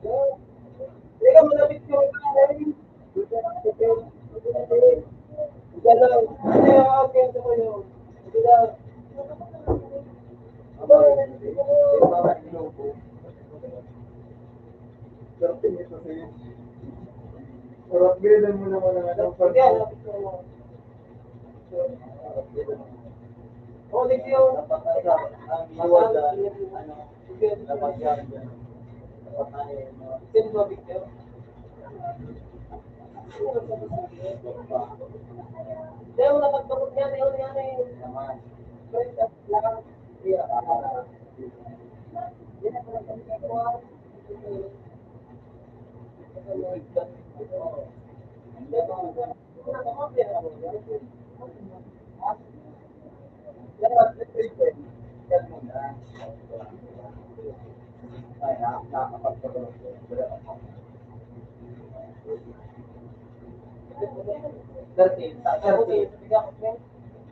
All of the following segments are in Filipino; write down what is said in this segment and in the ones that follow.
Teka, malapit ka rin. Galaw. Ano yung agenda mo yun? Galaw. Aba, hindi ko. Pero tingin ko sa'yo. Pero upgradean mo naman ang anong pag- Oh, di siya. Ang iwan dyan, ano, dapat yan dyan. Dapat na yun. Sino ba picture? Dahil wala pagtakot niya, dahil yan eh. Naman.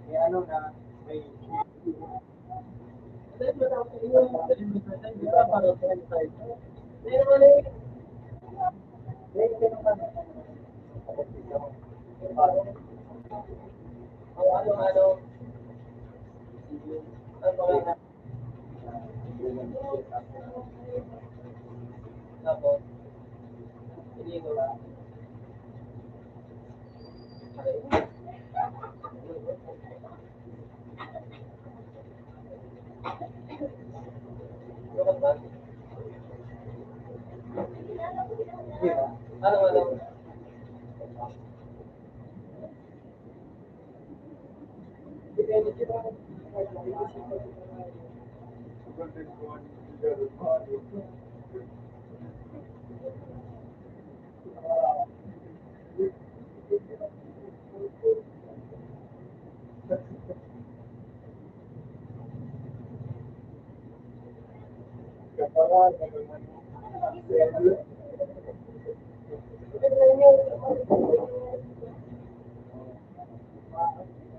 May ano na, may ano,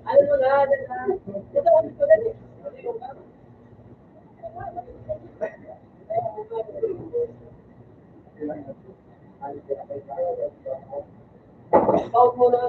ano mo na, ito ang gusto na niya. Out mo na.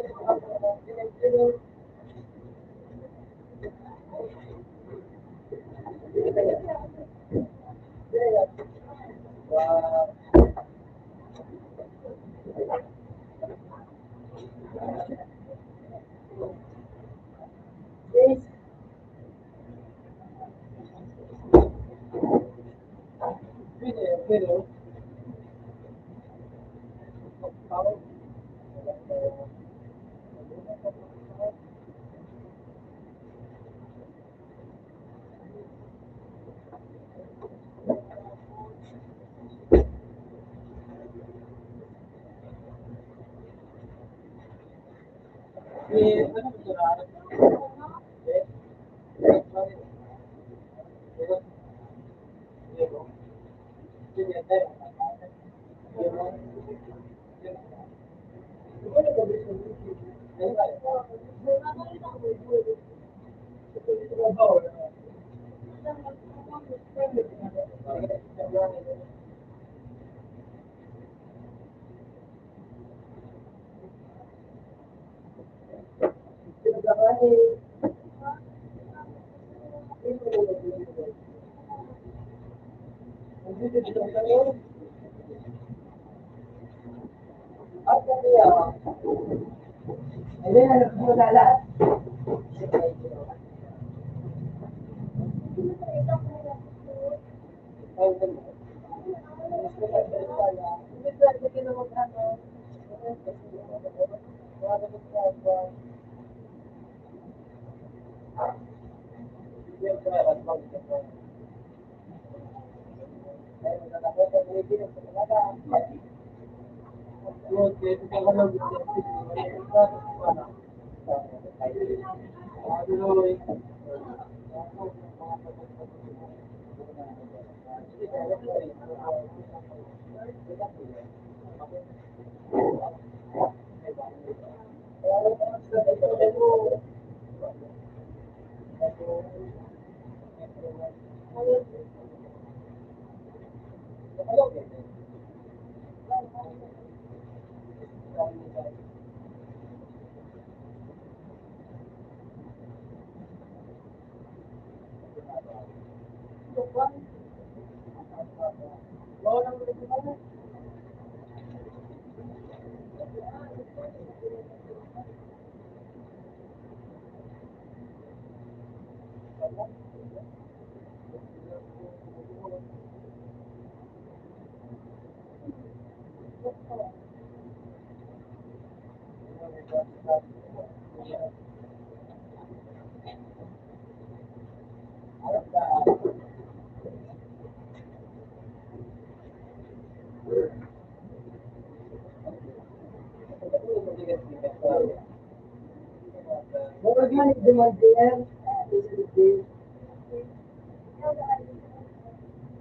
Organic demand there,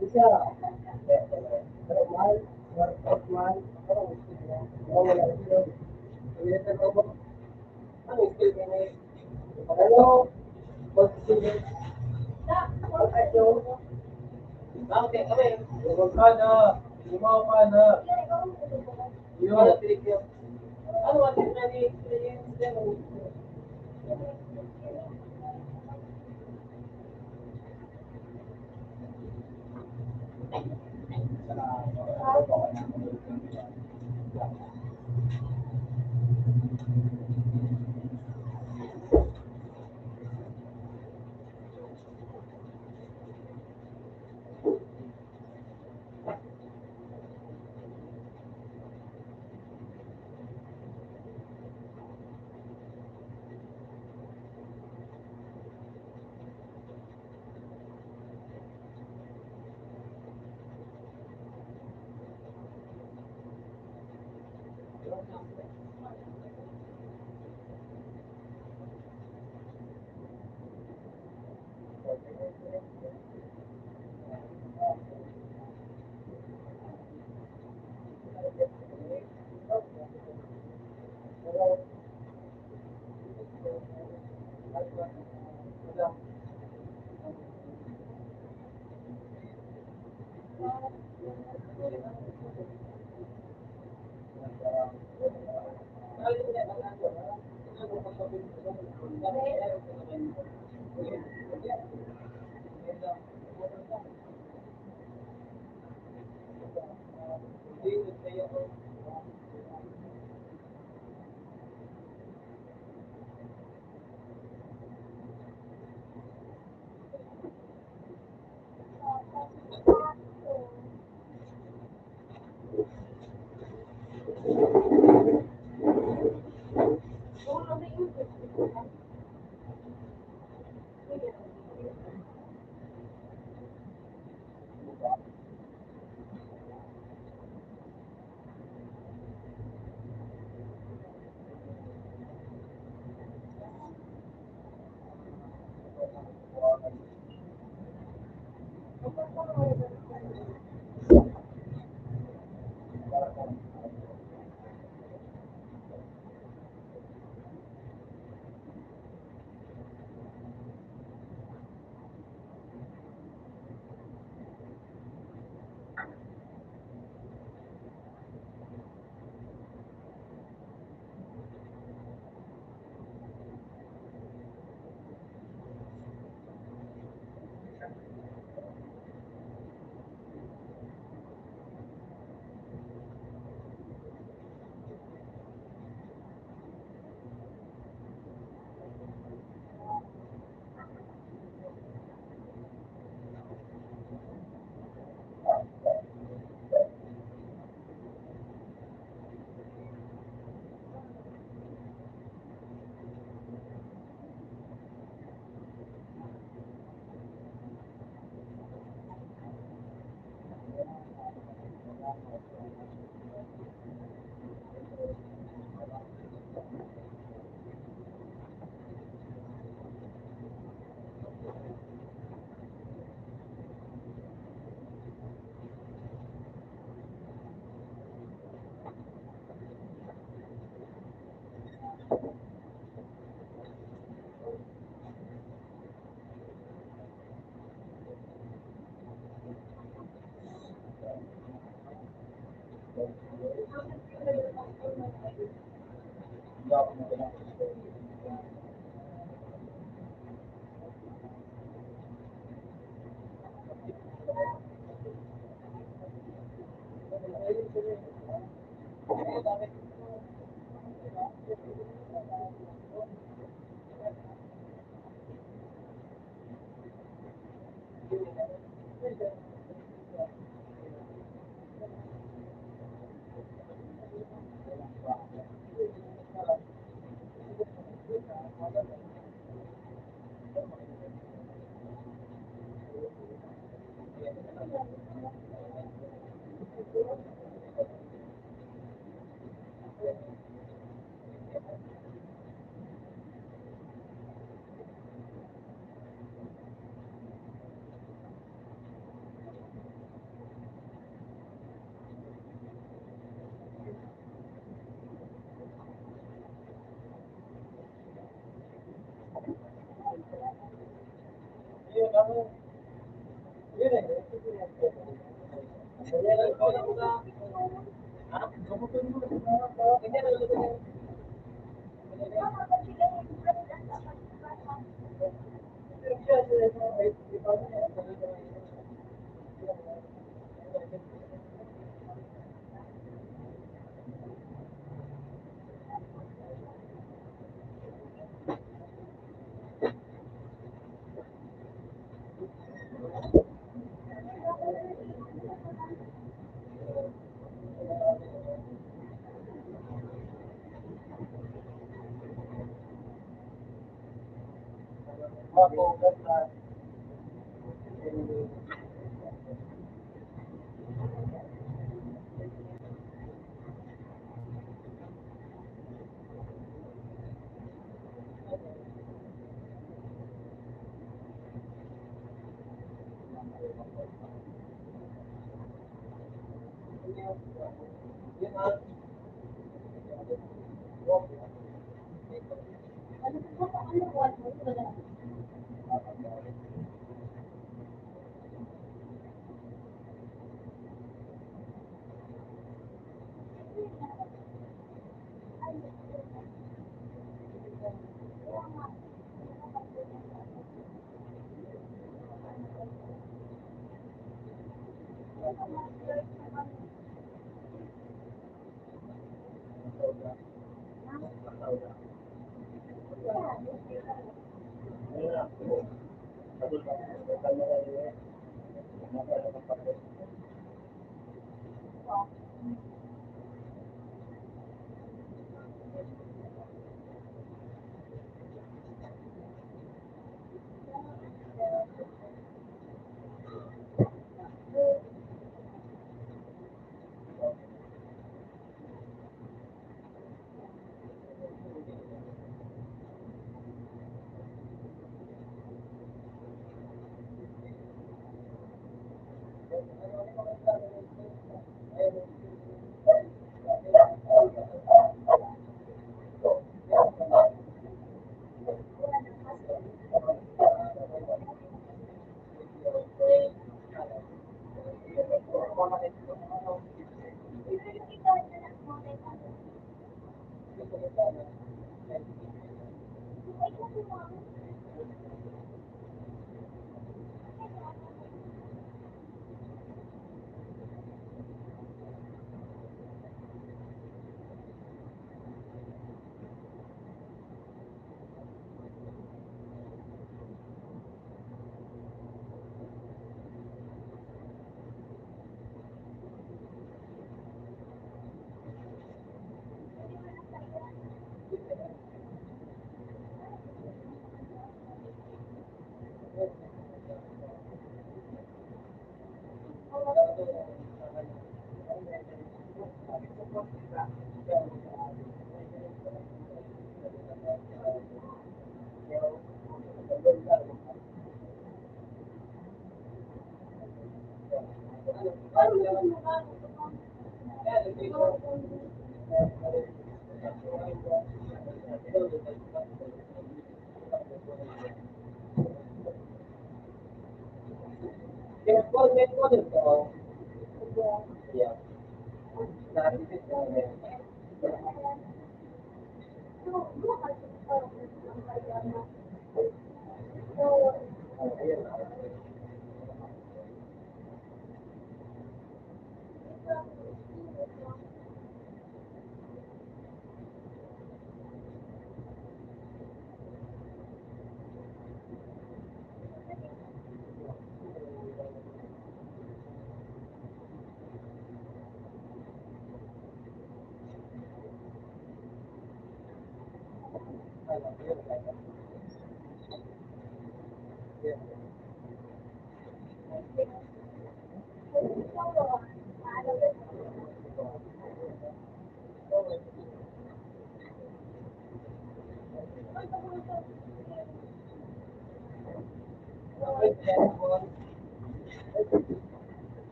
bisa normal, normal, wala ito. Ano skill ka na ano, pag-skill, pag-skill, bakit kami, huwag ka na, lumaw ka na, yun, ano ang tinani,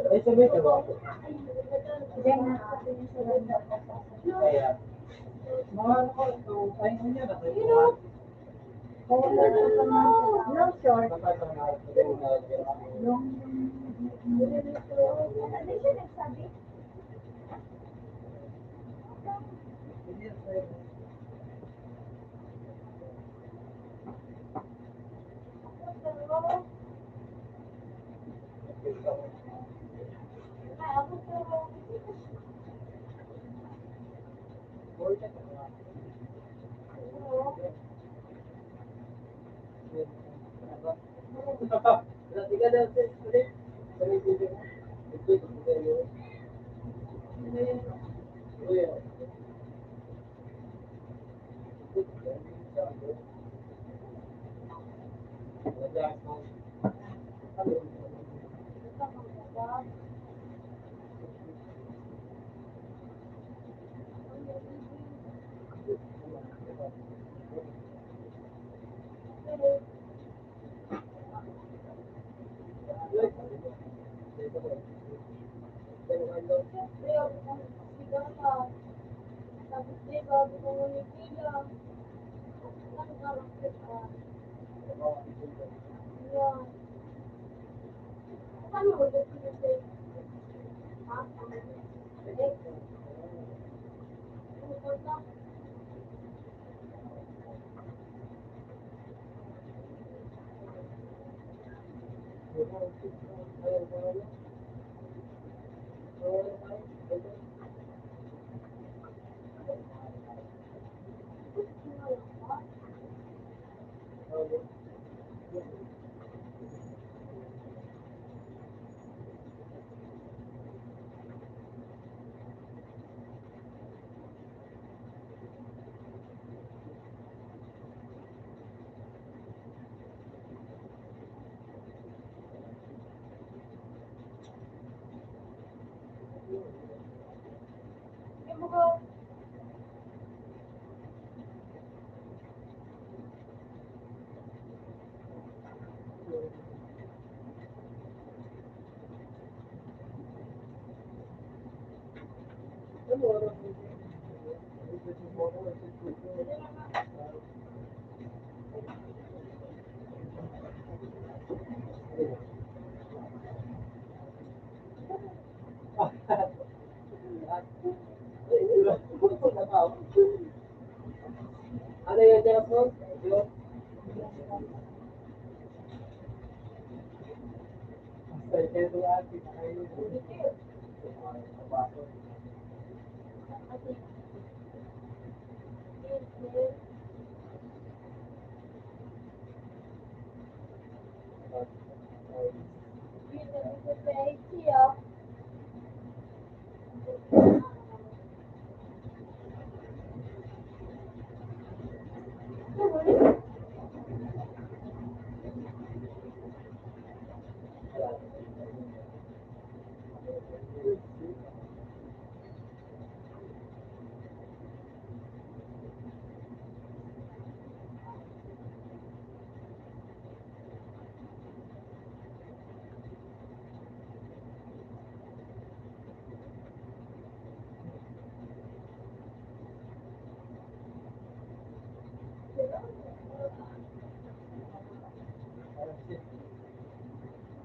Ay, sabi ka ba? Mga ano ko, ito, ay, ano yan, No, short. Ano yung telephone? Yung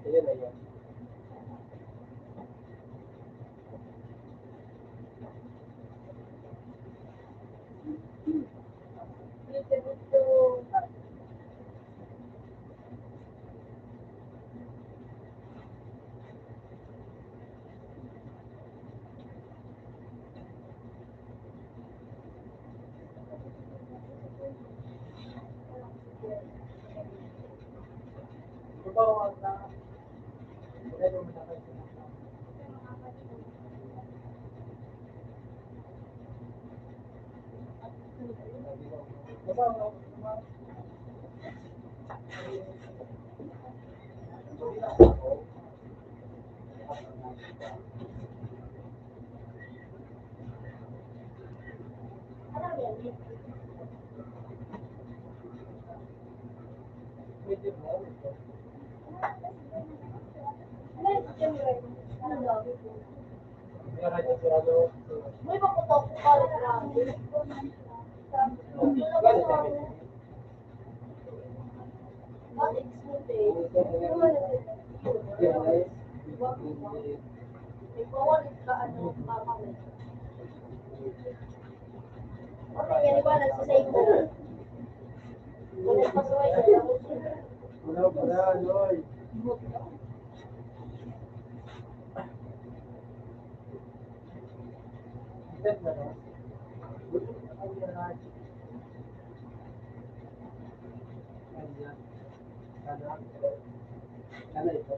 Ayan na yan. Ikaw ang ano mo na kayo. May maputok ko pala grabe. Bakit ikawalit ka ano kami. Okay, yan iba nagsasave ko. Wala pasuway sa labot. Wala, Loy. Set na no? Ano ito?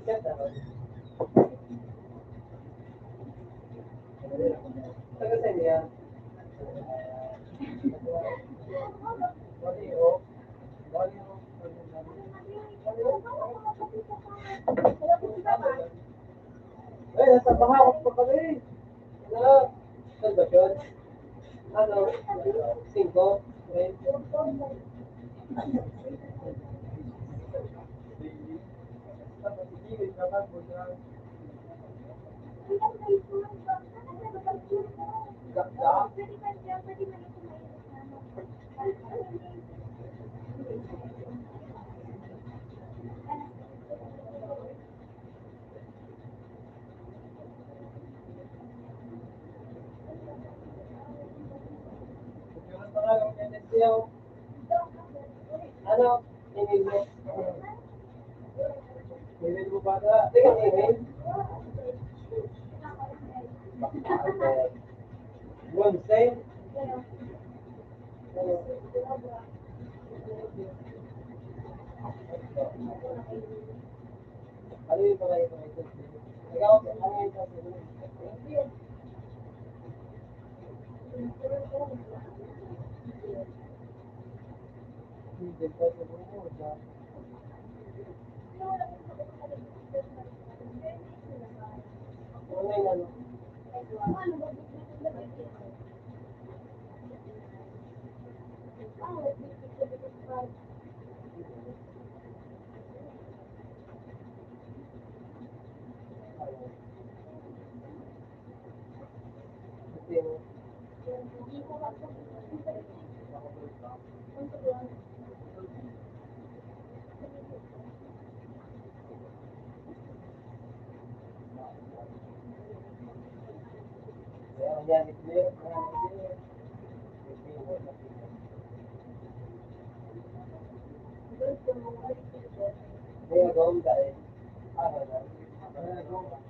Set na no? Taga sa'yo yan. Bali, oh. Bali, oh. Eh, nasa bahawak pa kami. Ano? Saan ba yun? Ano? 5? Okay. Sige, naman po yan. Ganda. Yung pangalang NSL. Ano? Email mo. Email mo ba na? Teka, email. Wednesday. Ano yung mga ito? Ikaw, ano yung ito? Hindi pa ito mo. Ano yung ano? Yan, clear. May agawin dahil. Ano na? May agawin.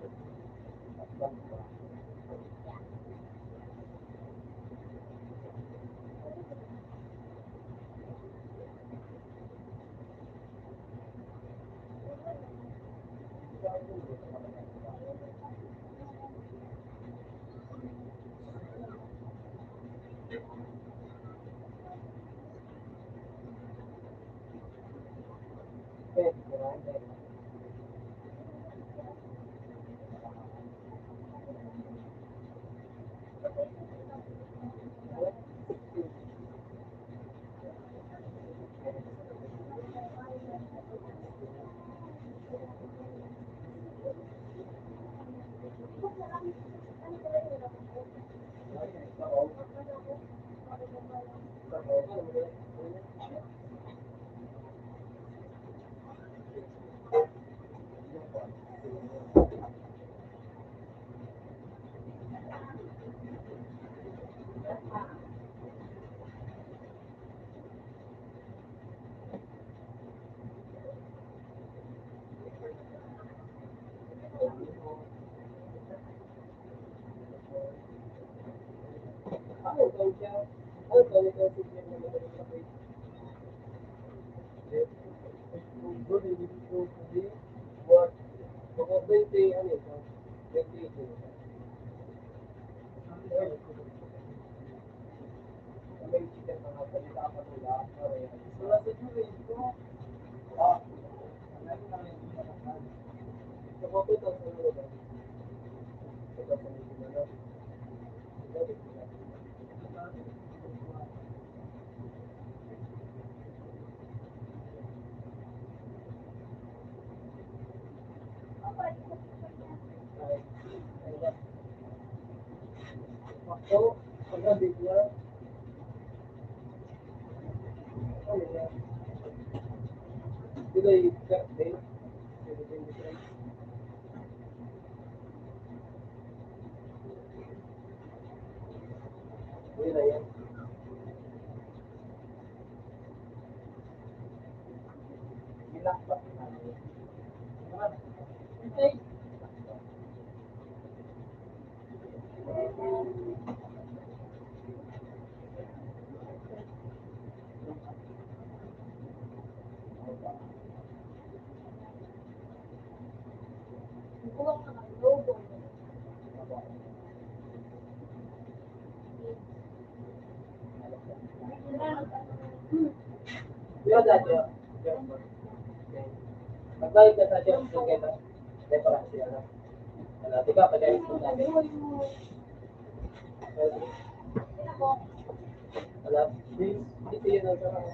Yo dati, magbalik ka sa Diyos kung kaya reference yan. Wala, di ba? Pagkain ko dati. Wala, dito yun ang sarang.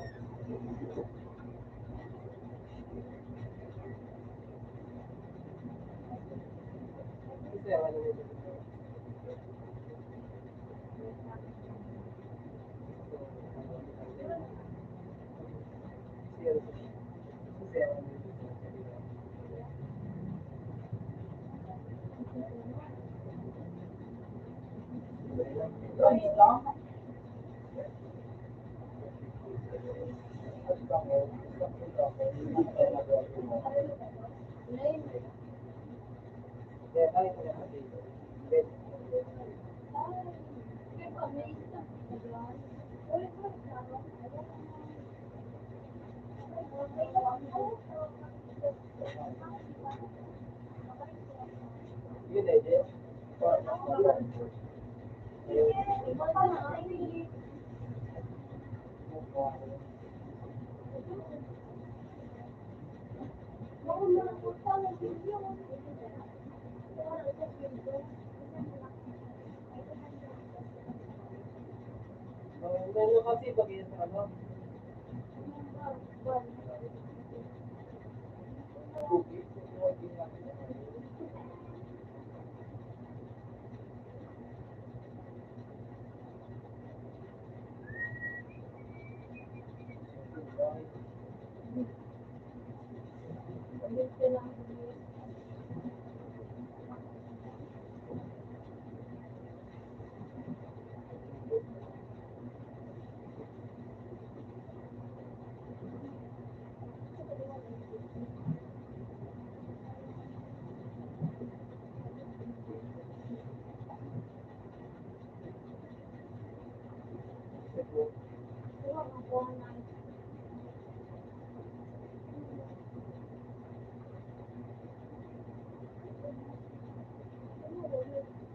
Meron kasi pag yun sa ano, cookies,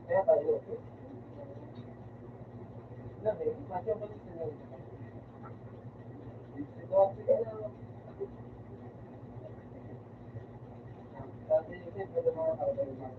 kaya tayo. Masya ba ito yun? Sige na. Kasi yun, pwede mga karabayo mga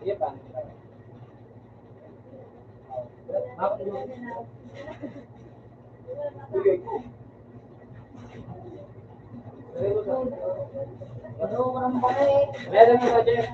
Iya, Pak. Apa itu? Ano, orang baik. Meron mo aja.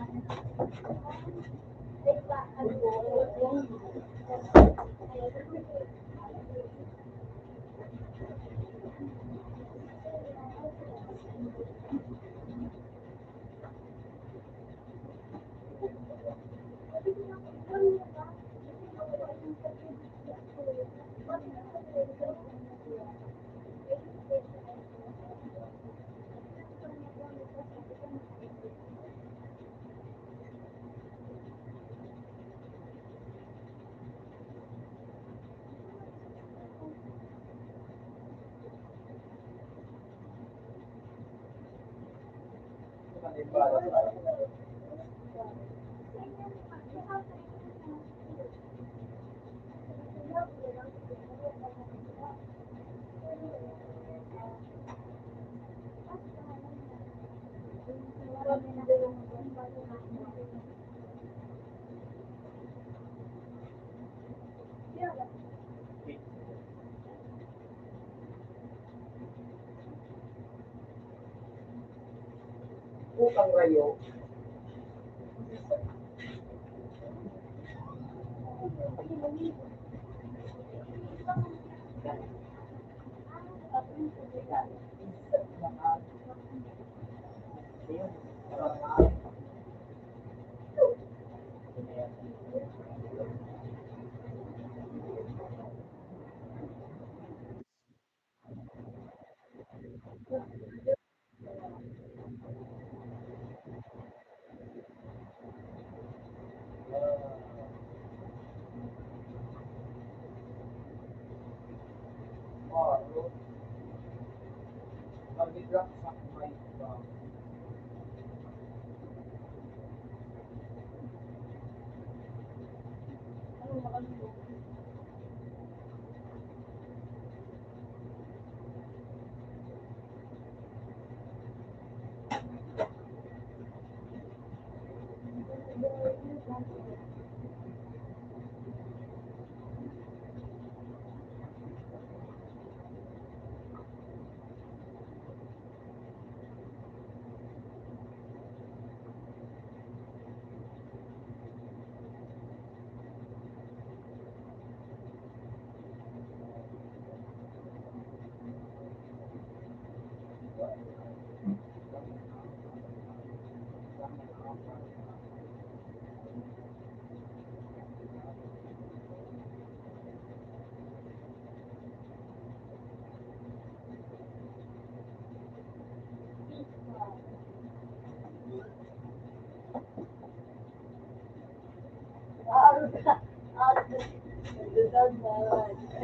Utang rayo.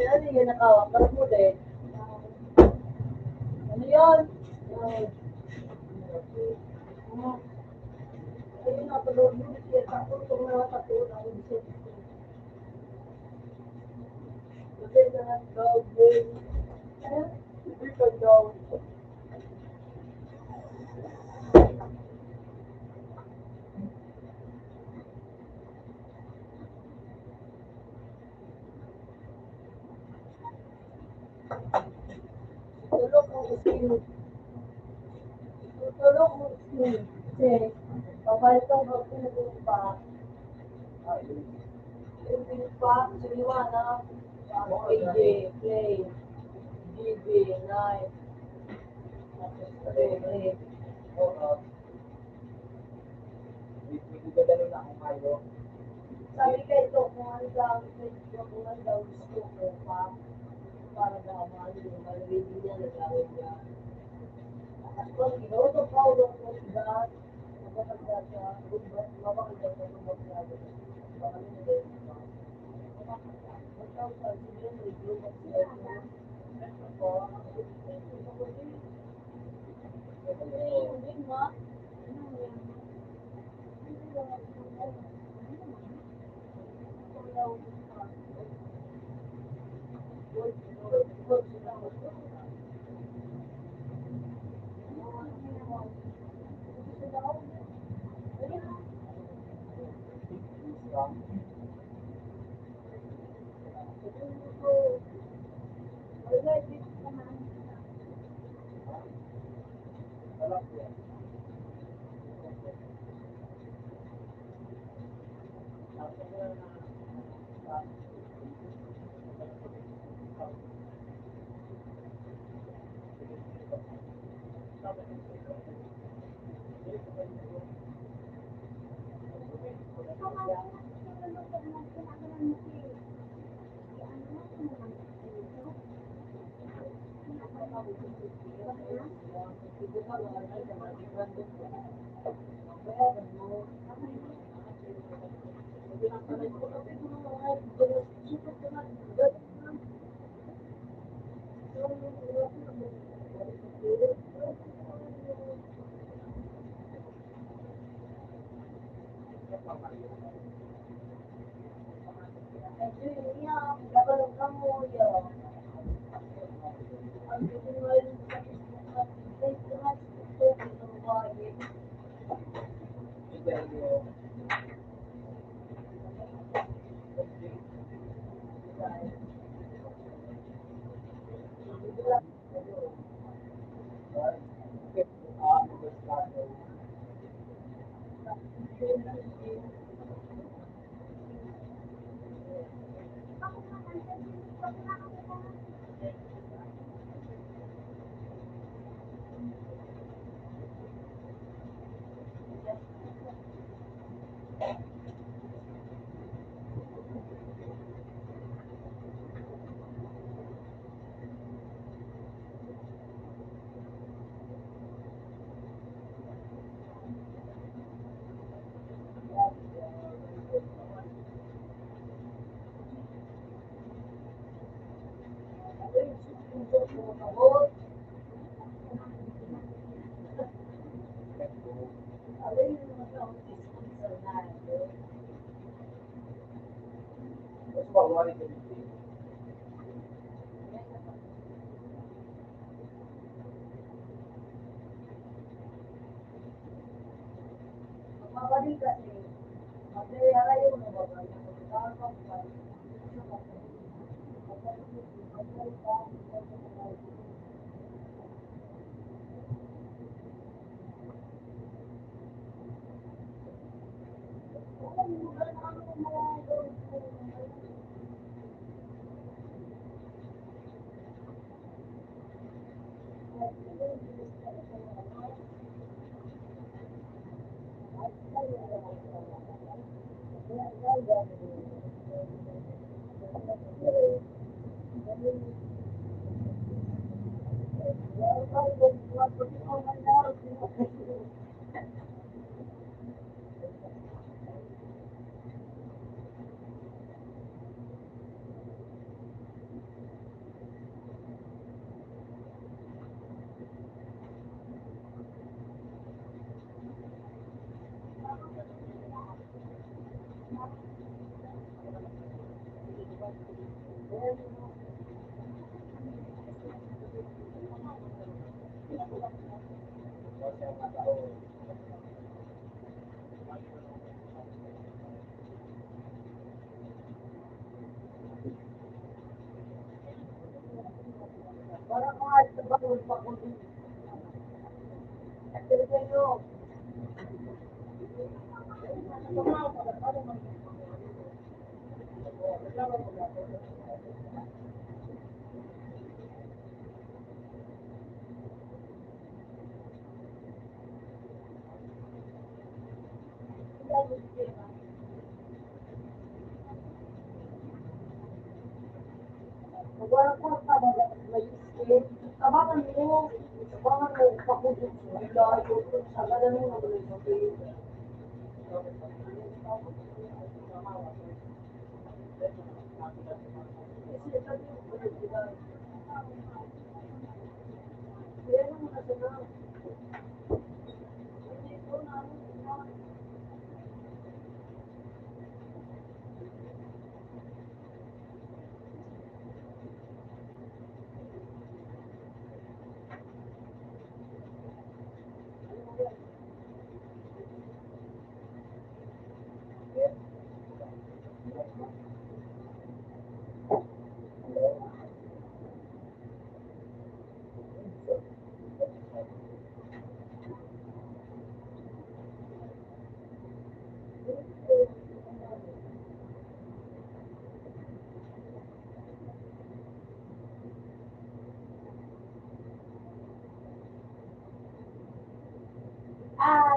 Ano yun, nakawak mo din. Ano yun? Ayun, napanood mo, siya tapos kung nakatulog ako siya. Kasi na daw, ito daw. Tulog mo skin. Tulog mo skin. Kasi, papalit ang pa. Yung pa, siniwana. AJ, Play, GB, Night. Tapos, sabi kayo ito, kung ano daw gusto ko pa, para daw maliliit niya, nagawin niya. At kung ginawa pa ulo ko siya, magkakagda siya, mabakagda siya, magkakagda siya. Baka nila din. Magkakagda siya, may group of siya. Hindi ma.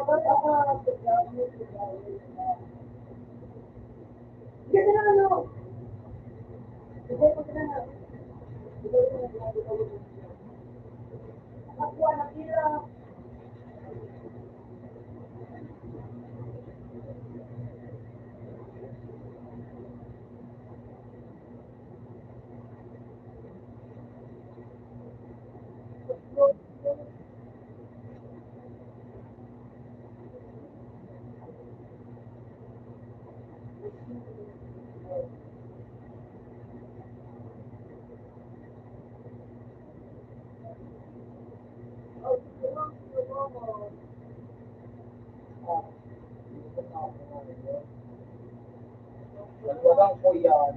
Dapat ako nagpapagawin na. Hindi na ano. Hindi ko na na. Nakuha na pila. Nagwagang po yan.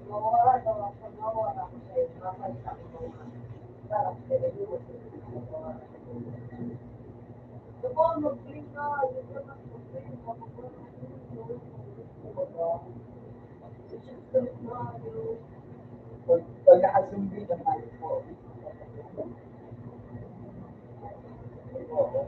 Mawala daw ako. Mawala ako sa iyo. Mapalita ko. Sarap. Diba, mag-bring ka. Yung ka mag-bring. Pag nakasundi na tayo po. Oo.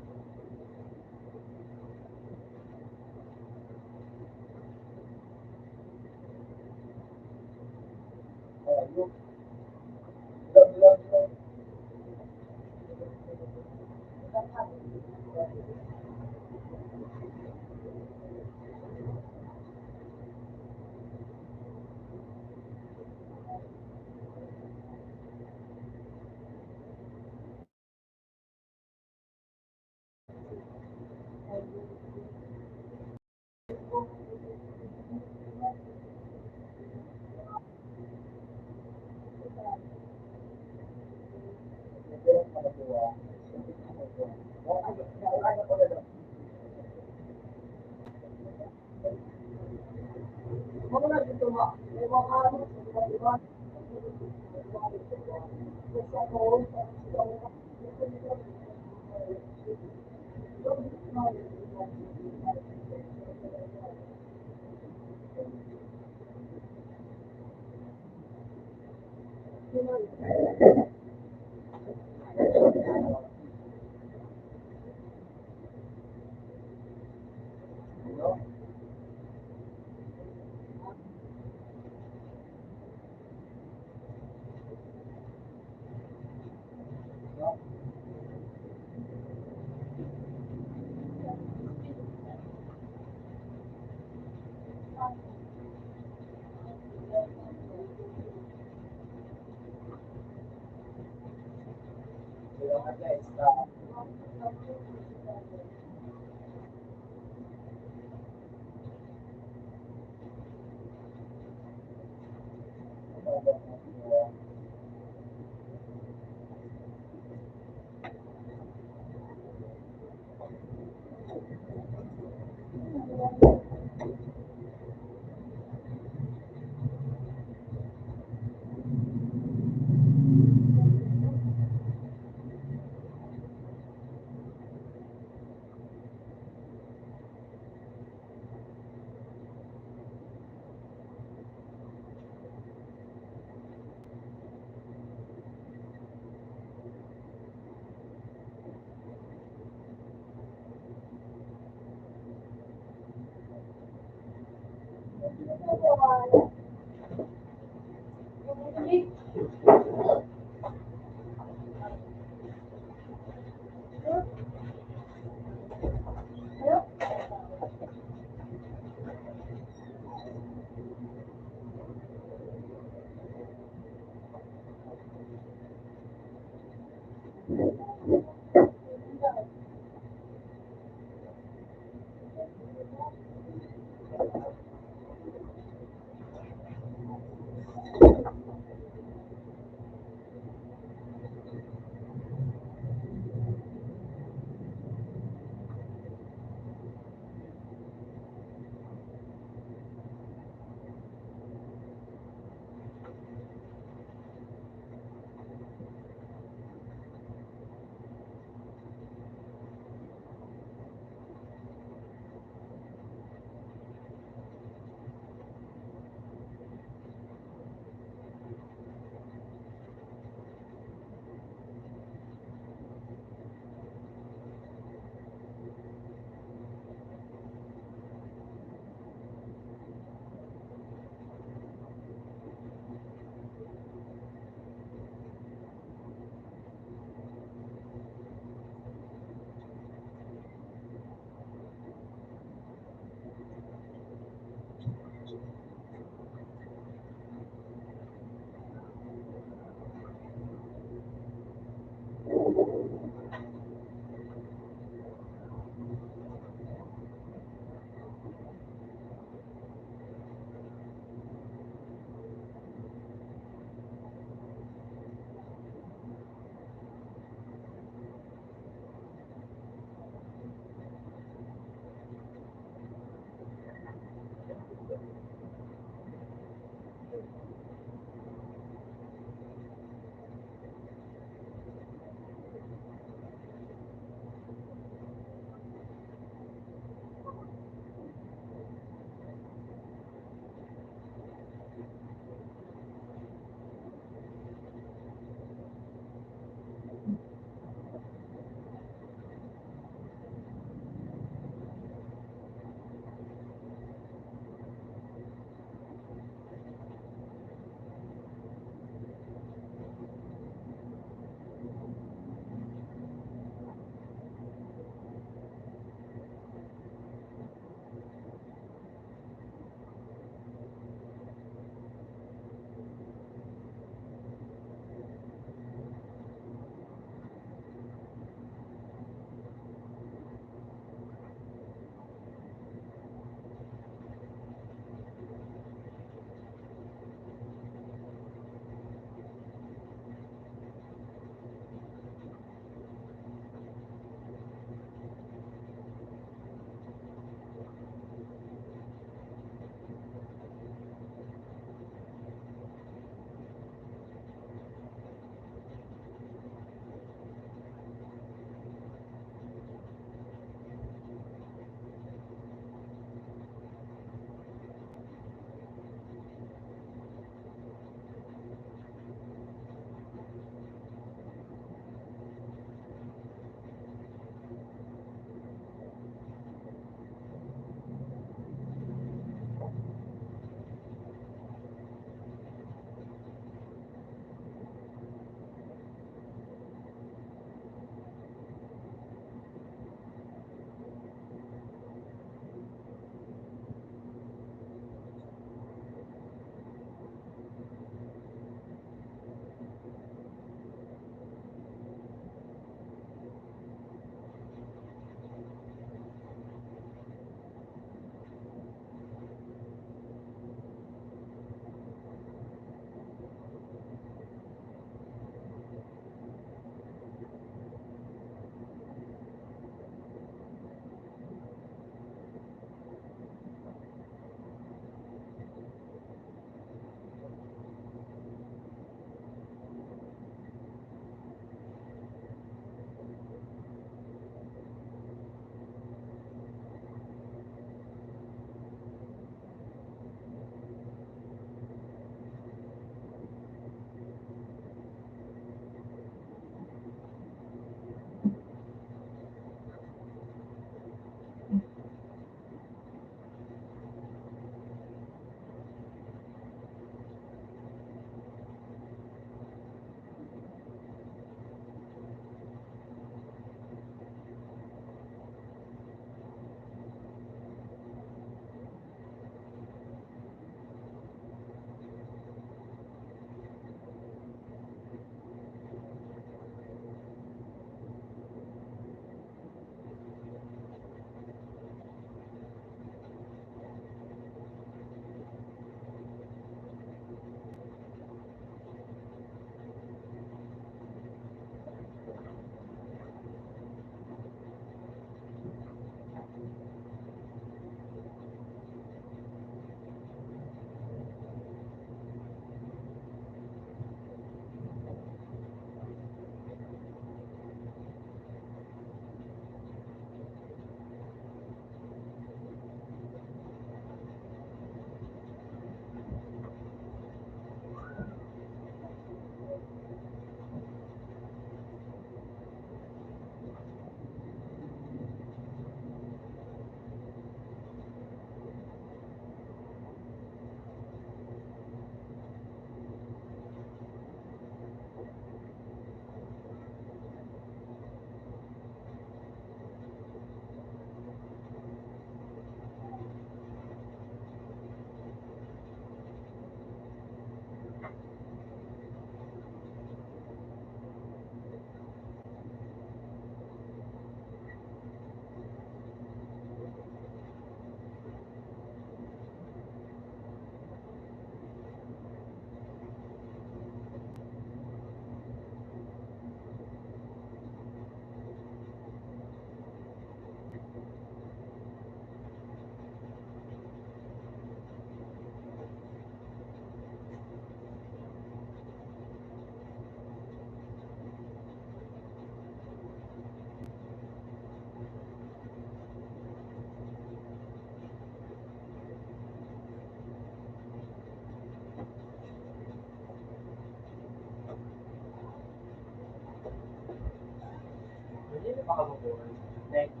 makabubuhay. Next.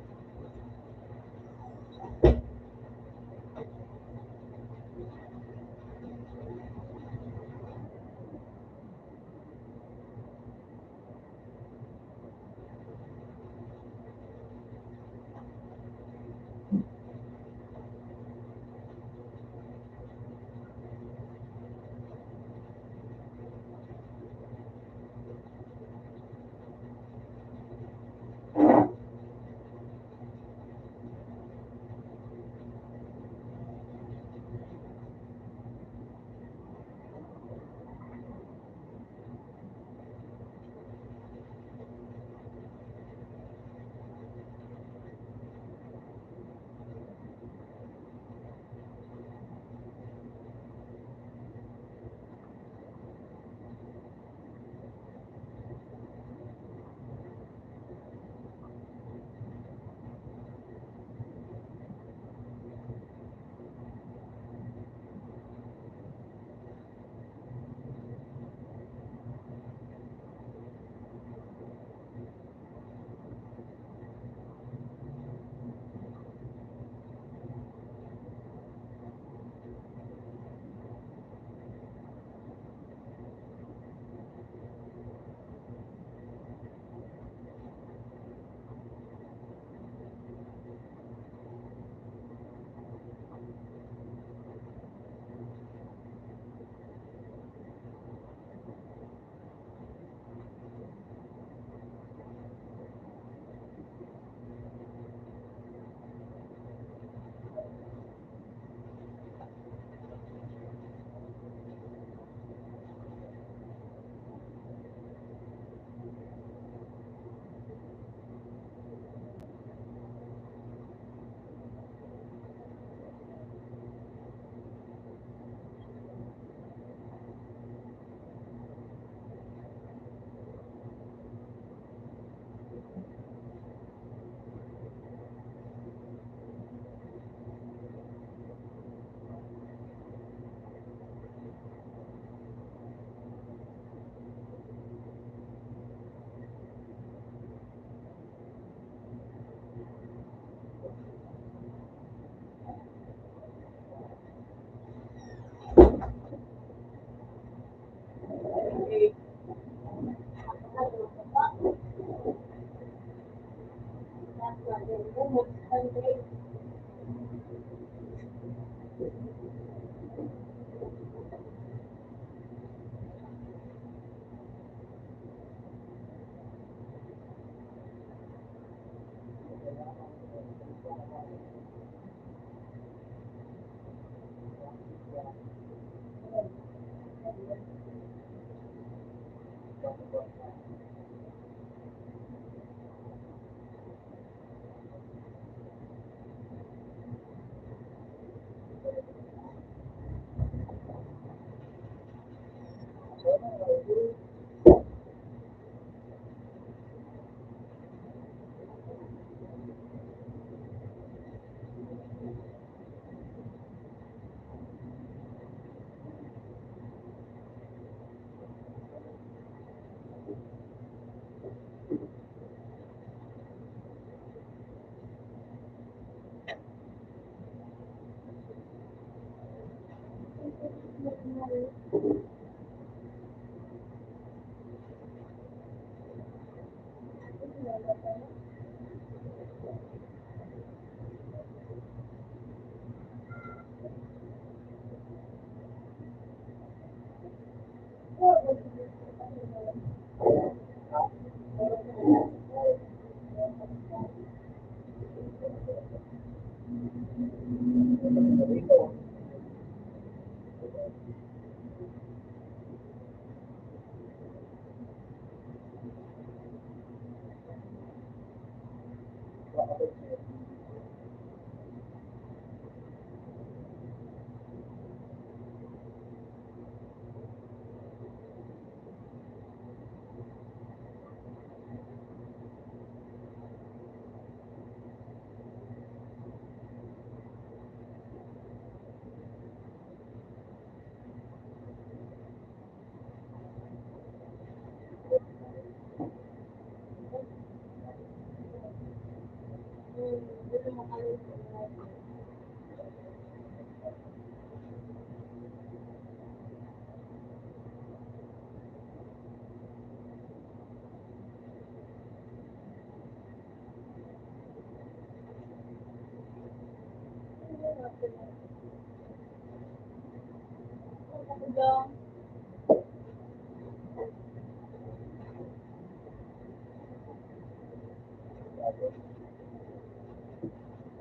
Hanggang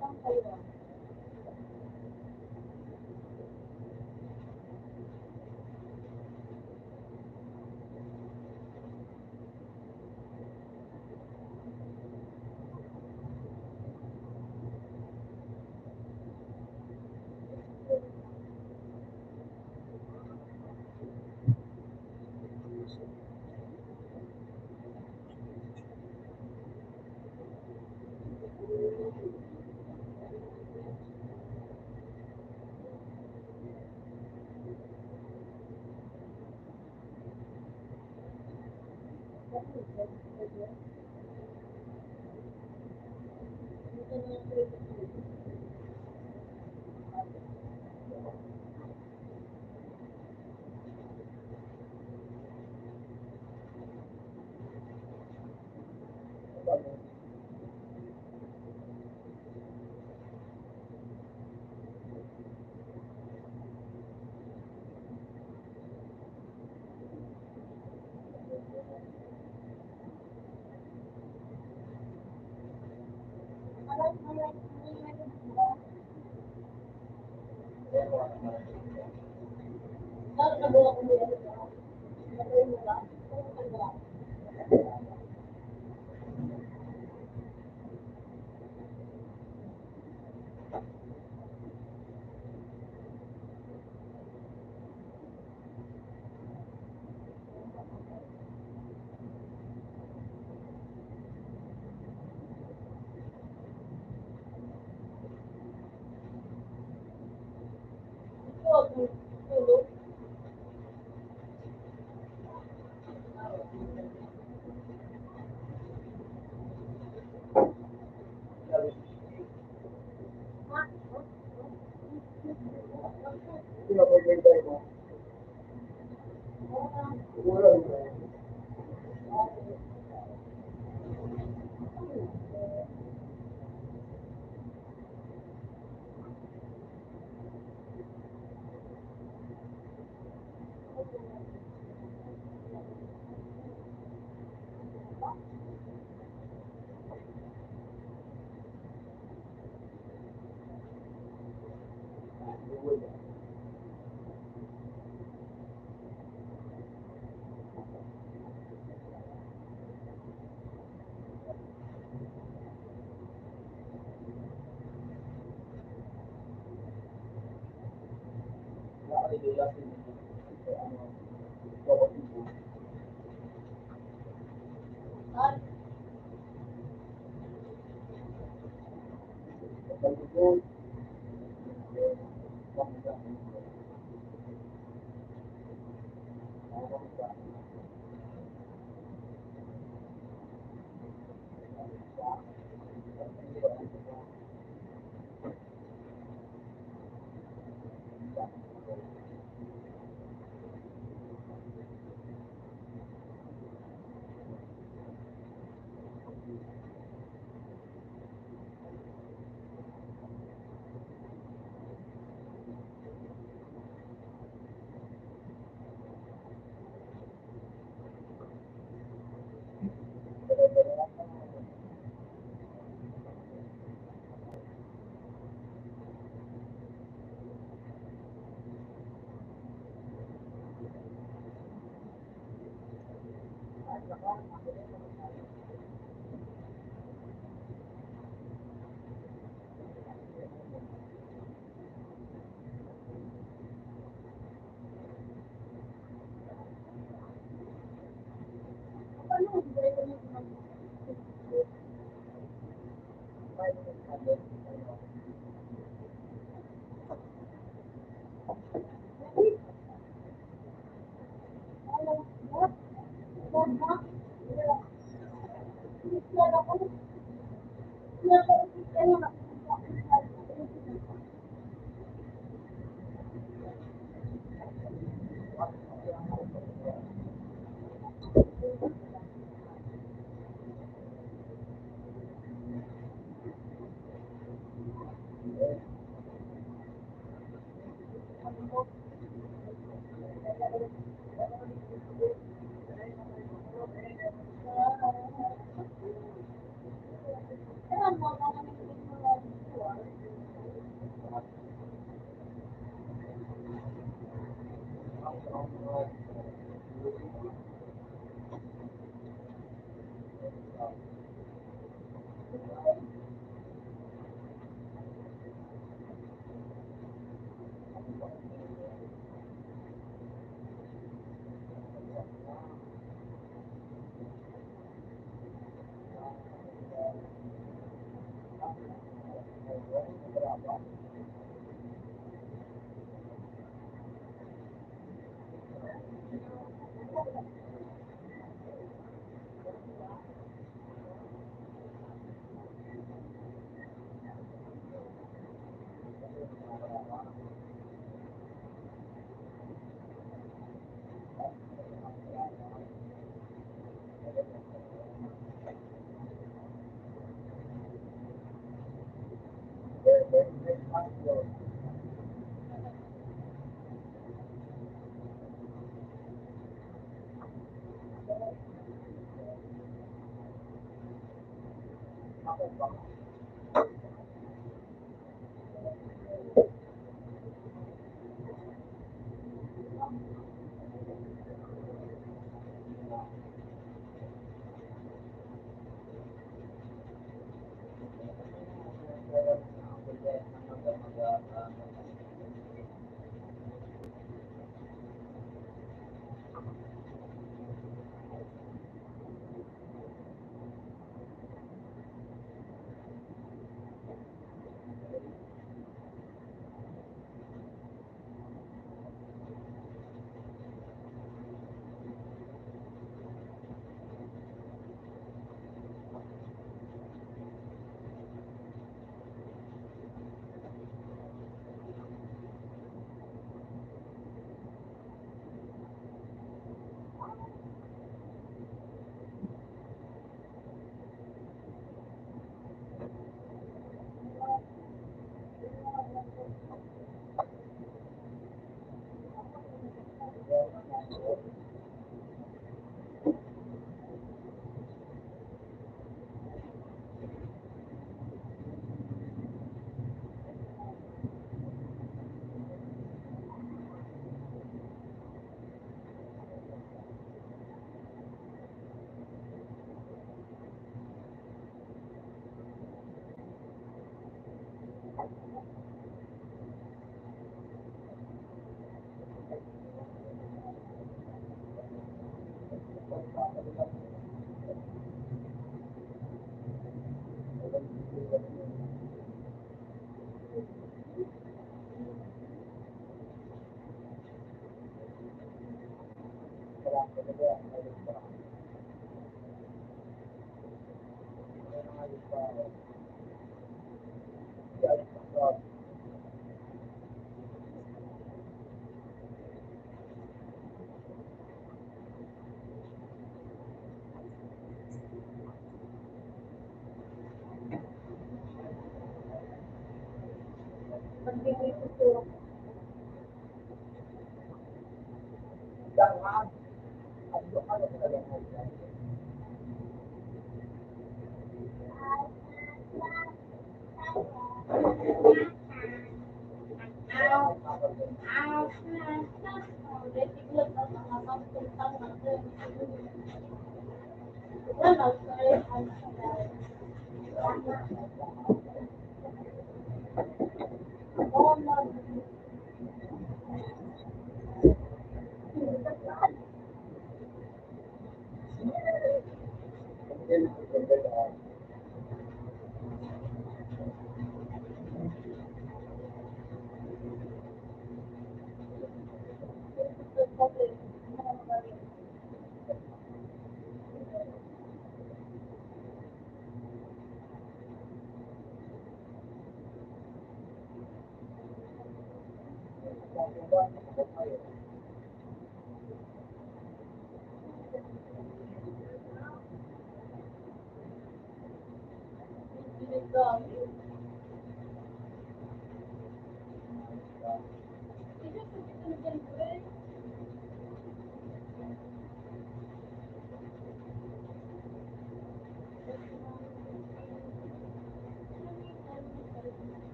saan kayo? Nakakagawa ko nila. Nagawa mo ba? Nakakagawa. Ito, tulog. At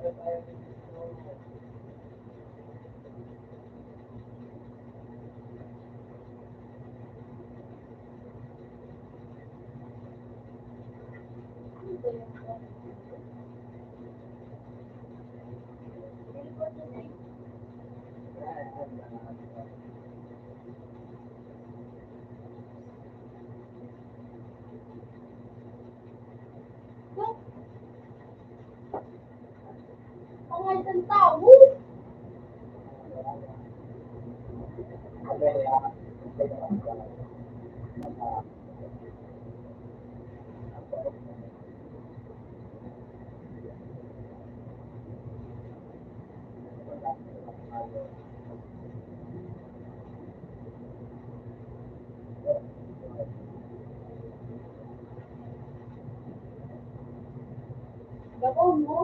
Ang isang tao. Gabon mo?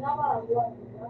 Nakakagawa nila.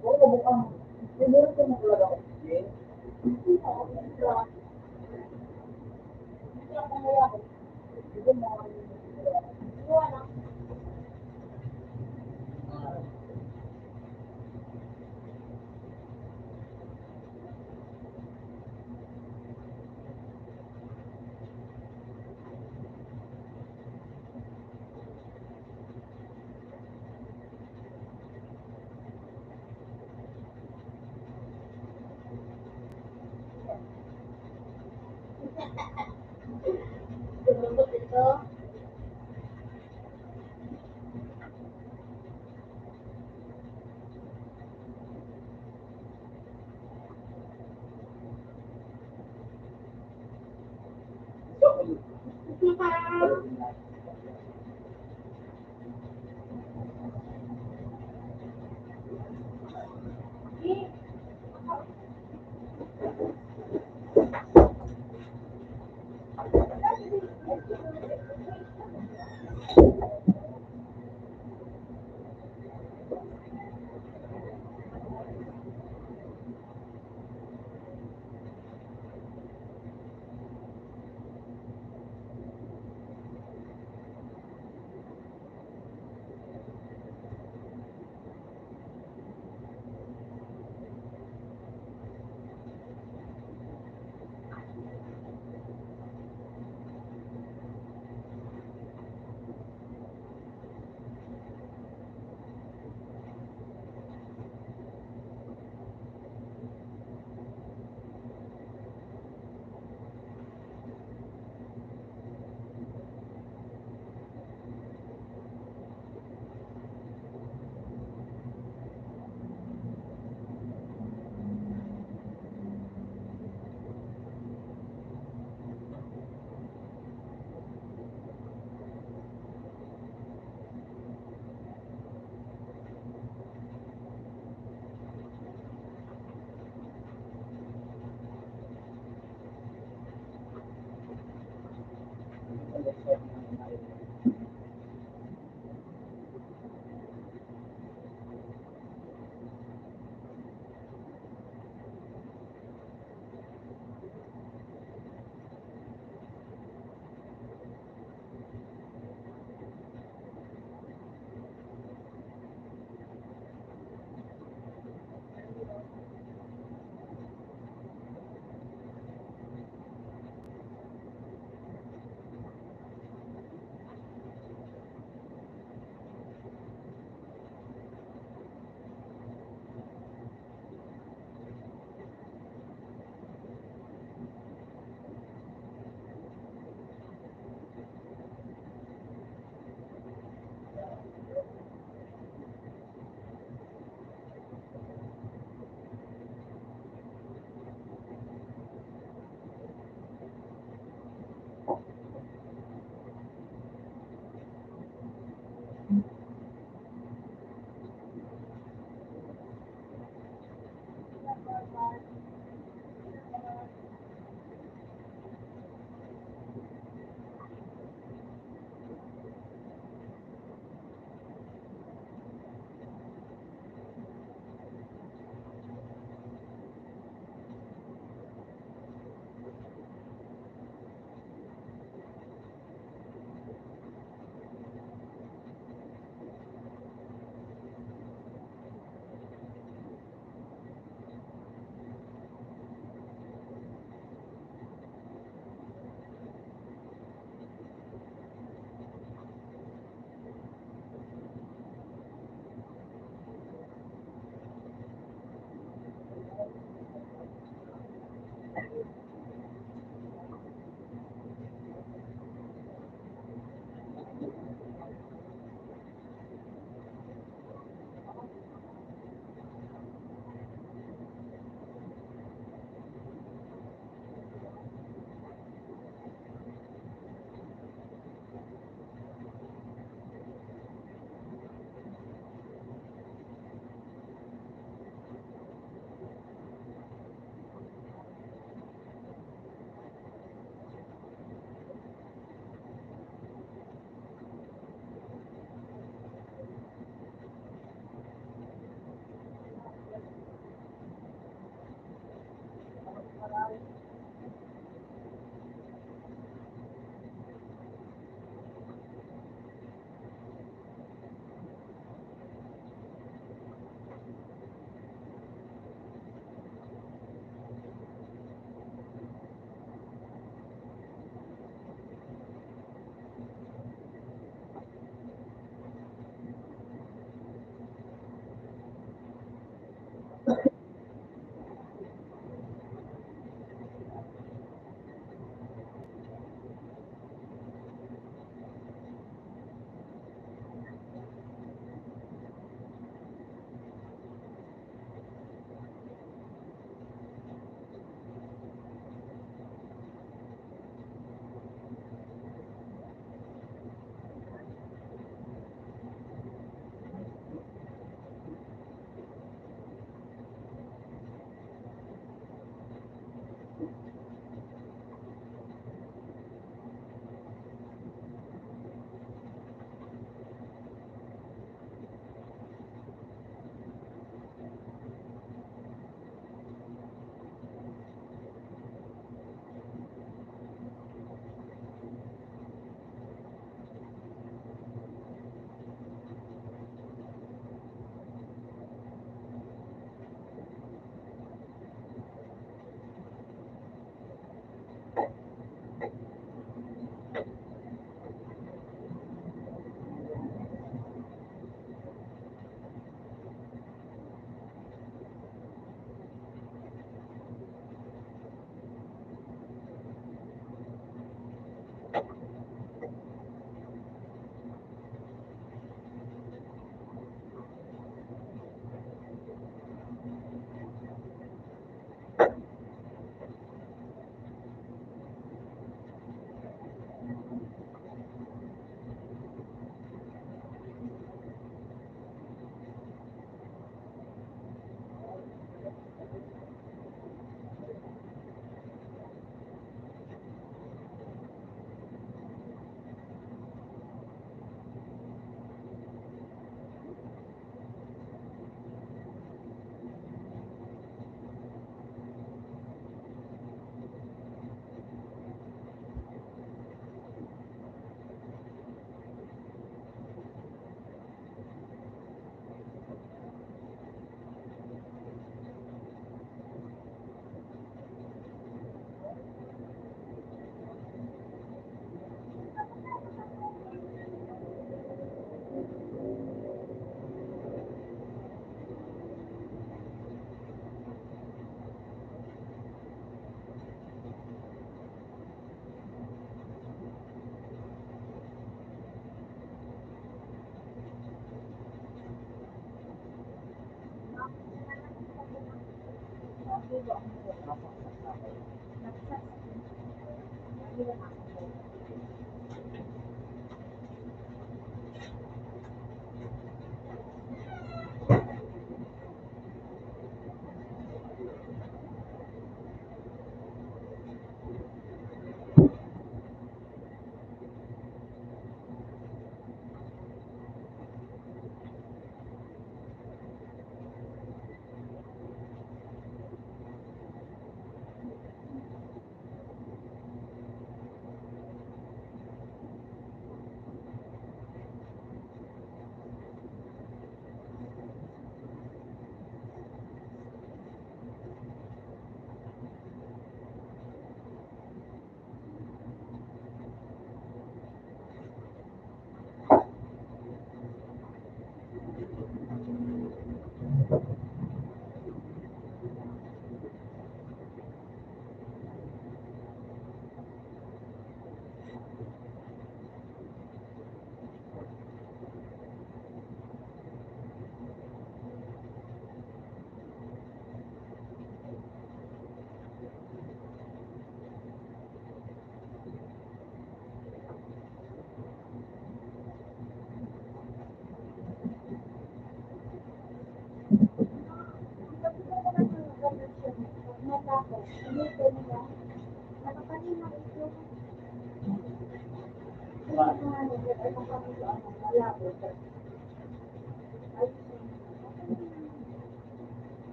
Oo, mukhang siguro ko mo talaga ako. Lumabot ito.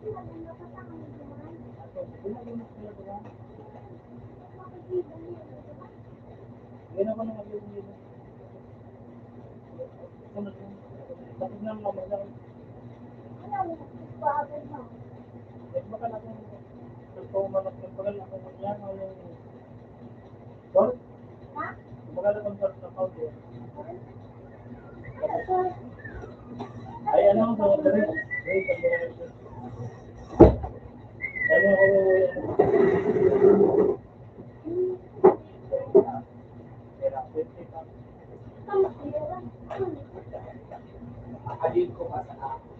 Ganun ko na mag-ibig. Tapos na mga magdang. Baka natin nagpamanap ng pagal ako niya. Sorry? Baka na kung sorry na kauti. Ay, ano ko sa dari? Ay, ano ako, ayun ko pa sa ako.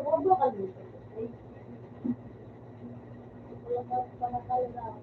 Tumakbo ka dito. Wala ka lang.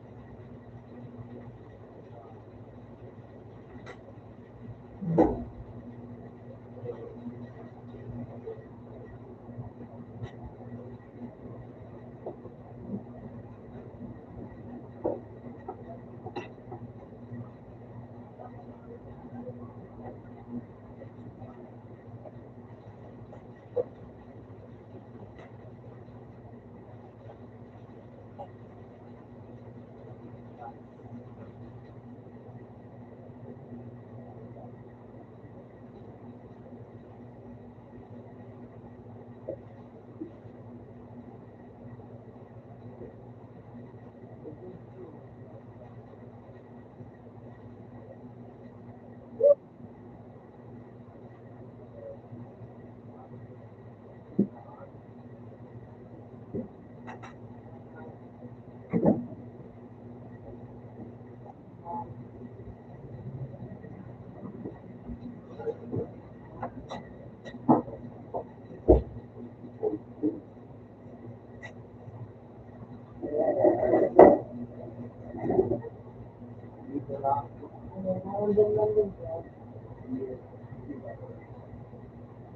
Nandun lang din siya.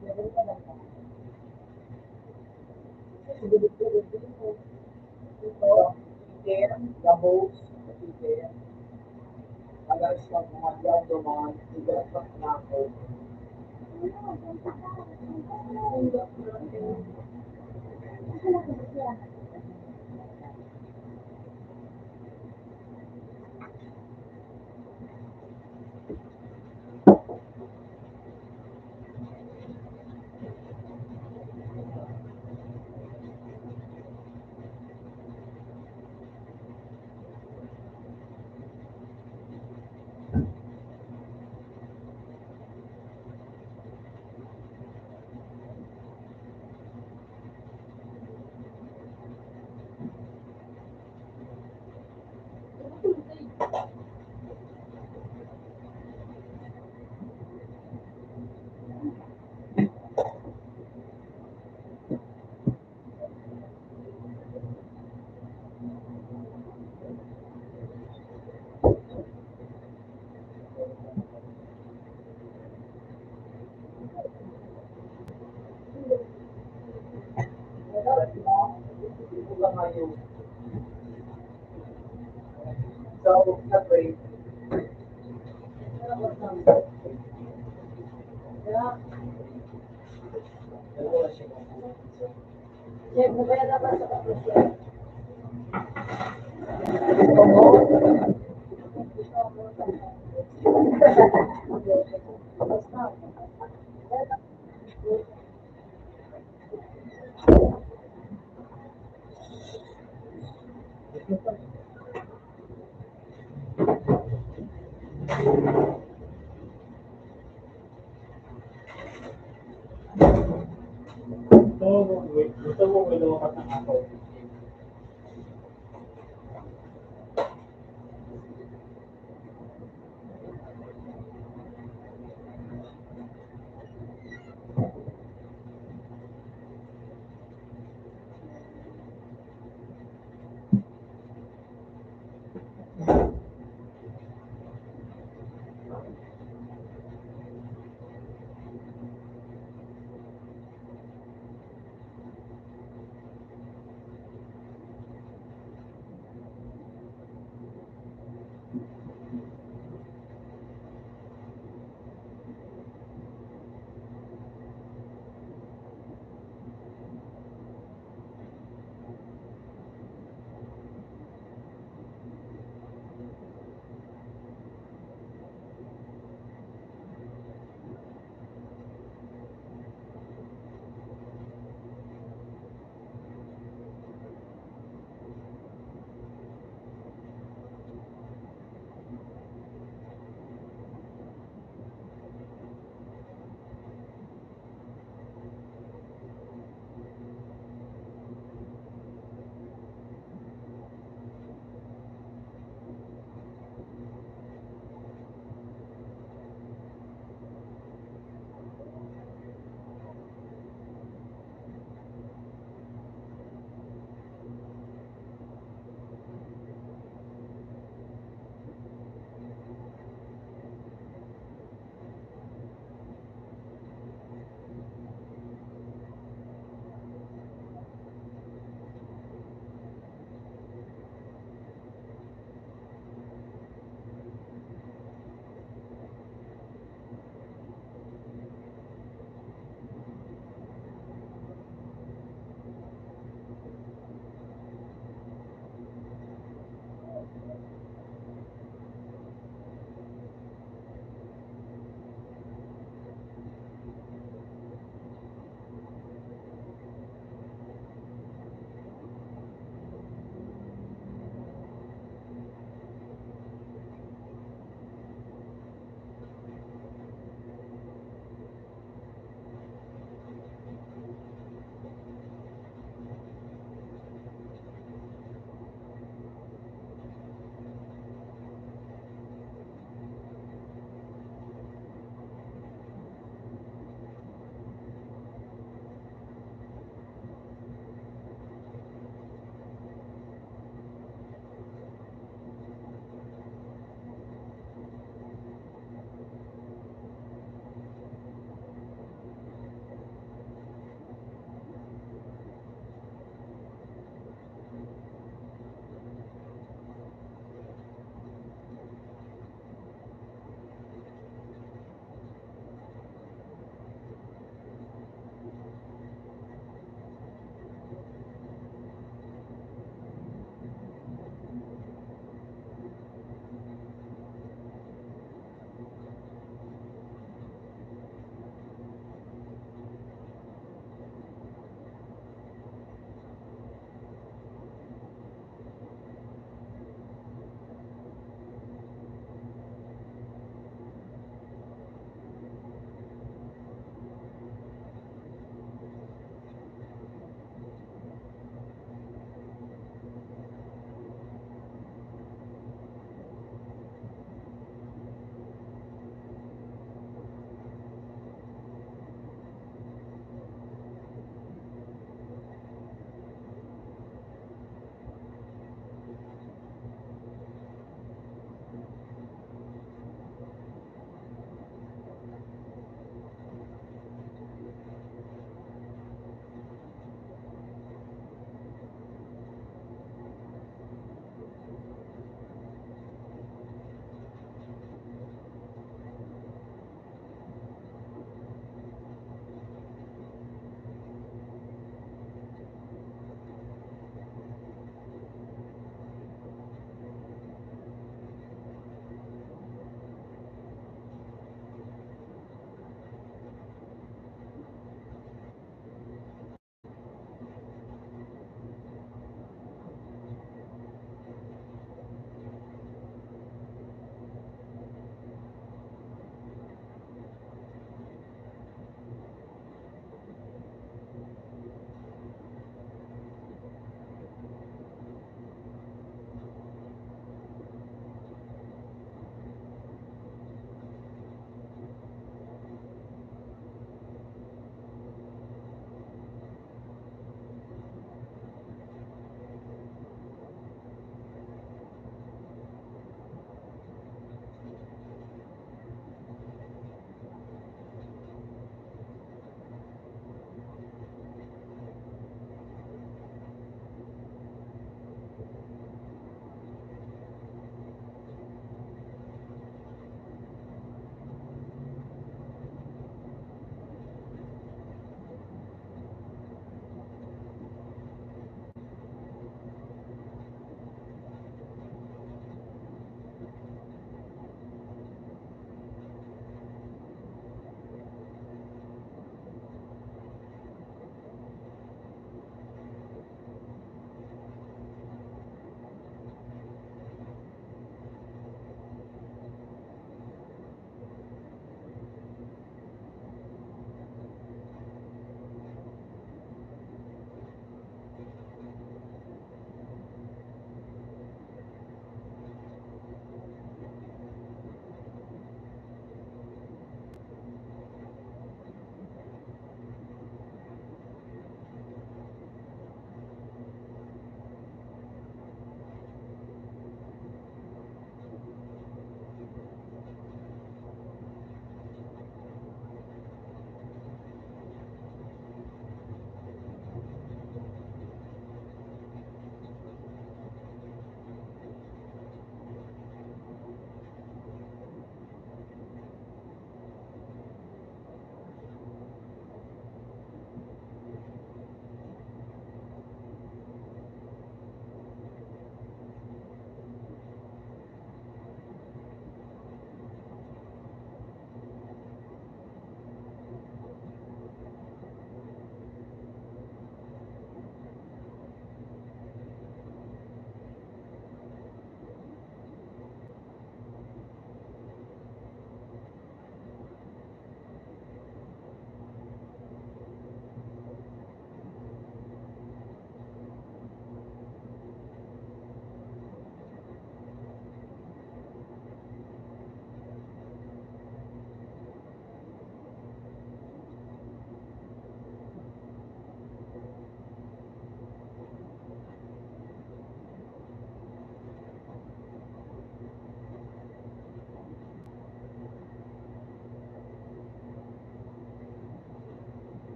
Meron ka lang ba? Sigurid-sigurid din po. Ito, chicken, gabos, chicken. Alas ka pumadyan duman, igas ka na ako. Kaya, Dalawa siya. Chef, nabaya na ba sa kapatid? Gusto mo may lumakas ng ako.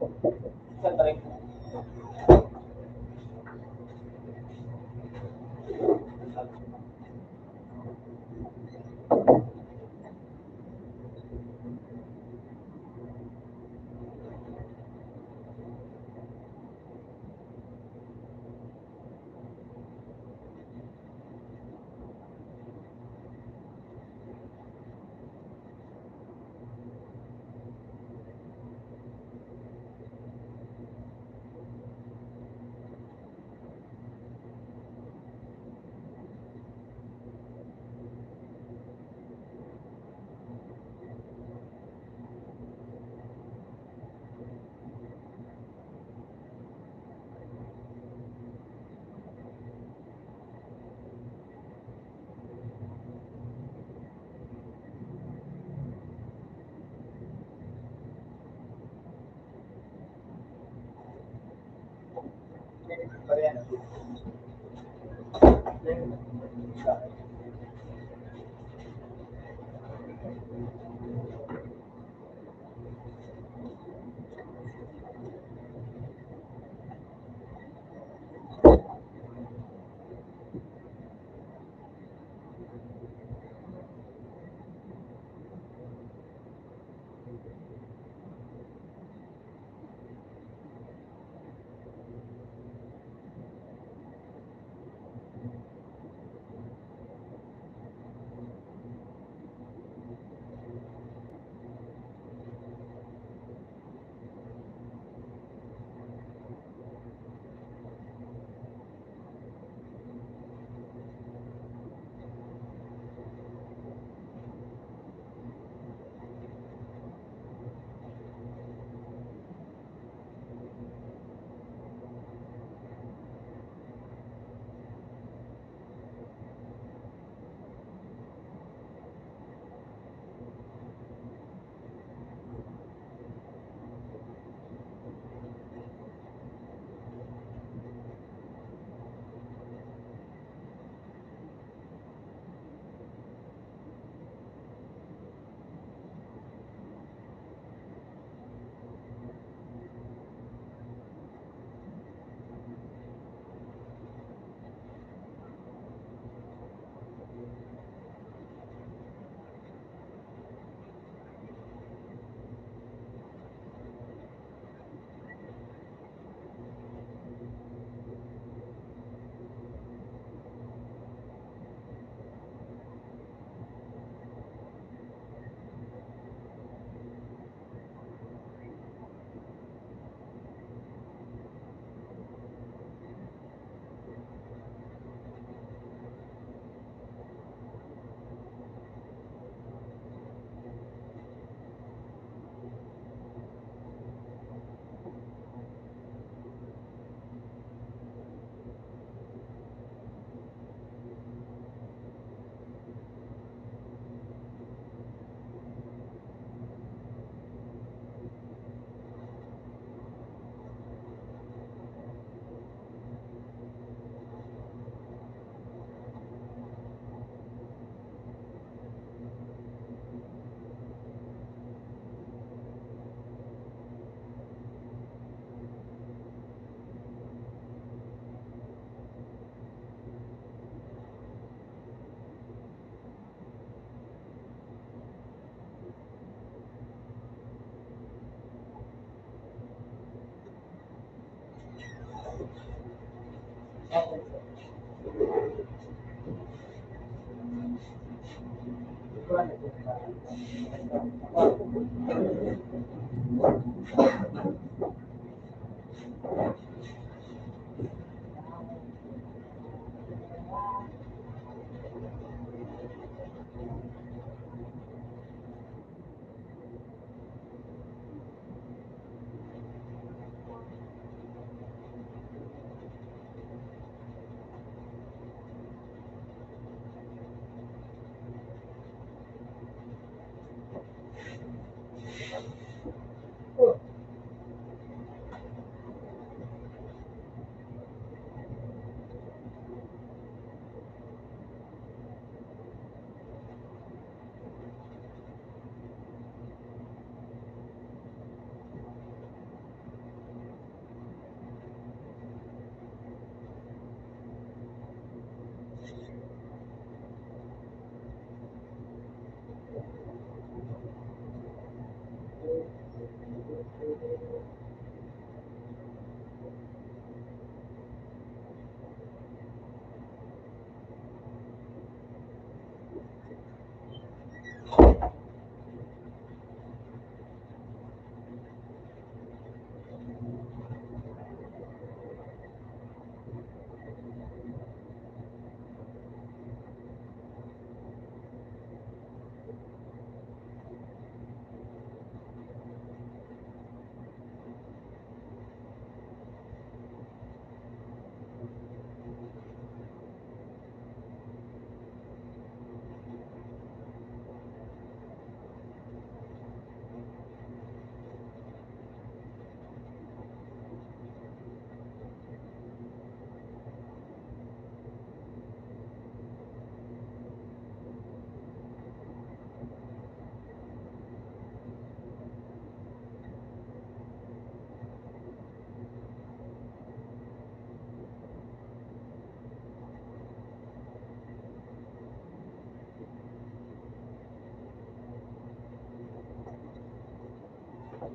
Sa trip.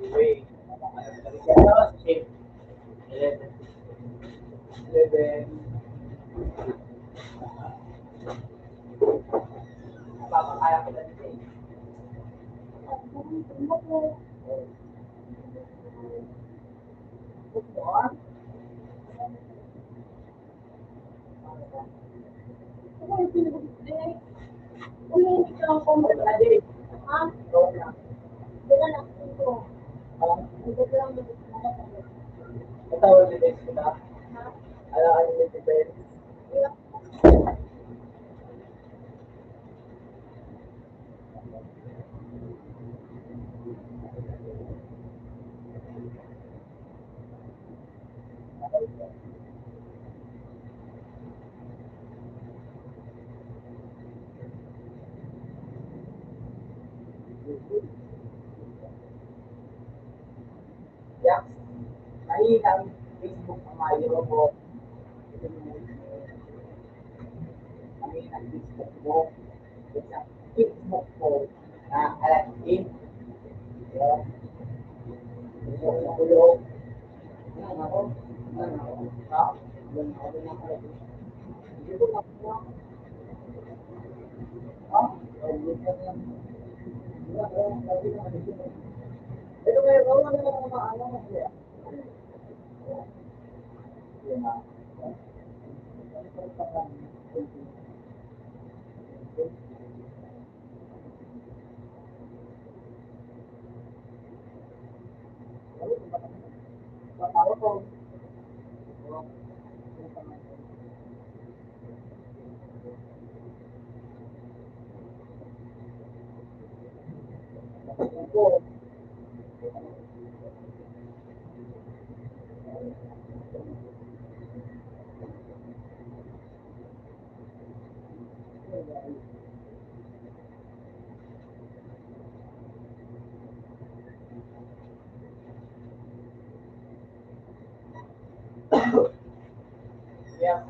Wait. Ano, shift? 11. 11. Papakaya ko na dito eh. Matawag ni Benz kita. Alam ka ni Benz. Yak. Mahina ang Facebook ng mayo mo. Mahina ang Facebook mo. Sa Facebook mo na alasin. Yan. Facebook na bulog. Ano ako? Ano ako? Ha? Ano ako na ako? Ha? Ito ngayon, ano na lang mga ano mo siya? Ako po. Yeah.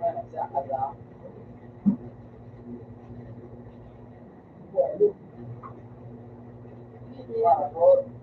Sa aga. Bueno, parot.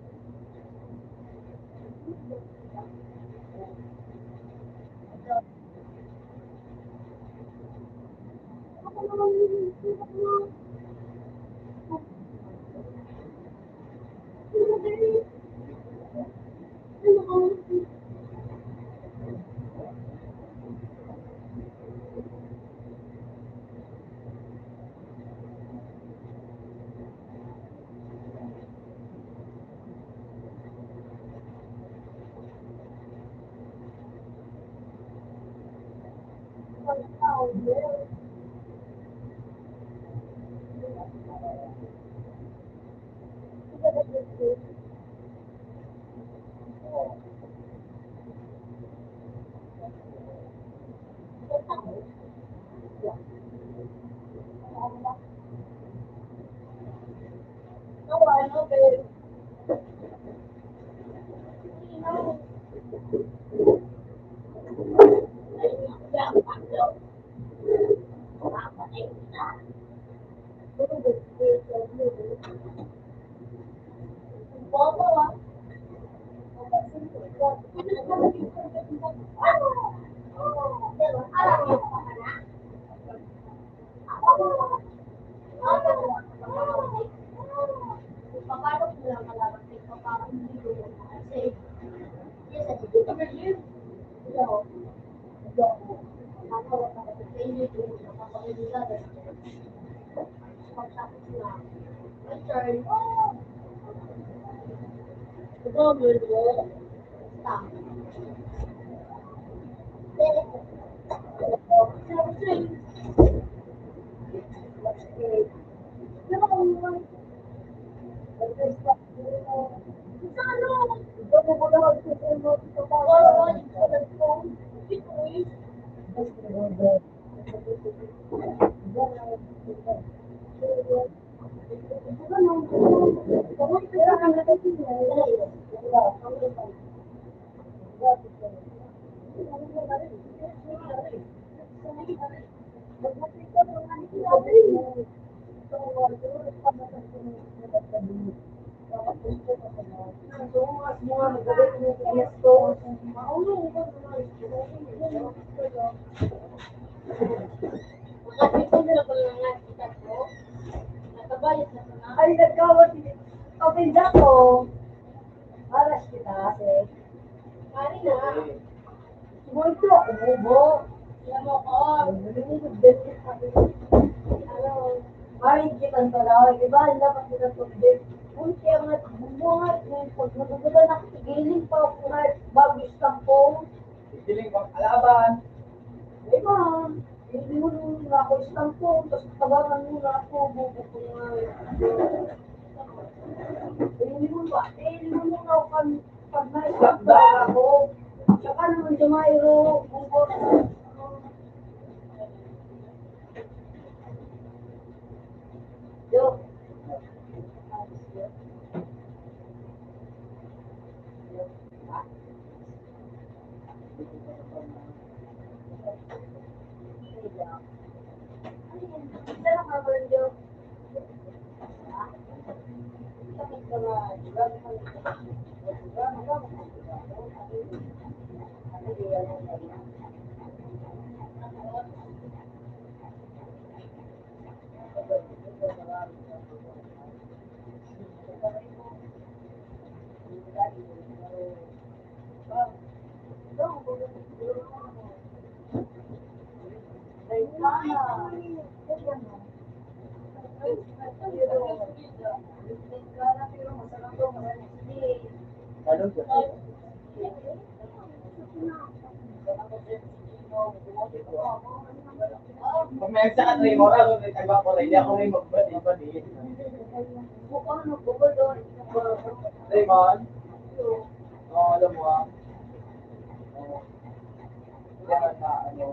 Ay, nagkawat. Okay, dako. Aras kita kasi. Kani na. Multo, umubo. Yan mo ko. Ano? Maring kita talaw. Iba, dapat kita tubig. Kunti ang nagbungat. Pag nagugulan nakikigiling pa ako na bagis kampong. Siling pang alaban. Diba? Hindi mo nung ako istampong. Tapos tabangan mo na ako. Bubo ko nga. Hindi mo ba? Hindi mo nung ako pag naistampong ako. Saka naman Jumayro. Bubo. Yo. Ano ba? Pag may sa atay mo, ano rin iba ko rin, hindi ako rin magbati-bati. Raymond? Oo, alam mo ah. Oo. Yan na, ano.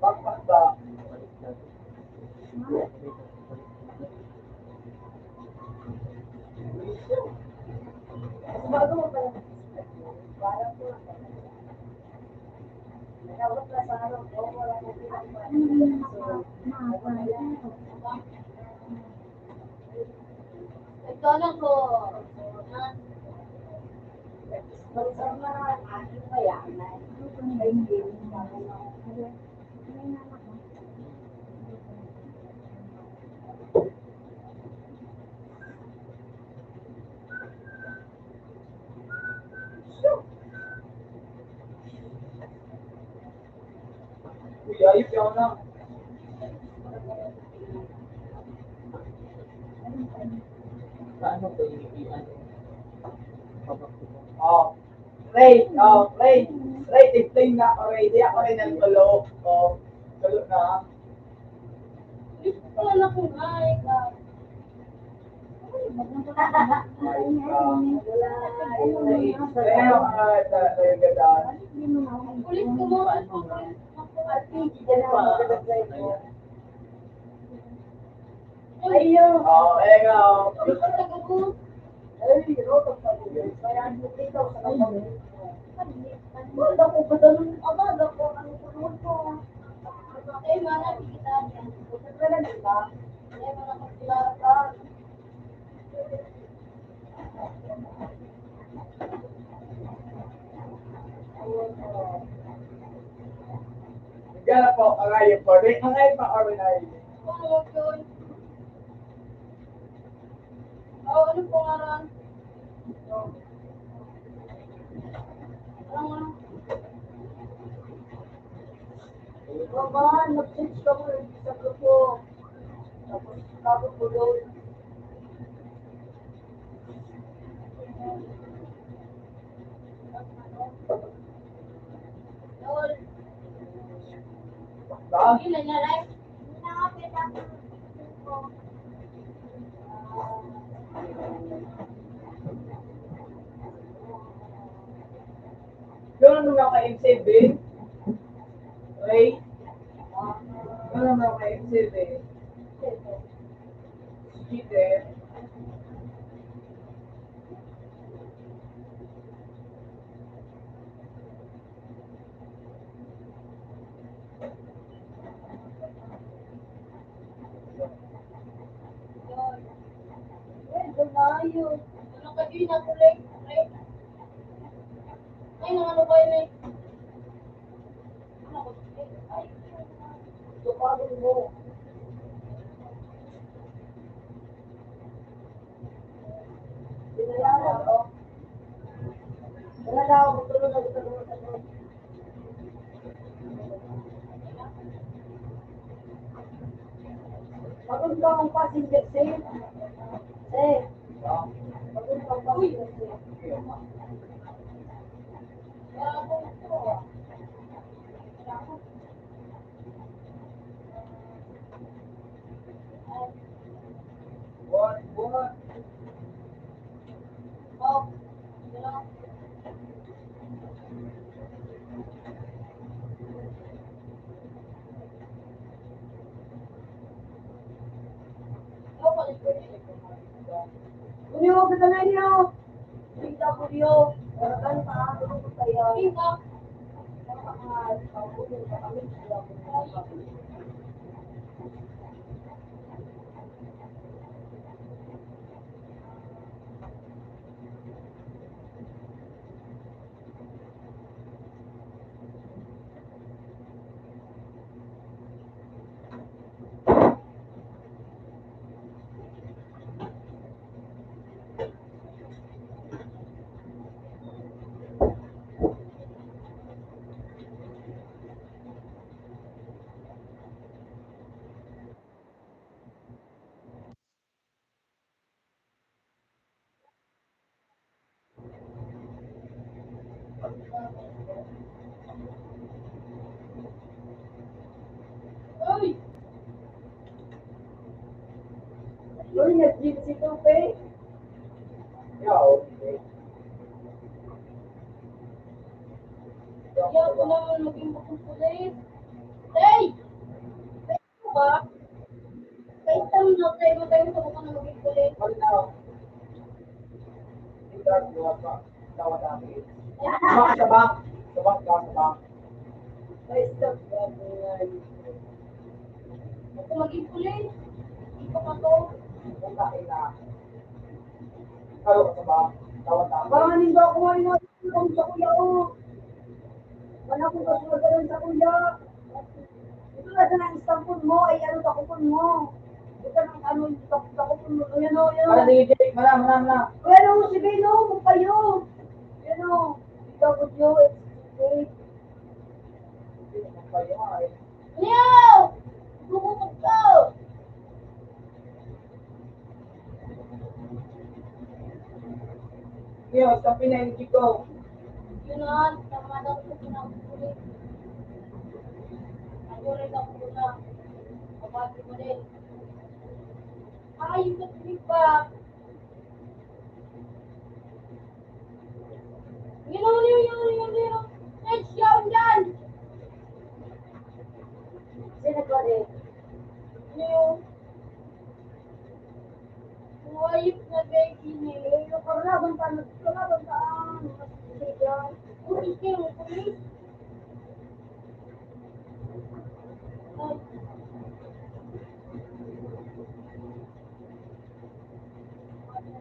Bakit ba? Bago mo pala. Dapat na sa araw ko, wala ko ito lang ko. Magsama ang aking mayaman. Ay, hindi. Kuya, ayun yung na. Paano ba yung ano? Oh. Ray, Ray, explain na ako, Ray. Di ako rin ang tulo. Oh, tulo na. Ito pala kung ay ka. Ulit ko mo. Ayun. Oh, ikaw. Gana po, angay po. Angay pa, Arwinay. Ano po nga ron? Mama, nag-switch ka mo sa grupo. Tapos mo doon. Ba? Ilan na live? Yung ano nga ka M7? Ray? Yung ano nga ka M7? Cheater? Ayun. Ano ka din na kulay? Ay, ano ba yun eh? Ay, tupagin mo. Binayaran, oh. Wala na ako tulog na tulog. Maganda ang passenger safe. Maganda ang passenger safe. What? Oh, Uniyo, kita na niyo. Kita po niyo. Kan paano ko tayo? Kita. Uy! Uy, nag-jeep si Tupe. Yeah, okay. Kaya ako naman maging makukulit. Hey! Pwede ba? Kahit tam na tayo matayo sa mukha na maging kulit. Malinaw. Hindi ka pa. Tawad namin. Sabak. Sabak ka, sabak. Ay, stop ka nga. Ako maging pulis. Ikaw ka to. Kung bakit na, karo ka ba? Tawag-tawag. Parang hindi ako ngayon sa kuya ko. Wala akong kasunod sa kuya. Ito na sa nang istampon mo, ay ano takupon mo. Ito nang ano, takupon mo. Yan o, yan o. Para sige, Jake, mana. Yan o, sige no, magpayo. Yan o. Ito ko yo, it's Leo! Bumukod ka! Yo, sa pinanji ko. Yun na, tama daw ko pinakulit. Ako rin ako na. Kapati mo rin. Ay, yung nagpili pa. Yun. Next, yaw dyan! Sino ba rin? Leo. Wayip na baby niya. Yung kalaban pa. Pulis kayo, pulis.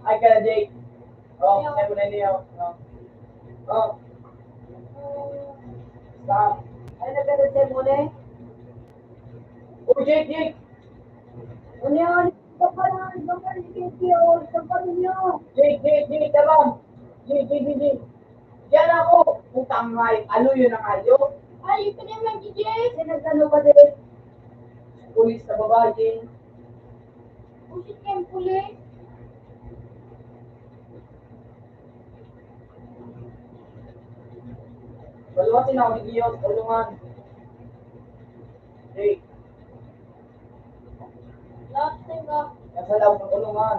Ay, ka na, Jake. Oh, kaya mo na niyo. Oh, stop. Ay, nagkadasya mo na eh. Oh, Jake. Unyan, ito pa rin kikiyo, ito pa rin nyo. Jake, tama. Jake. Diyan ako. Putang may, ano yun ang ayo? Ay, ito naman, Gigi. Sinagano ba din? Pulis na babae. Pusit kayong pulis. Baluasin ako ni Giyos, tulungan. Jake, Last time ka. nasa loob ng tulungan.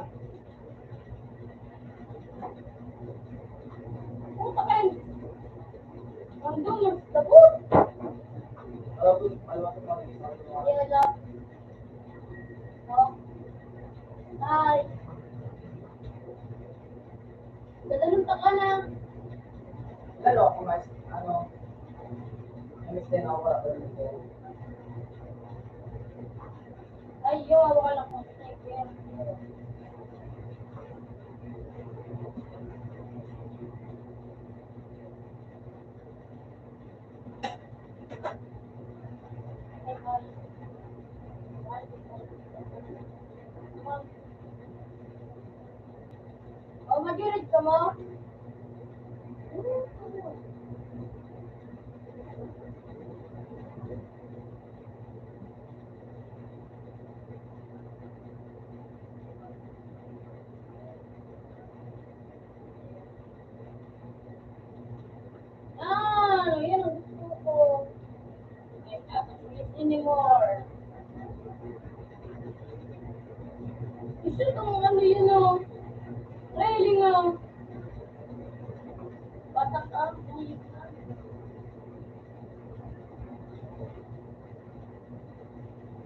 Puta kayo. Ang dumas, tapos. Baluasin ako ni Giyos, tulungan. Yan lang. Oh. Hi. Dadalunta ka na. Lalo ako mas, namiss din ako para tulungan. Ay, yo, wala ko. Thank you. Oh, mag-read ka mo? Ah, yan ang gusto ko. I can't read anymore. Gusto kong ano yun o. Railing o. Batak ang bulit na.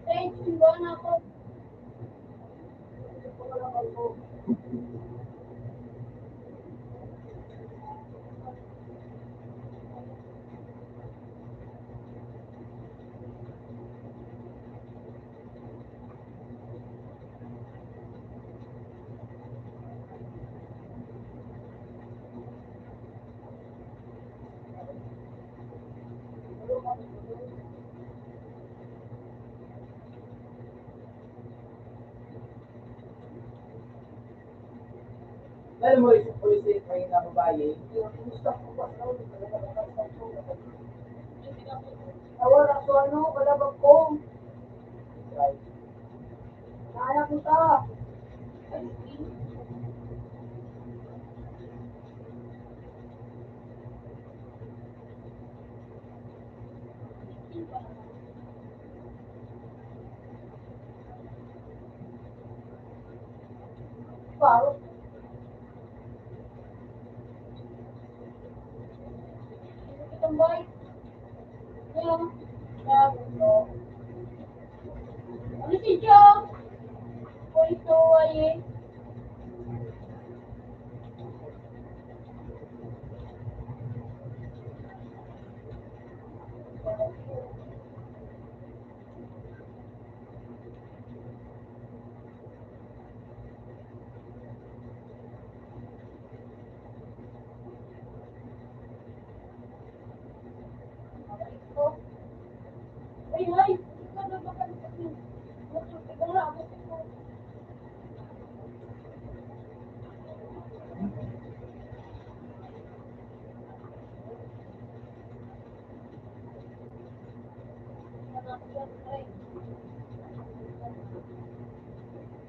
Thank you, na ako. Alam mo, isang pulis kayo na babae. Wala ko ano, wala ba ko? Right. Naanak mo ta. Paro. Itong boy. Yung. Ano si Joe? Polis ko ay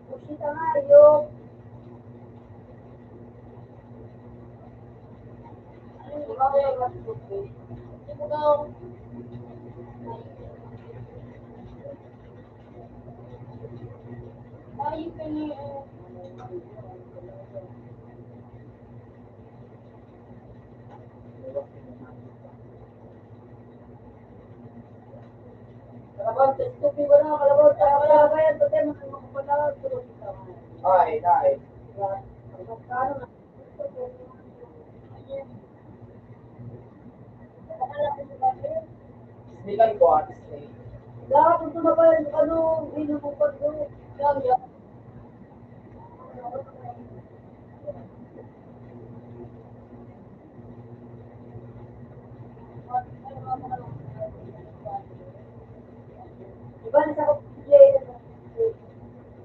Pusita nga, yung... Ay, kani... Kalabang, tupi ko na, kalabang, kalabang, tote, makapagpapalawag, tulog ka. Ay, ay. Magkano na? Sinilan ko at stay. Dapat kung tumabayan ka nung binubukod ko. Yan, yan. Diba, nasa ko,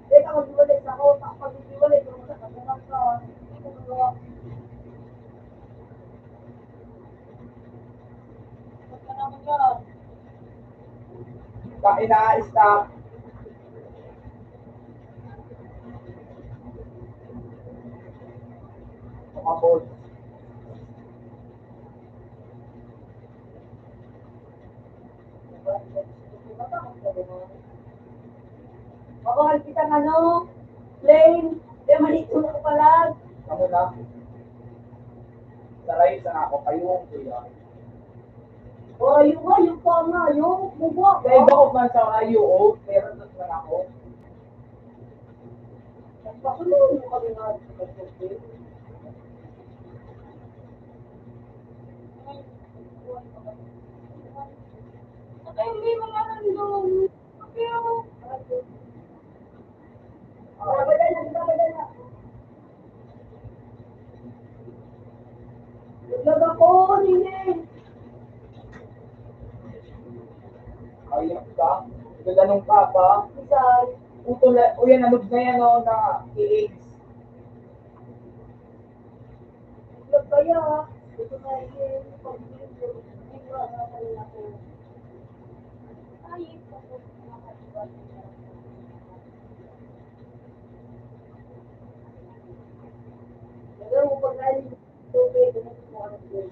Teka, mag-iwalay sa ako, pag-iwalay, kung sa katungan ka, Ina-stop. Kumabot. Mabahal kitang ano, plain, kaya malito ko pala. Ano na? Saray sa ako kayo, kuya. O, yung nga, yung pa nga, yung mubok. Kaya iba ko man sa kayo, oh. Meron na naman ako. Pasulong mo kami nga sa pagkakas. Ay, hindi mga nandun. Pero, Naglag ako, hindi. Ayok ka. Gaganong ka pa. Isay. Utol, o yan, ano na yan, oh, na i-AIDS. Naglag kaya. Ito na yun. Pag-ibig ko. Hindi ko alam ako. Ay, ito ko. Naglag mo pag nalim. Tubig. Ganun mo ano yun.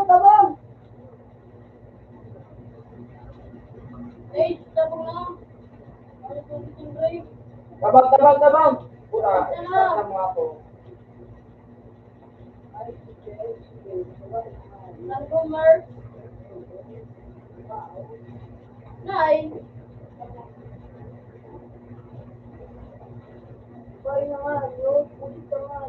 Tabang! Eh, tabang na. Ano po itong drive? Tabang, tabang, tabang! Pura, Ito na. start na mo ako. Ay, sige. Nandun, Mark. Nay. Bay na nga, yun. Pulit ka nga.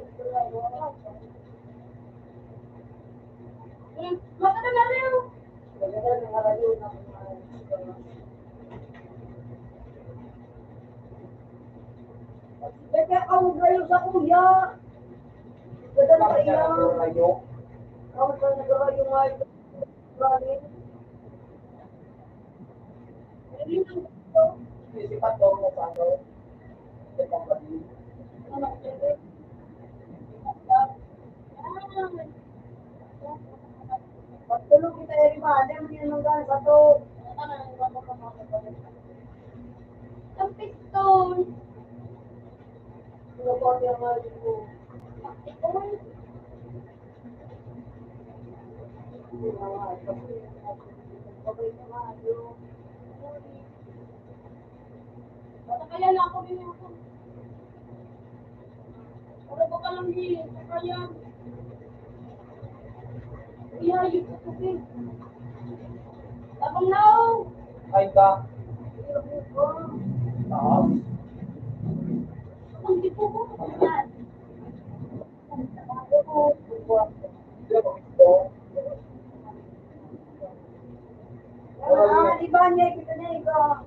Maganda na rin. Maganda na nga rin na Kaya kawag kayo sa kuya. Ganda na Bakit iya. na kayo? Kawag ka nagkakayo nga ito. Galing. Hindi na ito. Isipan ko mo sa ano. Sa company. Anak niya. Pagtulog kita yung iba, hindi mo nang gano'n sa to. Ang piston. Ano po ang yung mga ko? Piston. Bata kaya na ako din ako. Ano ba ka lang din? Kaya. Iya, yung tutupin. Tapang now. Ay ka. Tapang Taas. di po ko. Yan. Ako po. Sila ko ito. Di ba niya kita na ikaw?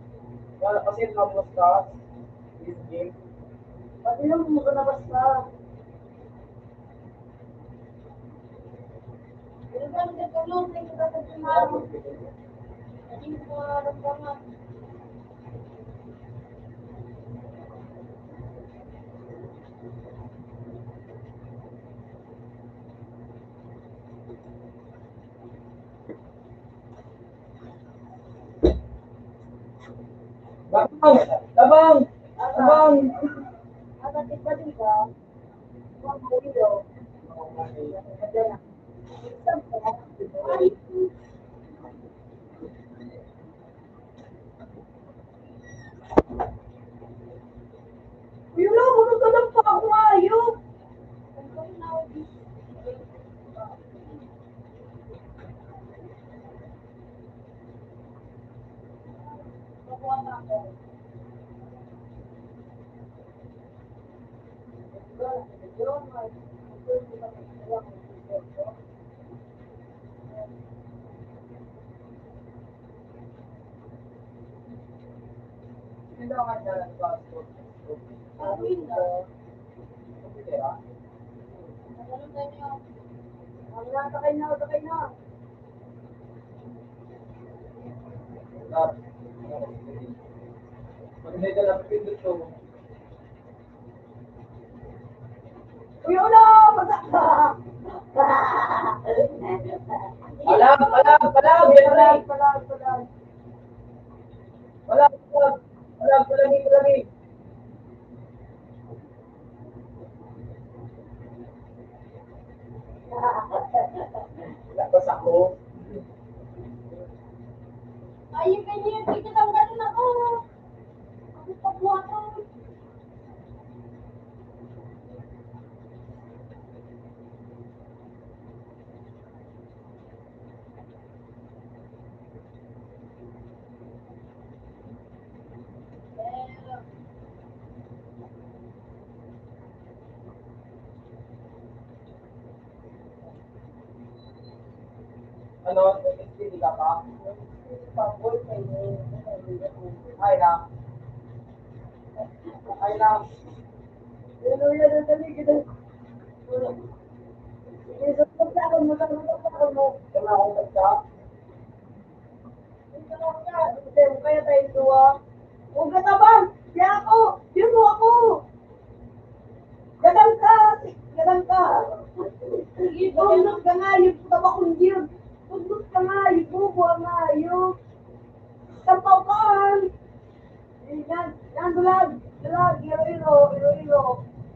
Wala kasi nabos ka. This game. Pati lang mo ka na basta. Pero ba nagkatulong na kita sa tumaro? Hindi ko maramdaman. Tabang! Tabang! Tabang! At pa din ka, mga mawilo. Ay, yun lang, magkakalang pa ako ayok. Kailangan na ng passport. Pwede ah. Sakay na, sakay na. Pag may dalang pindot to, Uy, ulo! Palag! palag! Palag! Palag! Palag, palag, palag. Palag! Palag! Palag! Palagi! Palagi! Lakas ako. Ay, yung ganyan, titanggalin ako. Ako pagbuhatang. Ano? Hindi ka pa? Pagboy kayo. Ay na. Ay na. Ano yan, ang dali, ganun. Isasok sa akin mo, sa akin mo. Kaya akong tagsa. Kaya tayo tuwa. Huwag ka tabang! Kaya ako! Yun mo ako! Gadang ka! Gadang ka! Pundot ka nga! Yung tabakong yun! Pundot ka nga! Yung bubo nga! Yung tampaw ka! Yan! Yan! Dulag! Dulag! Iro-iro! Iro-iro!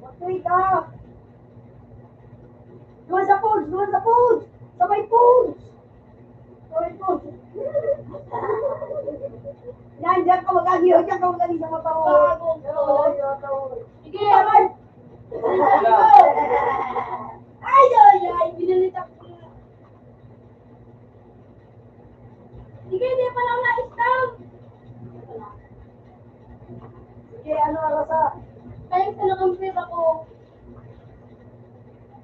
Matay ka! Duwan sa pods! Duwan sa pods! Sa may pods! Sa may pods! Yan! Diyan ka mag-agiyo! Diyan ka mag-agiyo sa mata mo! Sige! Tamay! Ay! Ay! Ay! Binalitak ko na! Sige! Hindi pa lang na-stamp! Sige! Ano? Rasa? Kaya sa lang pera ko!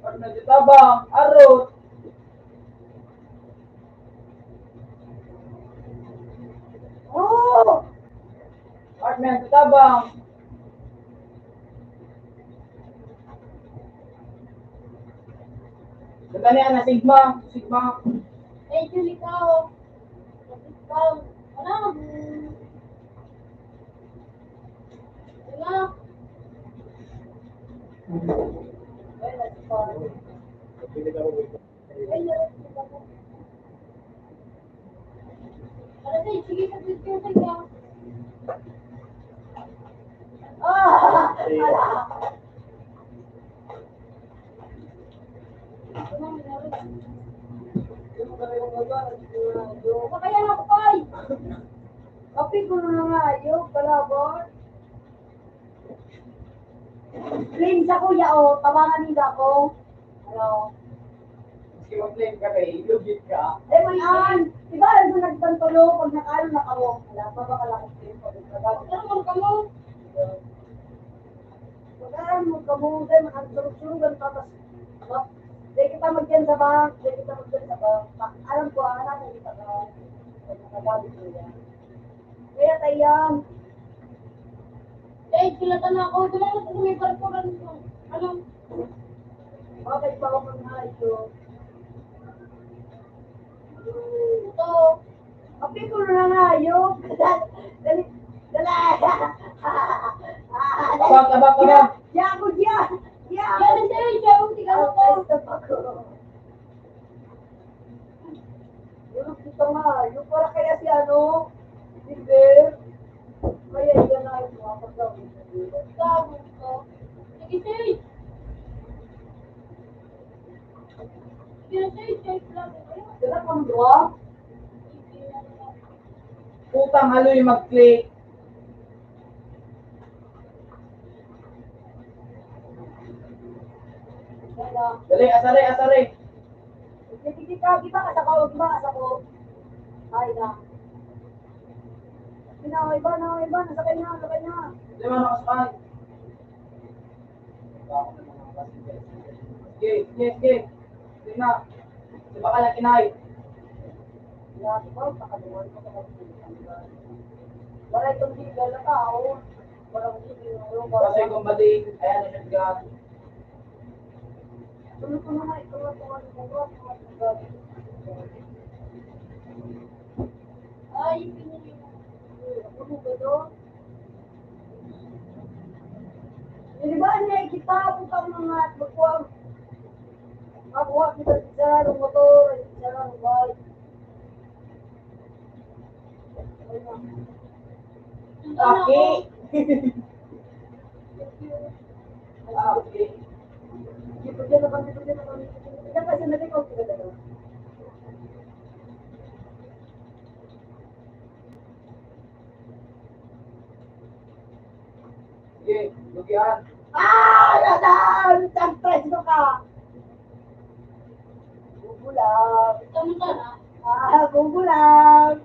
Pag nagtabang, arot. Oh! Pag nagtabang. Ganyan na Sigma. Sigma. Eh, yun ikaw! Ikaw! Ano? Ano? Ay, nagpa- Ay, nagpa- Ano tayo? Sige, sabi ka. Ah! Ala! Ano kaya ako, Pai? Kapi ko na nga, yung palabot. Plain sa kuya, o. Tawangan nila ako. Ano? Maski mag-claim ka kay, lugit ka. Eh, may an! Diba, alam mo nagtantulo, pag nakalo na kamo. Wala pa ba kalakot kayo? Ano mo kamo? Pag-aral mo kamo, dahil makagsurug-surugan pa, tapos, di kita magyan sa bank, di kita magyan sa bank. Alam ko, anak, hindi kita ka. Nagalit ko yan. Kaya tayan. Eh, kilatan ako. Diba na may parkuran ko. Ano? Bakit pa ako mag-ayo? Ito. Kapi ko na nga yun. Dali. Dali. Tabang, tabang, tabang. Ya ako, ya. Ya. Ya, sa'yo. Ya ako, tingnan ko. Yung dito nga. Yung para kaya si ano. Si Bel. Kaya Sabi ko. Sige, Shay. Sige, Shay. Shay lang. Dala kang dua. Putang haloy mag-click. Dali, asari, asari. Sige ka, di ba kasakaw, di ba kasakaw? Ay na. Iba na, nasakay na. Hindi mo nakasakay. Sige, sige, sige. Sige na. Di ba ka lang kinay? Lahat ko, pakaluan ko sa wala itong sigal na tao. Walang sigal. Kasi kung bading, ayan na shotgun. Tulog ko naman ito. Ay, pinili mo. Tulog ko doon. Di ba niya kita po kang mga magkuwang. Makuha kita sa ng motor, sa ng bike. Aki! Aki! Dito dyan naman. Diyan kasi nalikaw sila dalawa. Sige, lugian. Nadaan! Tag-press mo ka! Bubulang. Tama ka na. Bubulang.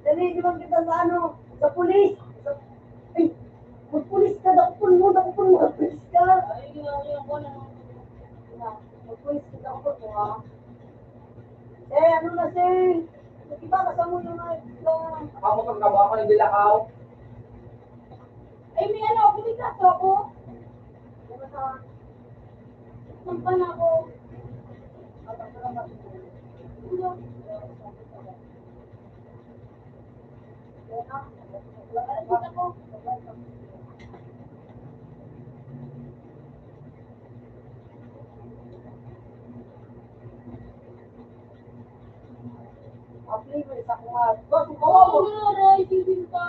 Dali, di ba kita sa ano? Sa pulis. Ay, magpulis ka. Dakupun mo. Magpulis ka. Ay, yung ko na. Magpulis ka. Dakupun mo, ha? Ano na, Sing? Diba, kasama yung Ako pagkabo ako ng dilakaw. Ay, may ano, kumikaso ako. Sampan ako. Alas ako. Apply mo isa ko nga. Oo, Roy, sising ka.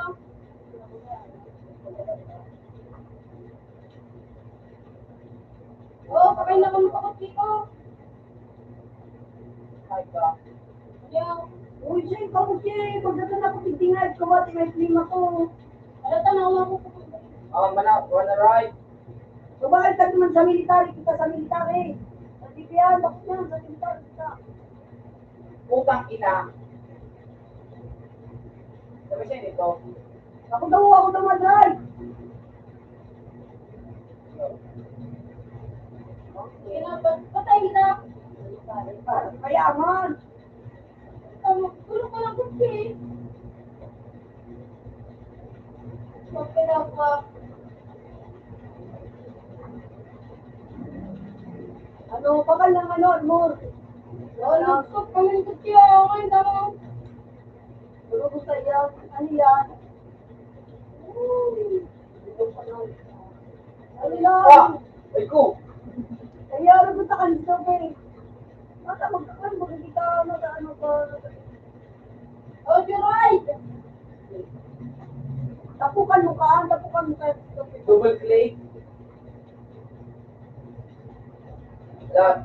Oo, pakain na kami pakot ko. Ay ka. Kaya, Uy, Sing, kamuti. Pagdating ako tigtingay, kumati may klima ko. alata na ako po. Mana, wanna ride? Bakit ka naman sa military? Kita sa military. Sa DPR, bakit yan? Sa military kita. Putang ina. Sabi siya dito. Ako daw mag-drive. Sige na, patay kita. Parang mayaman. Tulog ko lang kasi. Okay na ka. Ano, bakal lang ano, more. Wala, stop kami kasi ako. Ay, tama. Pero gusto yan, ano yan? Ano lang? Ah! Ay ko! Kaya ano gusto ka nito, eh? Mata magkakan, magkikita na sa ano ba? Oh, you're right. Tapukan mo ka. Double click. Yan.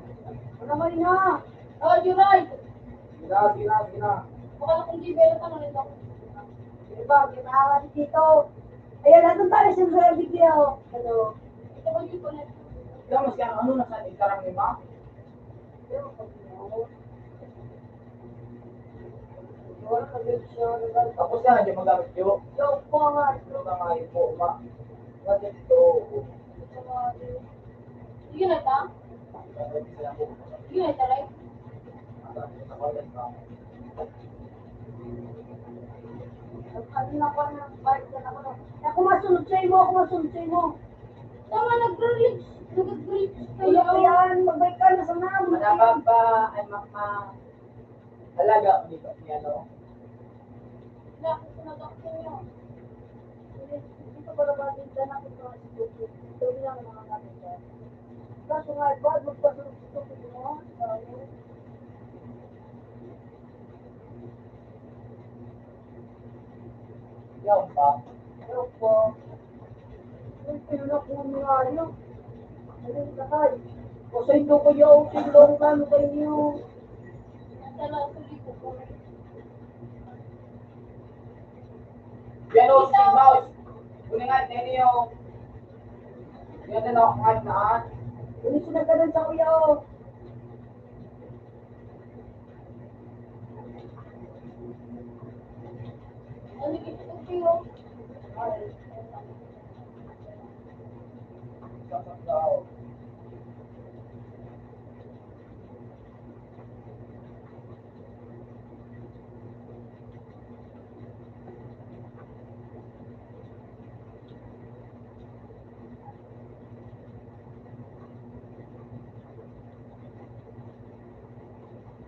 Ano naman na? Oh, you're right. Gina. Baka na kung di bela ka na nito. Diba, ginawa dito. Ayan, nandun tayo sa video. Ano? Ito ba yung connect? Kaya mas kaya ano nasa ikarang lima? Wala ka siya. Tapos yan, hindi magamit yun. Yung po nga. Ano ka nga yun po, ma. Bakit ito? Sige na ta? Sige na ta, right? Ano na ko na, bike na ako na. Ako masunod sa'yo mo. Tama, nag-reach. Nag-reach Ano kayo. yan? Magbike ka na sa namin. Manabang pa, ay halaga dito niya, no? Wala, sunod ako sa'yo. Dito pala ba din dyan natin sa instituto? Ito lang mga natin dyan. Kaso nga, bad magpasunod ito mo. Ikaw pa. Ano po? Ang pinakun nga yun. Ano ka tayo? O sa ito ko yung silong ano ba inyo? Nasa tuloy ko po. Yan o, si Mouse. Kuningan, nene yung. Yan na ako kahit naan. Ulit sila ka sa kuya o. Ano ito kayo? Sasaklaw.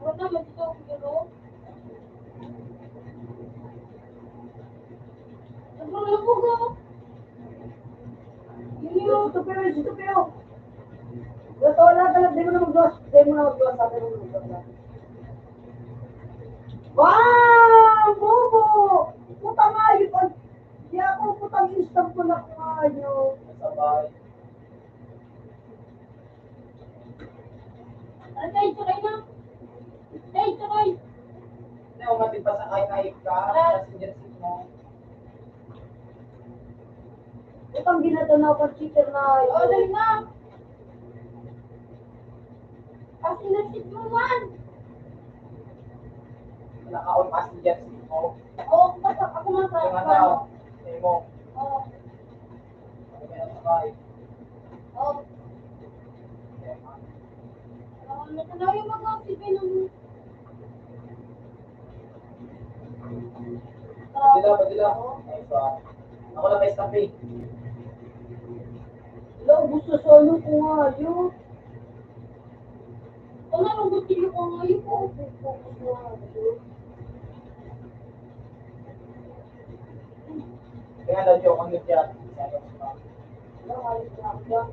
Huwag naman dito ako pero. Sobrang lubog ako. Yun yung ito pero. Ito wala talaga, di mo na mag-gloss. Di mo na mag-gloss. Sabi mo na mag-gloss. Wow! Bobo! Puta nga yun. Di ako putang instant ko na kumayo. Sabay. Ano tayo, sakay na? Hey, sakay! Hindi, umati pa sa kahit ka. Passenger seat mo. Putang ginatanaw ko cheater na yun. Oo, dali na! Kasi na-shit mo man! Naka-on passenger seat mo. Oo, ako man sa Yung daw. Hindi mo. Oo, Ano ba yung sabay? oo. Natanaw yung mga oxygen ng... Badila. Ay, ba? Ako na may stop eh. Hello, gusto solo ko nga yun. Kung anong gusto ko ngayon po. Focus na nga yun. Kaya daw joke ang yun dyan. Ano, alis na ako dyan.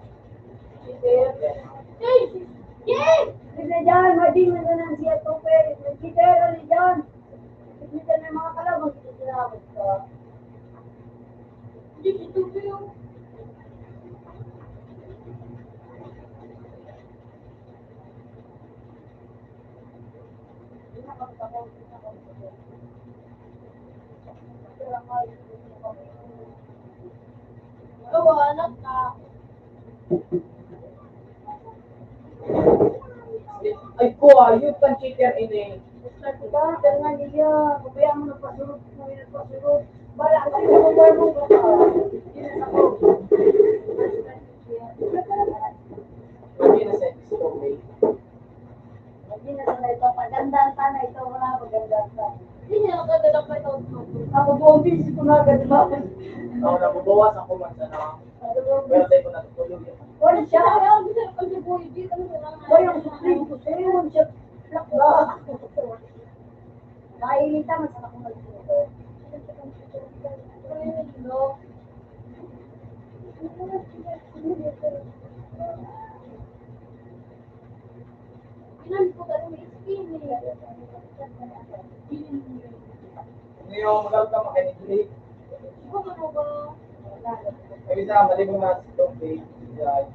Cheater. Hey! Yes! Hindi dyan, mading na ganun siya to, pero cheater, ano dyan? Hindi dyan may mga kalabang, hindi sinabot ka. Hindi ito ko yung... Oo, anak ka. Ay ko, yun kan cheater ini. Diba, dahil nga niya, pabayaan mo ng pasurot, kung may nagpasurot. Bala, kasi nakukuha mo ka. Hindi na ako. Hindi na set stone eh. Hindi na sana ito, pagandaan sana ito, wala pagandaan sana. Hindi niya nakaganda pa ito. Ako buong ko na agad ba? Ako nabubuwas ako man sana. Pero tayo ko natutulog yun. Wala siya. Kaya ang gusto ko si Boy G, ano ba lang? Hoy, ang supreme ko sa'yo, yung siya. Lakla. Kainita, masarap ko magsuto. No. Inan ko tayo may skin eh. Ngayon, magalit ka makinig. Ikaw ano ba? Kaya isa, mali mo na si Tom Bay.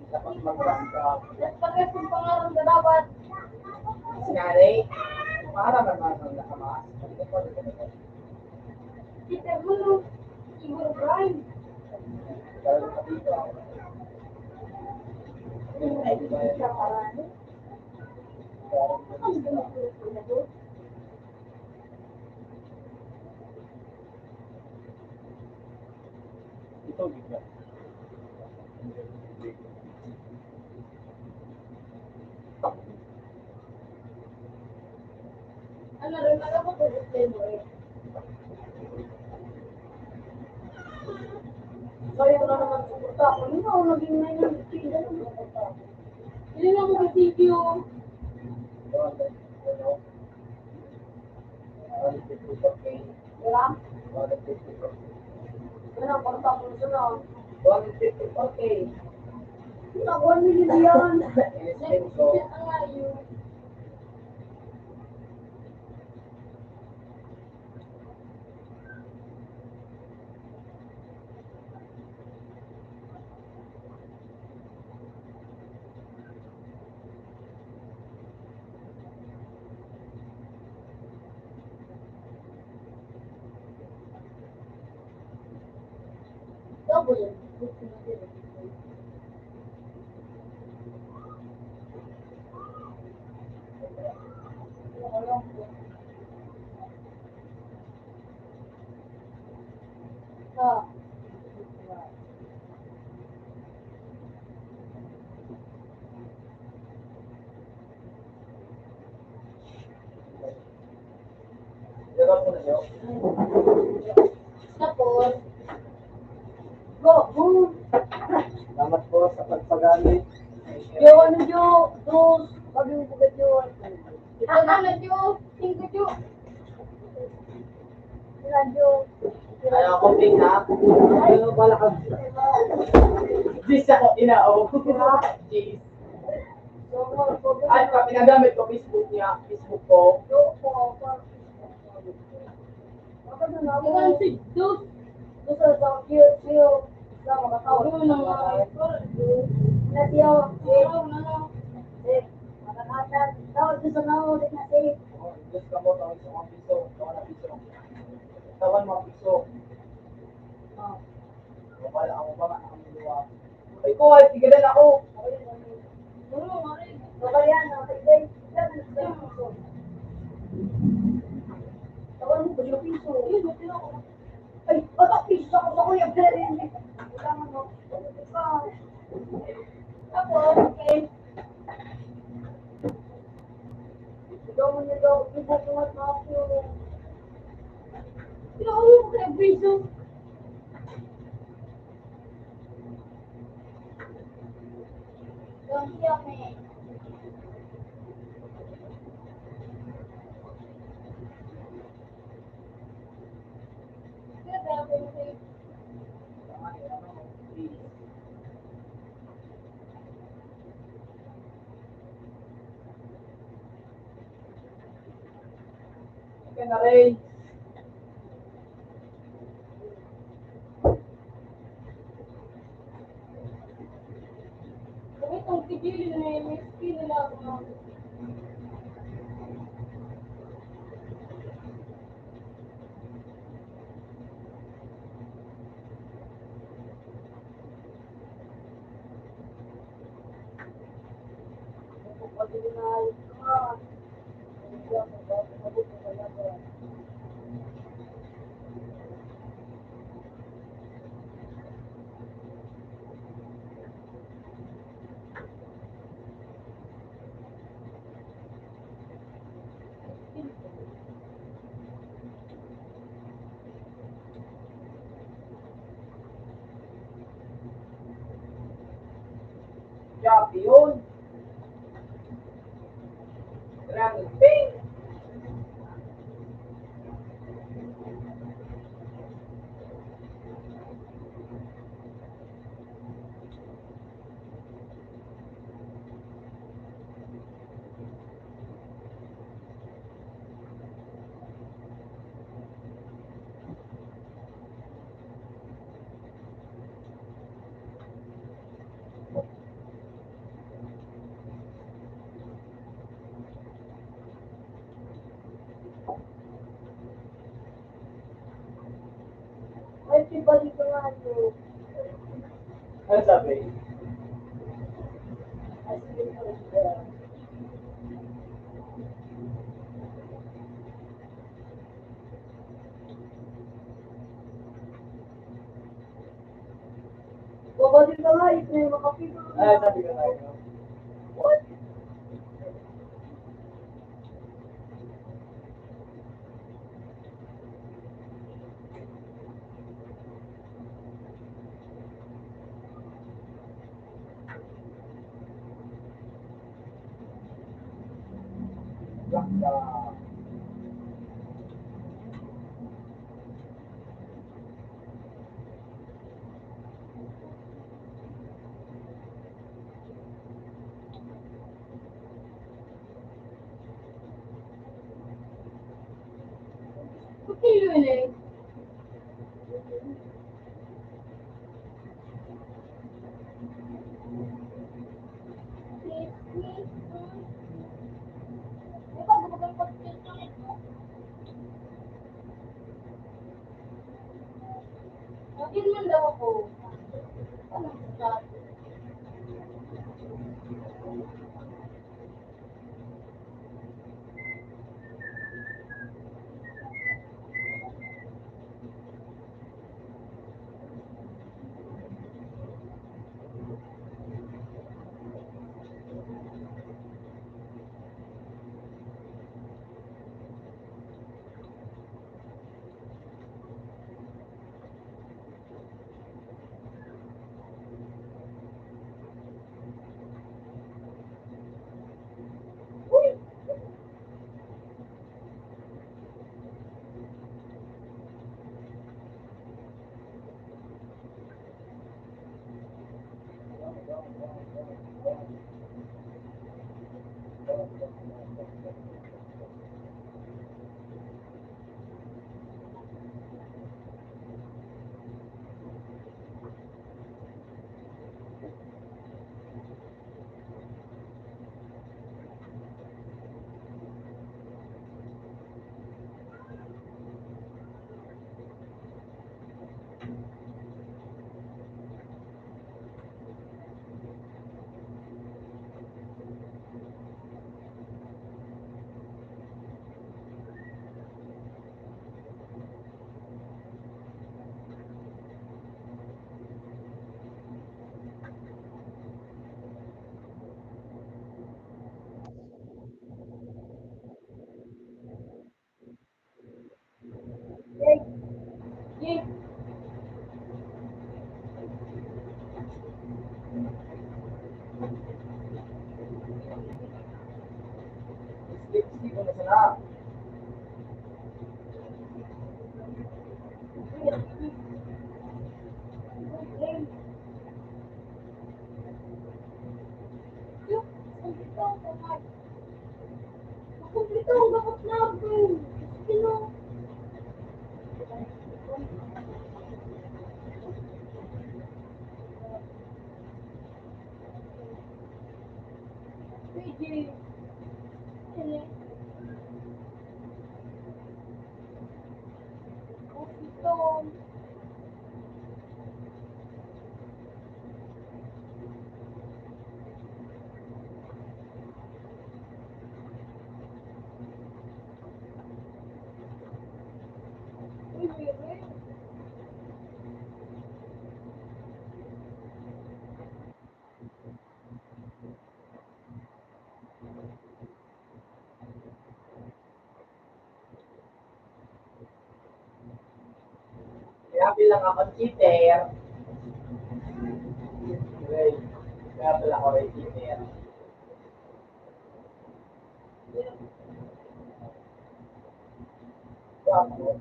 Dapat mag-ras ka. Pagkat kung pangarang na dapat. Sinari, para naman ang nakamas. Kita mo, siguro Brian. Dahil ka dito. Ay, di ba yun? Ang gusto ko na doon. Ito, giga. Ano rin, alam ko po display mo eh. Kaya ko na naman suporta ako. Hindi ako naging may nagtitinda ng suporta ako. Hindi na mo video. Wala? Yan ang porta ko na sila. 154K. Ako, 1 million yan. Next, ang layo. po yun. Ah. Diba po na yun? Tapos, go, boom. Salamat po sa pagpagamit. Yo, ano yo, dos, sabi mo ba yun? Ito na yo, 5 yo. Ilan yo? Ano ako, Ping, ha? Ano pala ka? Jis ako, inao. Jis. Ay, pa, pinagamit ko Facebook niya. Facebook ko. Ilan si dos? Dos na sa cute, siyo. Sa mga tao. Natiyo, makakatan. Tawag doon sa nao, di na safe. Diyos ka mo, tawag sa mga piso. Tawag na piso. Tawan mga piso. Wala ako ba? Ang luwa. Ay ko, ay, tigalan ako. Okay yan, okay. Tawag mo ba yung piso? Ay, batak piso ako sa kuya Berin. Kailangan mo. Tapos, okay. Ikaw mo niyo daw, ibubuhat na ako. Ikaw yung kaya piso. Don't kill me. Okay na rin. Kung itong tigilin na yung skin nila ako. Shopee yun. Grabe. Ping! Ay, sibali ko nga ito. Ano sabi? Ay, sige ko siya. Babalik ka nga, ito yung makapito. Ano sabi ka tayo? What? Black ka. Kilo yun eh. Akin man daw ako. Anong chat? Uy! Yay! Yay! Sleep ko na sana. Yay! Yung, kumpleto ko nga. Kumpleto ko bakit na ako eh. Sino? PJ. Sino? Kumpleto. Uy, meron. Kaya bilang ako cheater. Okay. Kaya pala ako ay cheater. Tapos,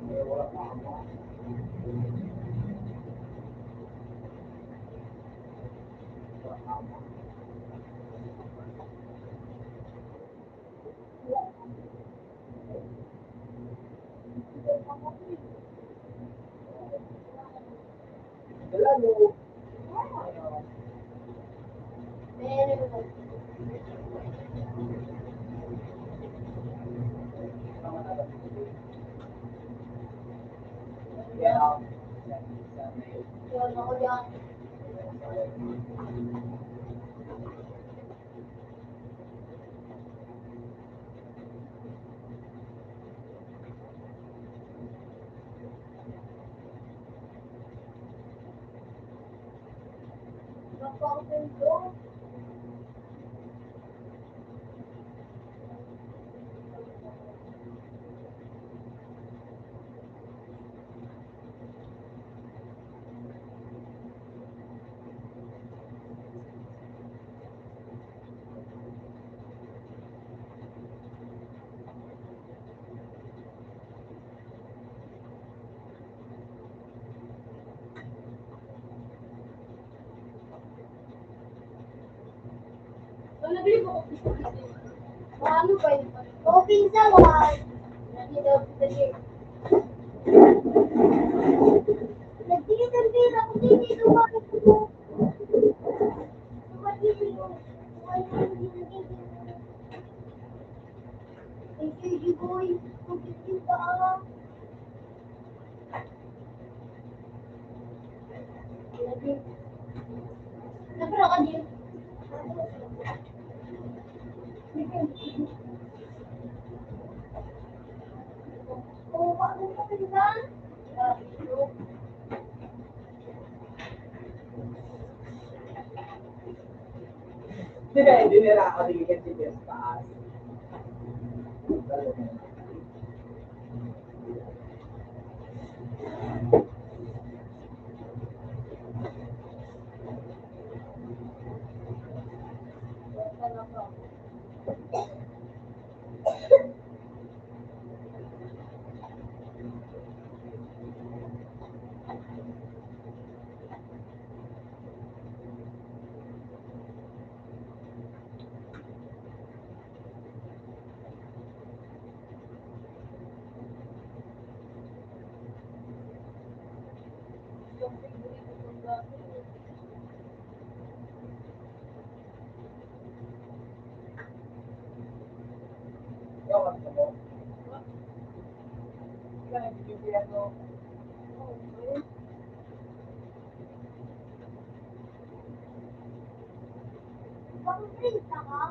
wala pa ako. Wala pa ako. Wala mo. Meron. Kaya, Yun ako yan. Napakapin doon. Ano ba yung ano ba yun? Open sa wall. Nandito sa gate. Nagtigit ang pera kung dito ba ito? Thank you, boy. Hindi nila ako nagiging si Diyos taas. Ikaw, ano mo? Ikaw, nagbibigyan mo. Pang-printa ka?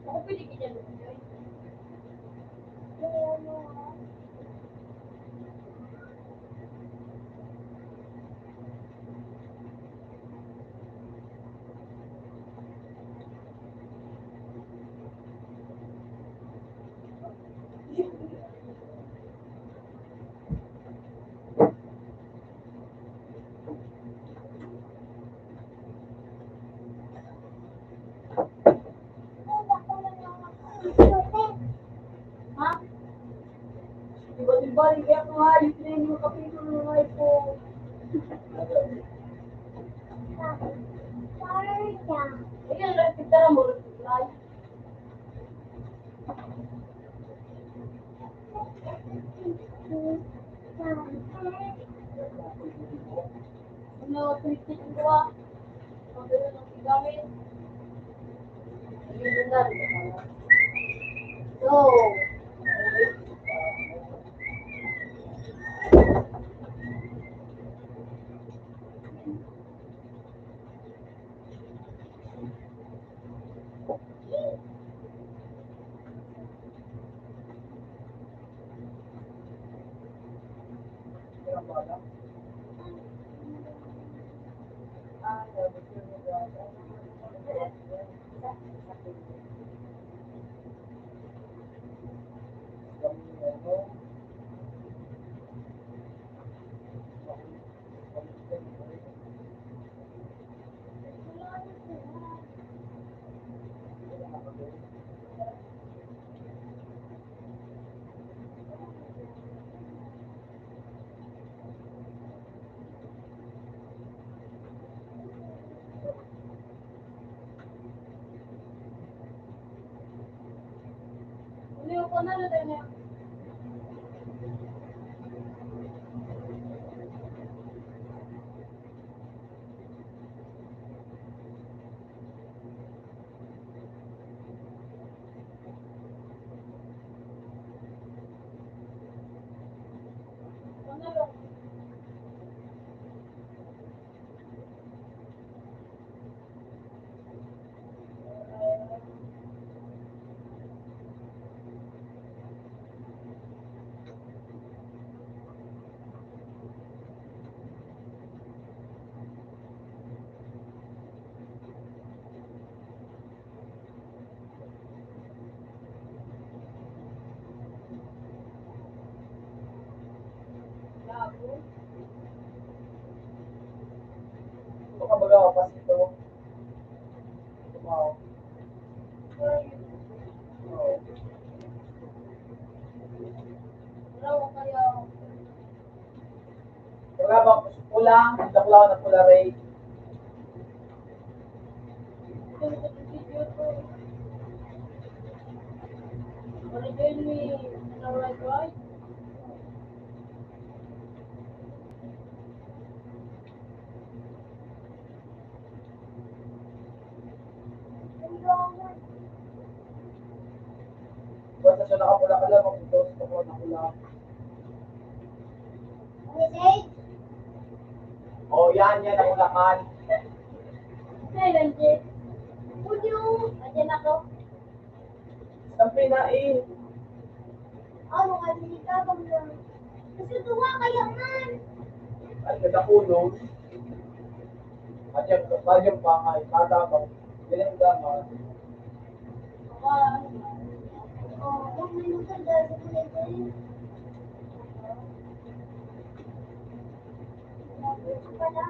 Ako pwede ganyan lumagay. Ha? Diba, kaya ko nga, yung pinay yung kapitulo ng iPhone. Sarja. Ayun, nakikita mo, reply. Ano, tulitin ko ah. Ang gano'n ang gamit. Ayun na rin. So, Ikaw, wala. ano yung panalo tayo na yun? Panalo. Labo. Baka baga ako pas ito. Tumaw. Oo. Wala ko kaya. Wala ba ako pulang, daklaw na pula ray. Ito ko sa video ko. Wala din ni right? Basta siya nakapula ka lang, mag-dos ko na pula. Message? Oh, yan ang ulakan. Kailan, Jay? Puno. Andiyan ako. Sabi na eh. Ano ka, hindi ka bang lang? Kasi tuwa kaya man. Ay, nagkakulong. Badyang pangay, kadamang. Yan ang daman. Huwag may nusal dahil sa kulay ko rin. Pala.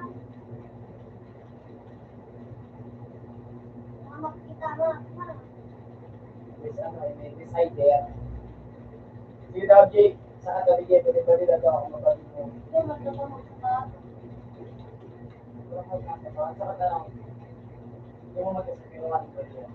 Makikita mo. May decider. Sige daw, Jake. Saan ka bigay? Pwede na daw ako mabalik mo. Hindi, magkakama ka. Wala kang kakaba. Saan ka lang? Hindi mo magkasipiruan ko yan.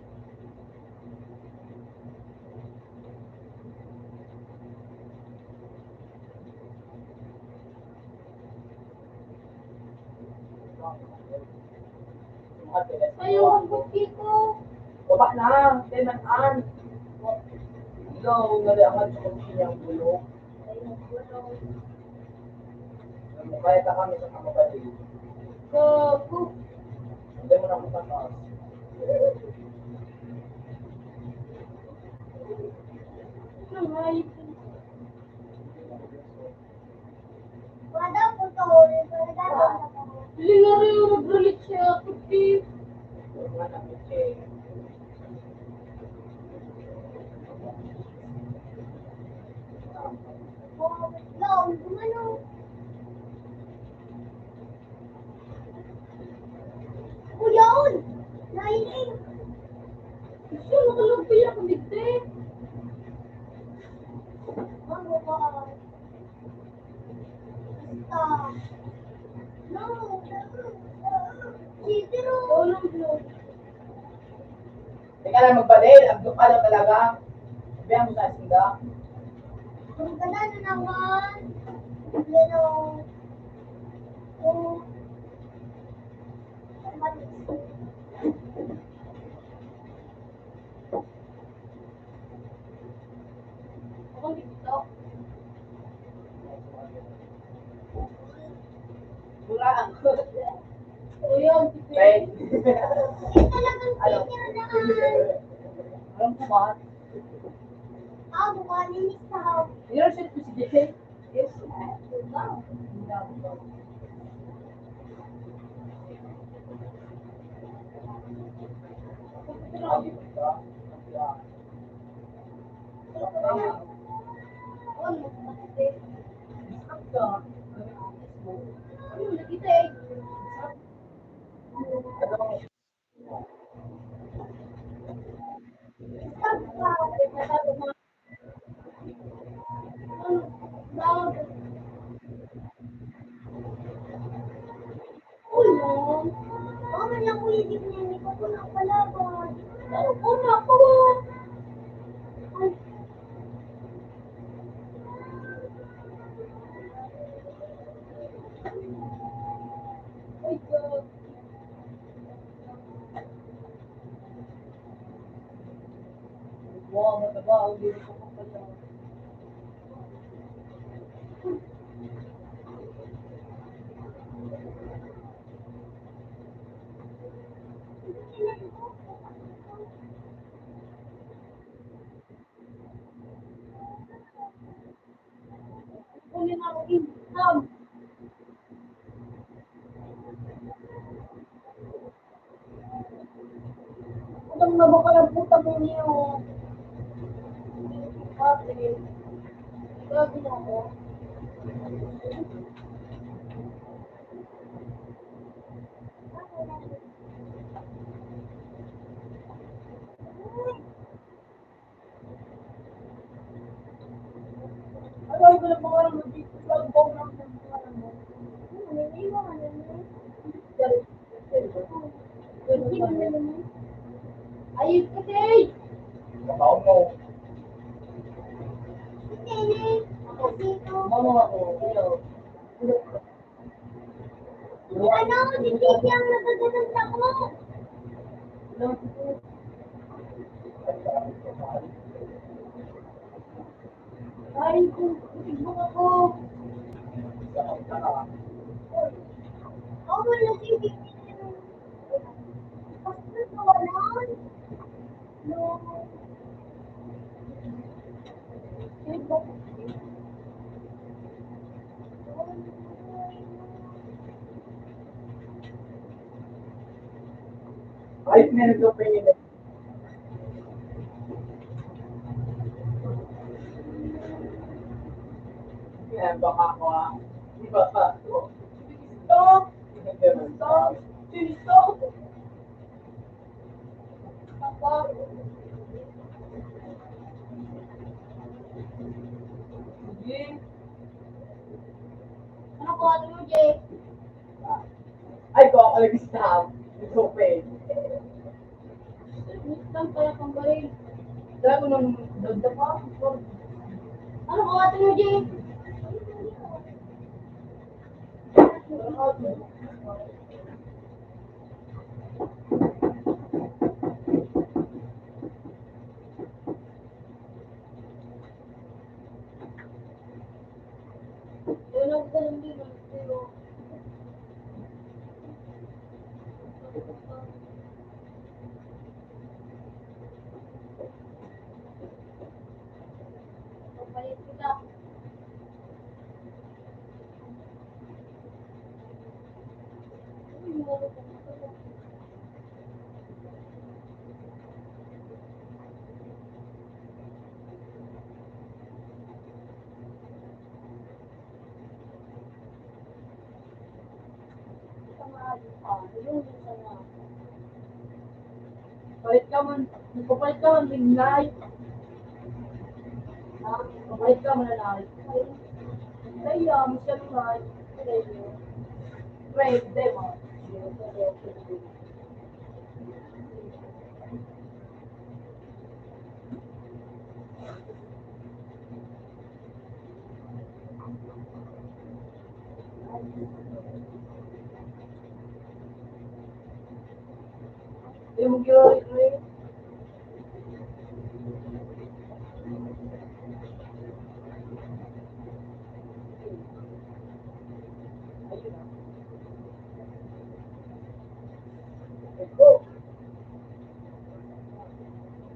Ayaw ang buki ko. Baba na! Tenan-an! Ikaw, naliangan sa kutsiyang bulok. Kaya ka kami sa kamabali. Gago. Hindi mo na kung takas. Ay. Wala po to. Wala po. Hindi nga rin yung mag-relate siya. Kuti. Huwag nga na, Miche. Lang, gumano. Kuyaon! Nailing! Siya, nakalagpay ako dito eh. Ano ba? Basta. No. Sitiro. Walang vlog. Teka lang magbalil. Abdo ka lang talaga. Sabihan mo sa asinda. Ang ganda na naman. Pero, ako dito. Bulaan. Kuya, Right? talagang picture na. Alam ko ba? Mukha linis na ako. Meron siya po si Jesse. Yes. Ano, nakita eh. Ano, nakita eh. Stop ka. Ulo. Baka man lang ulitin niya. Hindi ko po nakapalaban. Ano po na ako? Ay. Ay, God. Wow, mataba. Hindi ko kapala. Kunin ako insam. Utang na ba kaya puta mo niyo? Bakit? Gabi na ako. Alam ko na mga lang dito sa bong ng mga mo. Naniwan na niya. Ayos ka, Tay! Kabaw mo. Hindi, ako dito. Mama ako. Ano, si Titi ang nagaganon sa ko. Ay, kung itigmok ako. Sakot ka ka. Ako wala si Basta nawalan. No. Ay, meron ko pa yun. Yan, baka ako ah. Di ba ka? Stop! Stop! Stop! Stop! Papa! Sige. Ano ko ato mo, Jay? Ay, ko ako lagi stop. It's okay. Saan pala kang galing? Dahil ko nang dagdapa. Ano ko ato mo, Jay? Wala ko lang din. Pero, Papalit kita. Uy, wala ko na. palit ka man. Papalit ka man ng light. Ha? Papalit ka man ng light. Kaya, mo siya ng light. Red, di ba? Hindi mo kira red.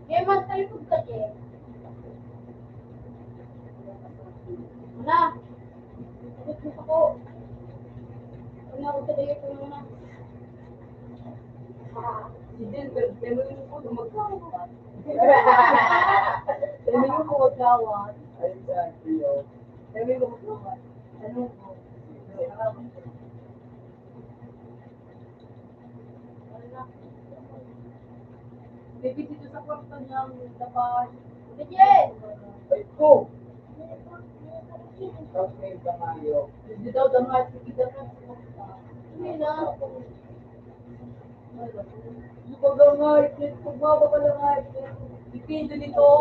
Jay, man, tayo ka, Jay. Wala. Tapos mo ako. Wala ako sa dayo ko muna. Si Jen, temen mo ko magkawat. Temen mo magkawat. Ay, exactly, oh. Temen mo magkawat. Ano ko? Wala. Baby, dito sa kwarto niyang dapat. Jay! Ay, ko! Tapos ngayon ka Mario. Hindi daw damat, hindi dapat sa kwarto. Hindi na. Pag-angay, pagbaba ka lang ay. Ipinto nito.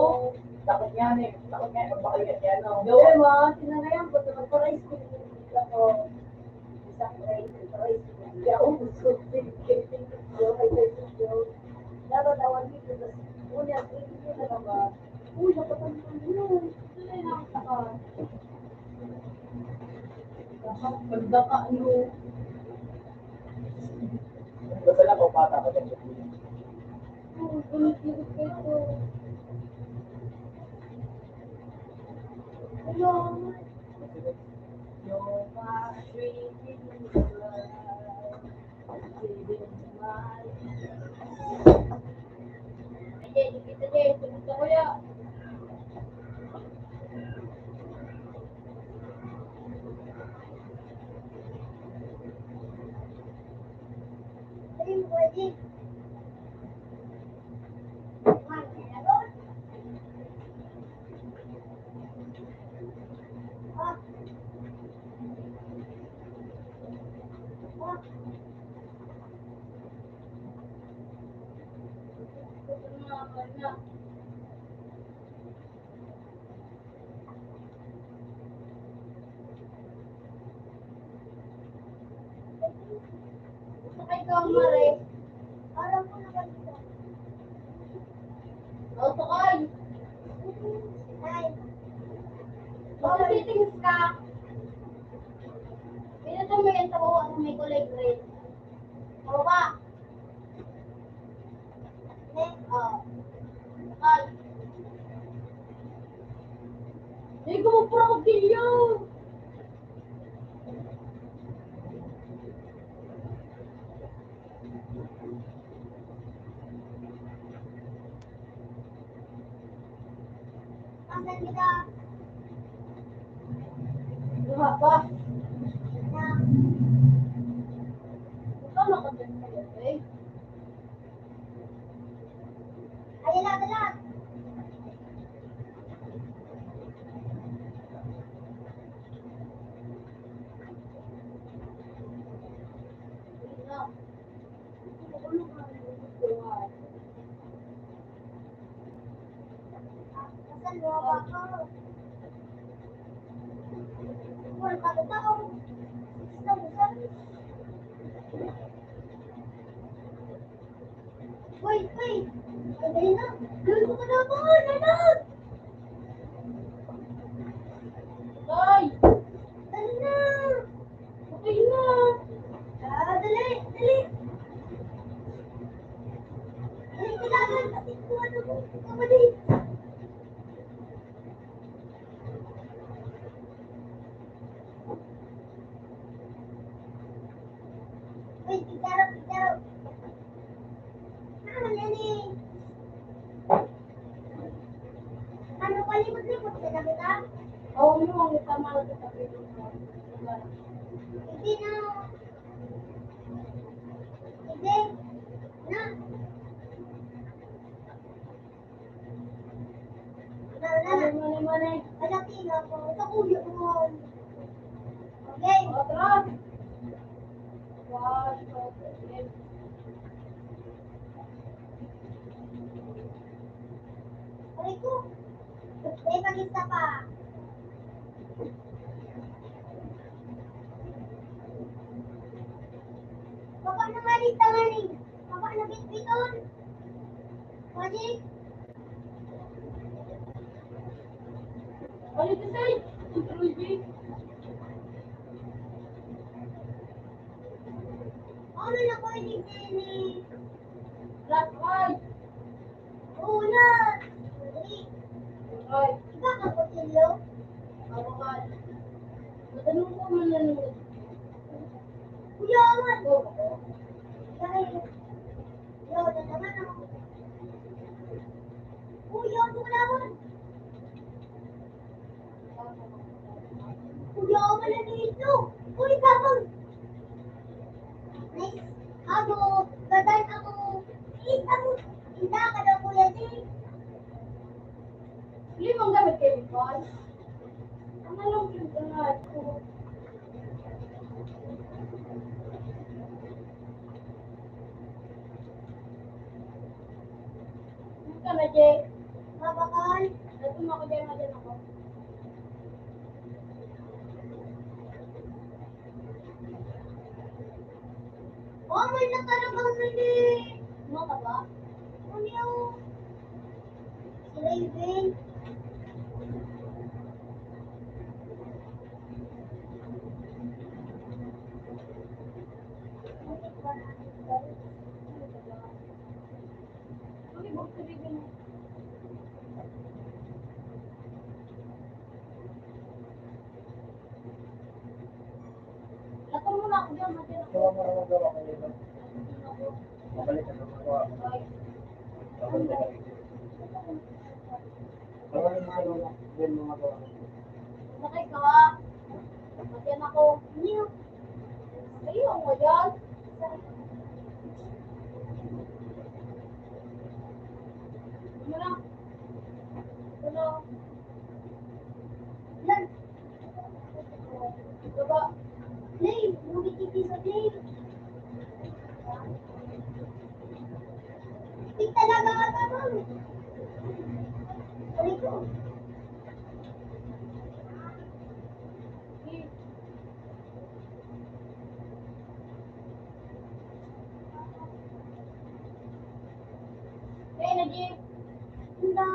Takot nga eh. Takot nga eh. Baka yan, no? Gawin mo. Sinangayan ko, magpa-rice ko. Ako, isang rice. Kaya ubus ko. Dapat awan dito. Una, hindi na naman. Uy, napatanggal yun. Ito na ang takas. Pagdaka, ano. Basta lang ako pata ko. Uy, gulit-gulit ko ito. Hello. Yung Jay, dikit na Jay. Tulog ka kuya. Ay, pwede. Sakay ka, Mare. Alam ko na kanina. Oh, sakay. Ay. Mag-settings ka. Pinutin mo yan sa bawah na may kulay green. Baba. Next, Bakal. Hindi ko mag-profile yun. Asan kita? Diba ba? Na. Ikaw nakadyan ka yan, eh. Ayun na, dalat. Asan mo ba ako? Wala ka ba ako? Wait, wait. Dali na. Dali ka na po. Dali. Ay! Dali na. Okay na. Dali. Dali. Dali ka na. Pati ko ano mo. Kamali. Wait, picture. Yan eh. Ano palimot-limot ka na kita? Oo, yung tama na kita. Hindi na. Hindi. Na. Mali. Malaki na ako. Sa kuya mo. Okay. Otro. Wow. Aray ko. Pag-isa pa. Baka na malit tanganing. Baka na bitbiton. Magic. Malit na sa'yo. Magic. Ano na ko yung ini? Last one. Una. Dali. Ay. Iba ka po silo? Ako ka. Matanong ko man na nung. Kuya, awan. Dahil. Yo, naman ako. Kuya, ako ka naman. Kuya, ako na dito. Uy, kapag. Nice. Ako, gadan ako. Kita mo. Kita ka daw, Kuya Jay. Hindi mong gamit kayo, Paul. Ano lang yung ganad ko? Ano ka na, Jay? Mabakal. Ito mo ako dyan ako. Oh, may nakalabang hindi. Ano ka ba? Ano yung... Si Raven. Lato mo na ako dyan, madyan ako. Gawa mo na magawa ko nito. Mabalik ka na magawa. Tawarin mo kayo na. Yan mo magawa. Sakay ka ba? Madyan ako. Niyo. Ayaw mo yan. Ano lang? Ano? Yan. Baba. Play. Bumiti sa play. Tik talaga ka naman. Aray ko. Energy. Hindi.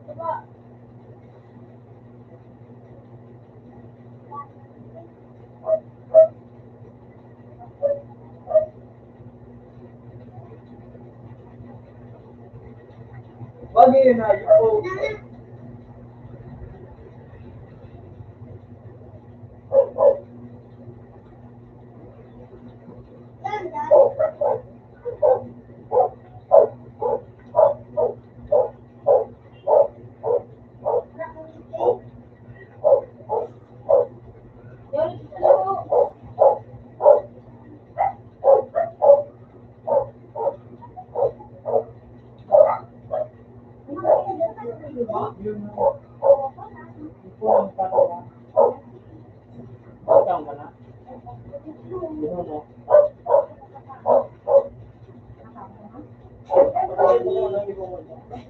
Ito ba? Wag yun na, yung Yan, yan. Yan, ito po. yun na. Ito ang patawa. Batang ka na. Yun mo.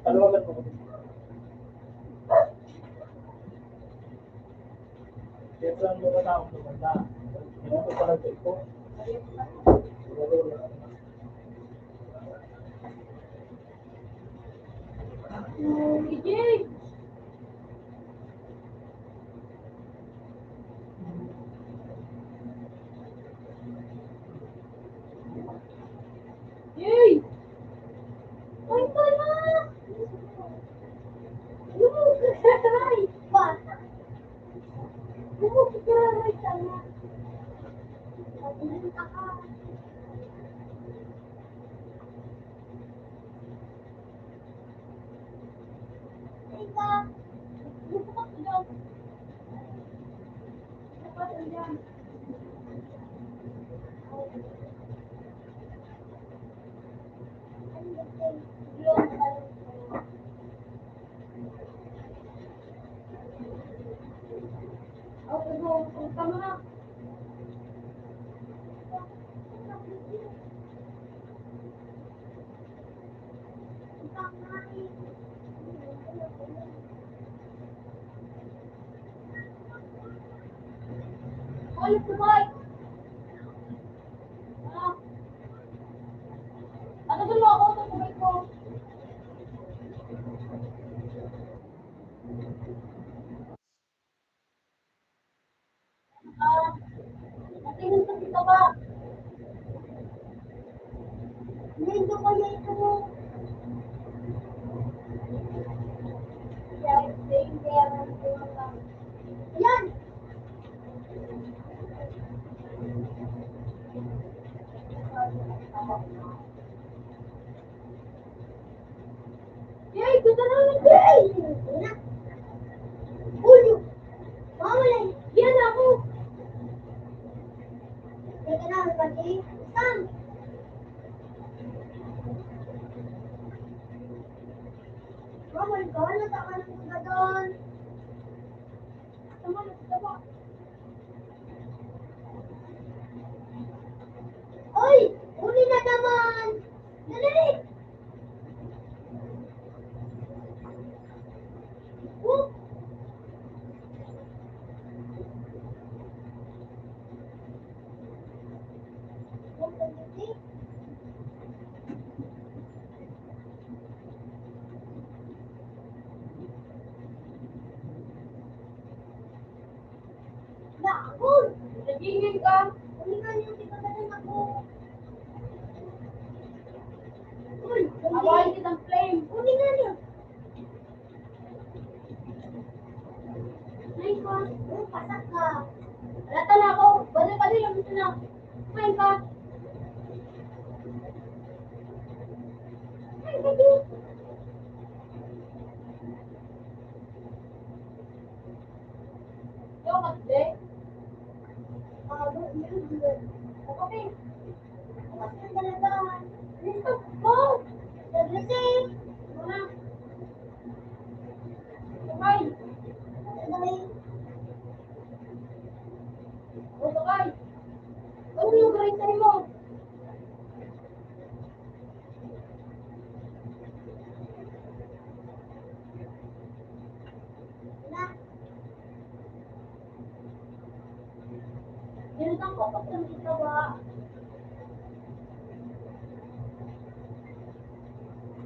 Taluwagan mo. Ito ang mga taong tumanda. Ito ko pala ito. Ijay! Yay! Ay, pala! Yung kakaray! Bata. Yung kakaray sana. Pagulong ka ka. Ika. Gusto ko sila. Dapat andyan. Ano ba ito? Yung balong ko. Okay, go. Punta mo na. Ulit kumay! Ah. Ano ba ako? Ito kumay ko. Ah. Natingin sa dito ba? Nendo kaya ito mo. Yan. Yay! Ganda na lang! Hey! Yan. Ulo. Mawalay. Yan ako! Teka na, pati. Sam. Mawal ka. Natakan ka doon. Tama na, tama. Oy! Uli na naman. Dali. Oh. Oh, dali. Nakul. Nagingin ka. Uli na yung pinagalan ako. Uy! Awayin kitang flame. Uli na niya. Nice one. Oh, pasak ka. Alata na ako. Bali lang ito na. Kumain ka. Ay, baby. Yo, matde. Okay. Bukas yung dalagaan. Dito. Go. Nag-receive. Muna. Kumain. Dali. O, sakay. Ano yung grinder mo? Na. Ginutang ko pag nandito ba?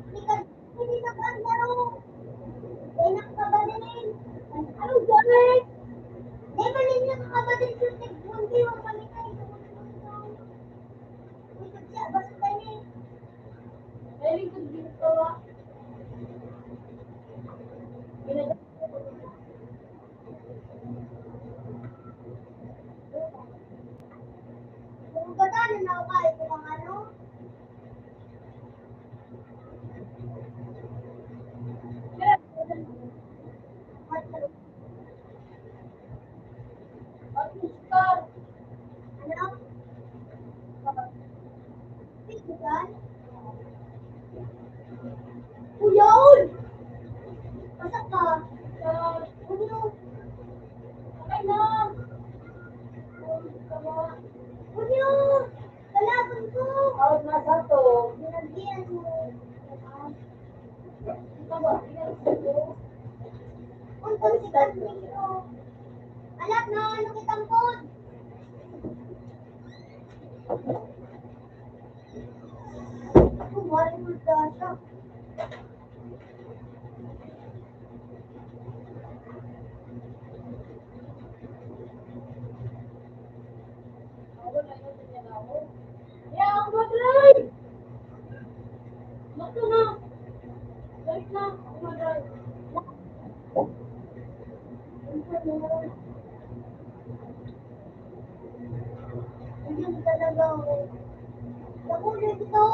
Hindi ka, hindi ka ba ang laro? Dali ko dito ba? Kung gano'n na ako kung ano, At star. ano, bigyan. Uyaw! Masak ka. Ano? Okay lang. Ano? Kalaban ko. Out na sa to. Binagyan mo. Ito ba? Tingnan ko. Untung si Casimiro. Anak na ano kitang pod. Kumari mo siya. Ako na yun, tingnan ako. Yeah, ako mag-drive. Bakit na? Balik na. Ako mag-drive. Hindi talaga ako. Nakulit ito.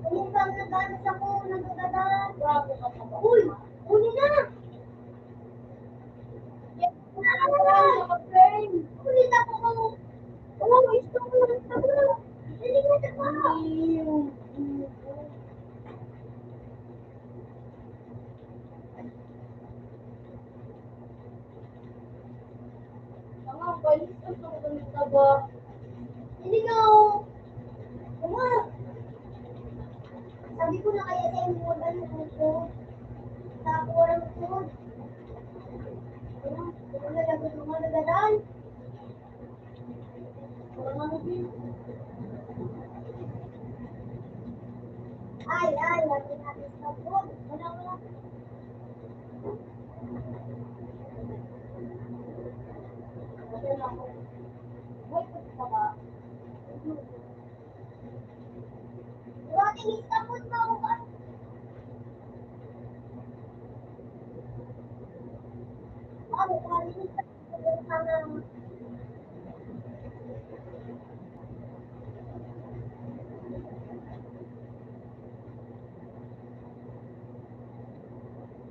Umutang na ganas ako. Nagagalan. Bravo ka pa ba? Uy! Uli na! Yeah, ako na mag-train. Ulit ako. Oh, gusto ko lang ito. Dali mo na pa. Mga balis ko sa kanila ba? Hindi na ako. Uma. Sabi ko na kaya sa inyo ganun ko. Sabi ko lang ito. Ano na lang ito mga nagadan? Wala na din. Ay, lagi natin sa food. Wala. Okay na ako. Ay, kasi ka ba? Rating isa po na ako ba? Ano, kalimutan ko sana.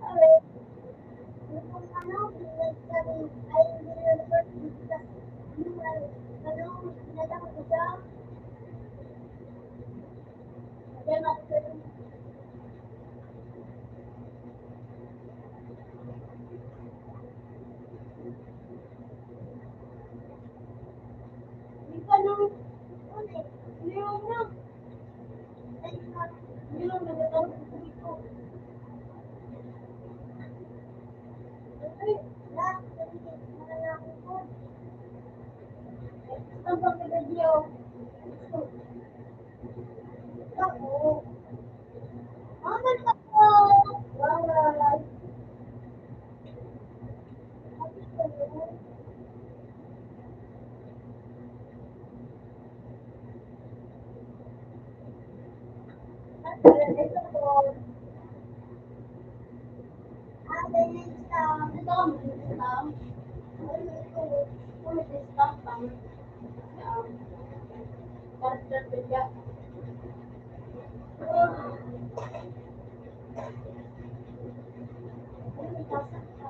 Ay, yung ano, pinagsabi, ay, pinagsabi, yung ano, pinagsabi ko siya. Okay na ako. Hindi ka nang, ano eh, Ininom na. ay, Ininom na natawag ko dito. ay, lahat, mananakot ko. Saan ba ka nag-iyo? Ako, aman ako. Wala. Ito po, ate nista, Dito ka mag-istam. ano ito, Kung mag-istam ka. Partner ka siya. ano itasak ka.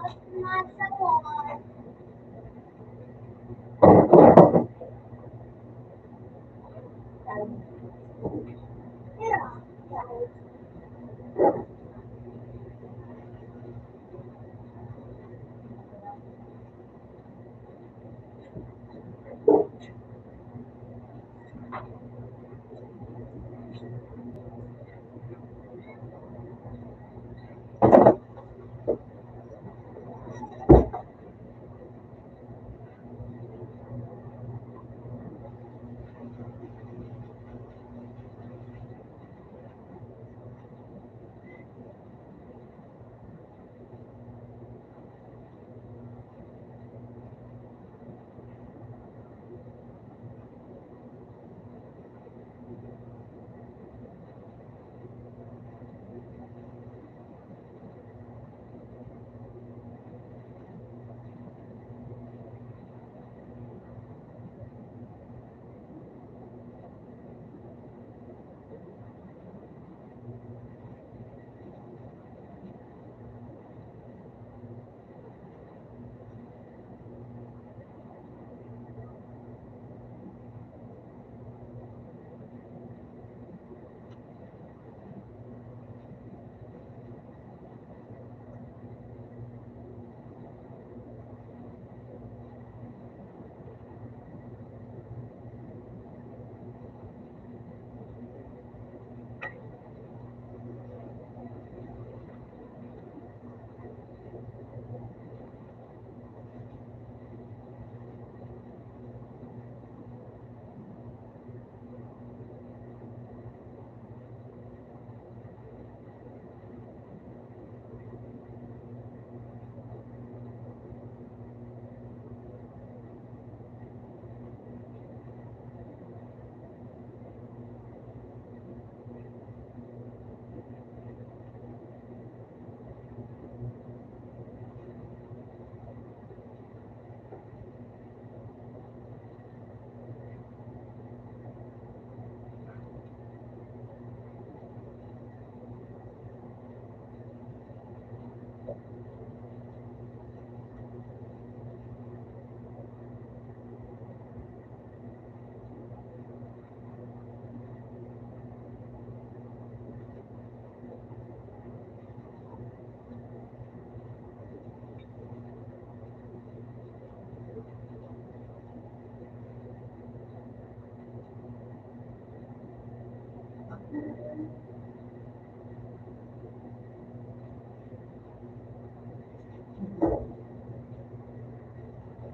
nasa wall.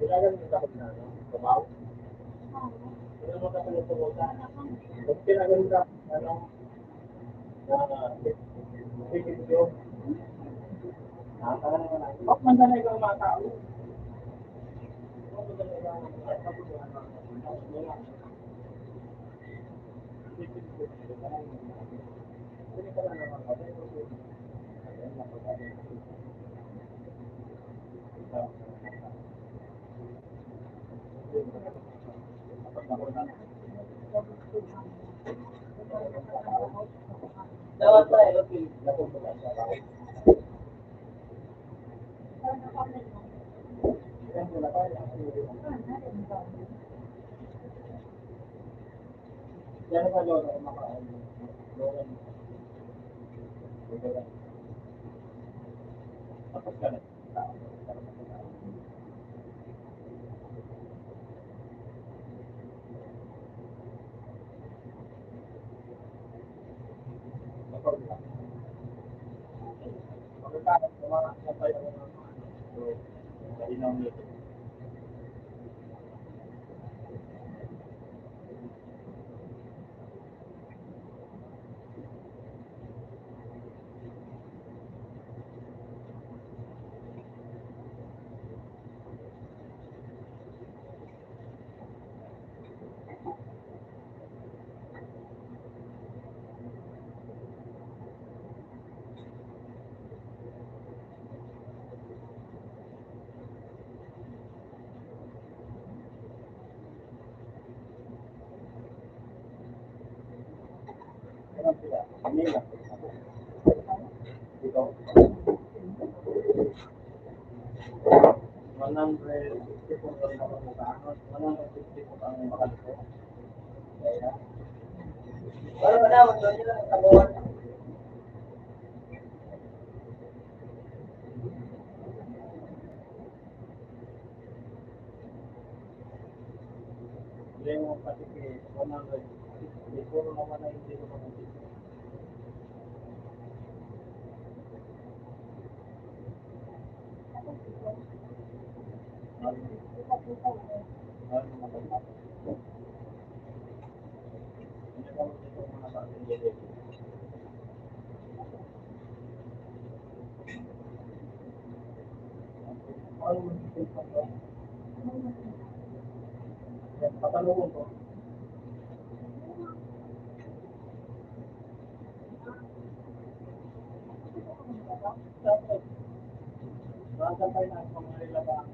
Kailangan mo takot na, no? Tumaw? Kailangan mo takot na tumutan. Kung kailangan ka, ano, video, nakakala naman natin. Bakit man na ikaw mga tao? Bakit man na ikaw mga tao? Dapat tayo, okay. Yan ang lolo ko makaon. Tapos ka na. Pagkatapos ng mga sabay ng mga malinaw nito. Ano sila? Kanila. Ikaw. 164 ang makaluto. 164 ang makaluto. Kaya, Ano ba naman doon yun ang kabuhan? hindi mo pati 100. Puro naman na hindi ko mabuti. Patanungan ko. Dapat. Nakakantay na ang mga nilabaan.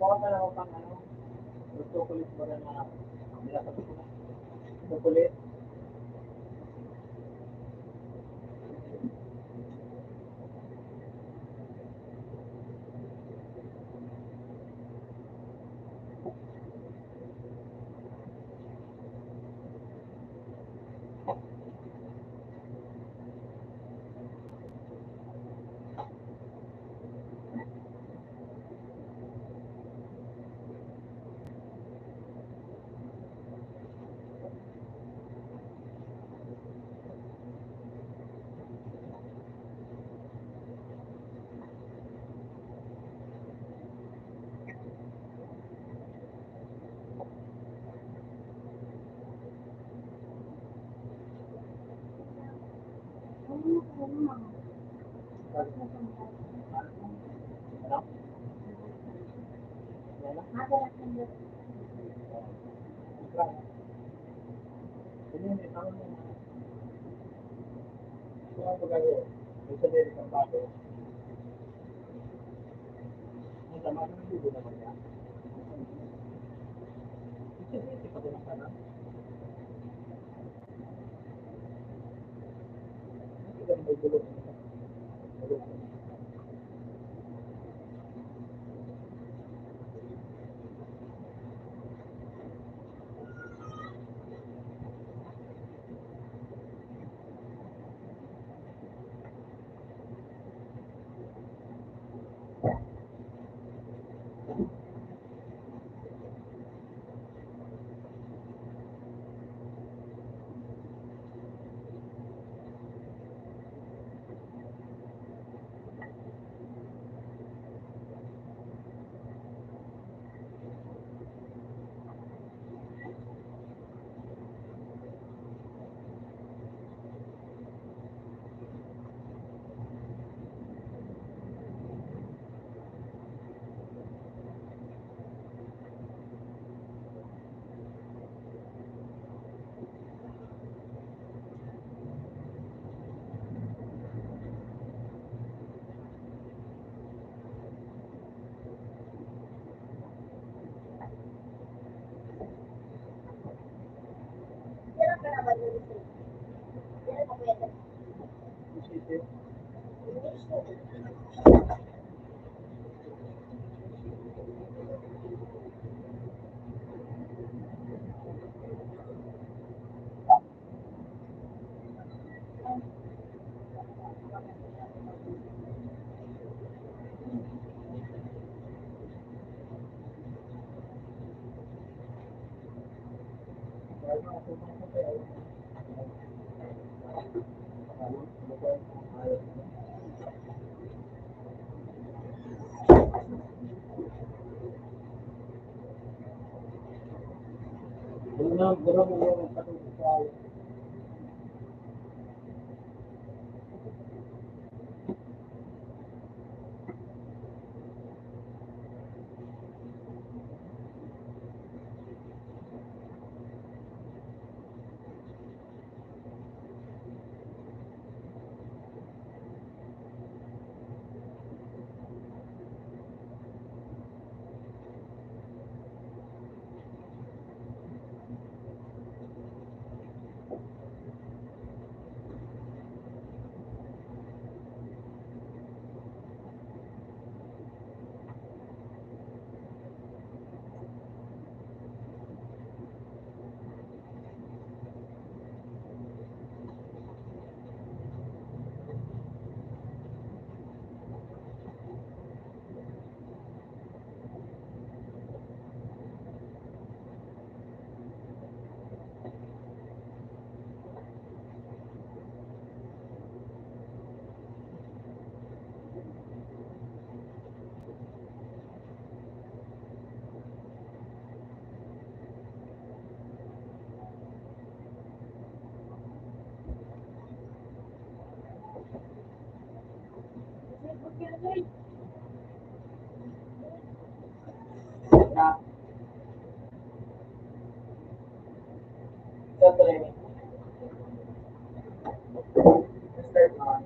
Baka na ako pang ano, gusto ko ulit ba na nilasabi ko na. Gusto ko ulit. Ano? Ano? Ini may tanong mo. Kung ano gagawin? May sabihin kang bago. Ang tama ng libo naman yan. Hindi pa din ka na. Hindi ka may gulong. Guna mo yung patungkol sa na sa training. Start na.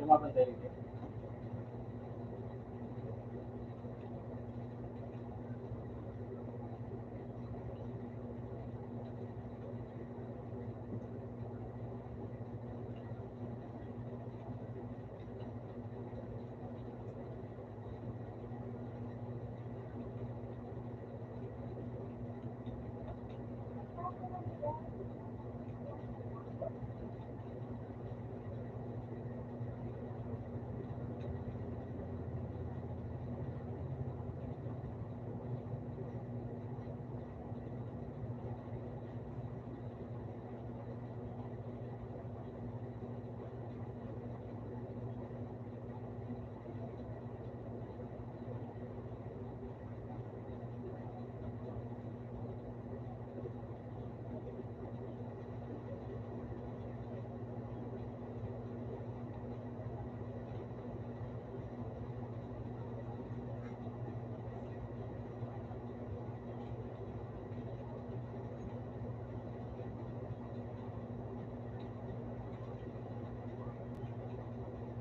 Lumaban tayo dito.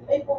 Ay po.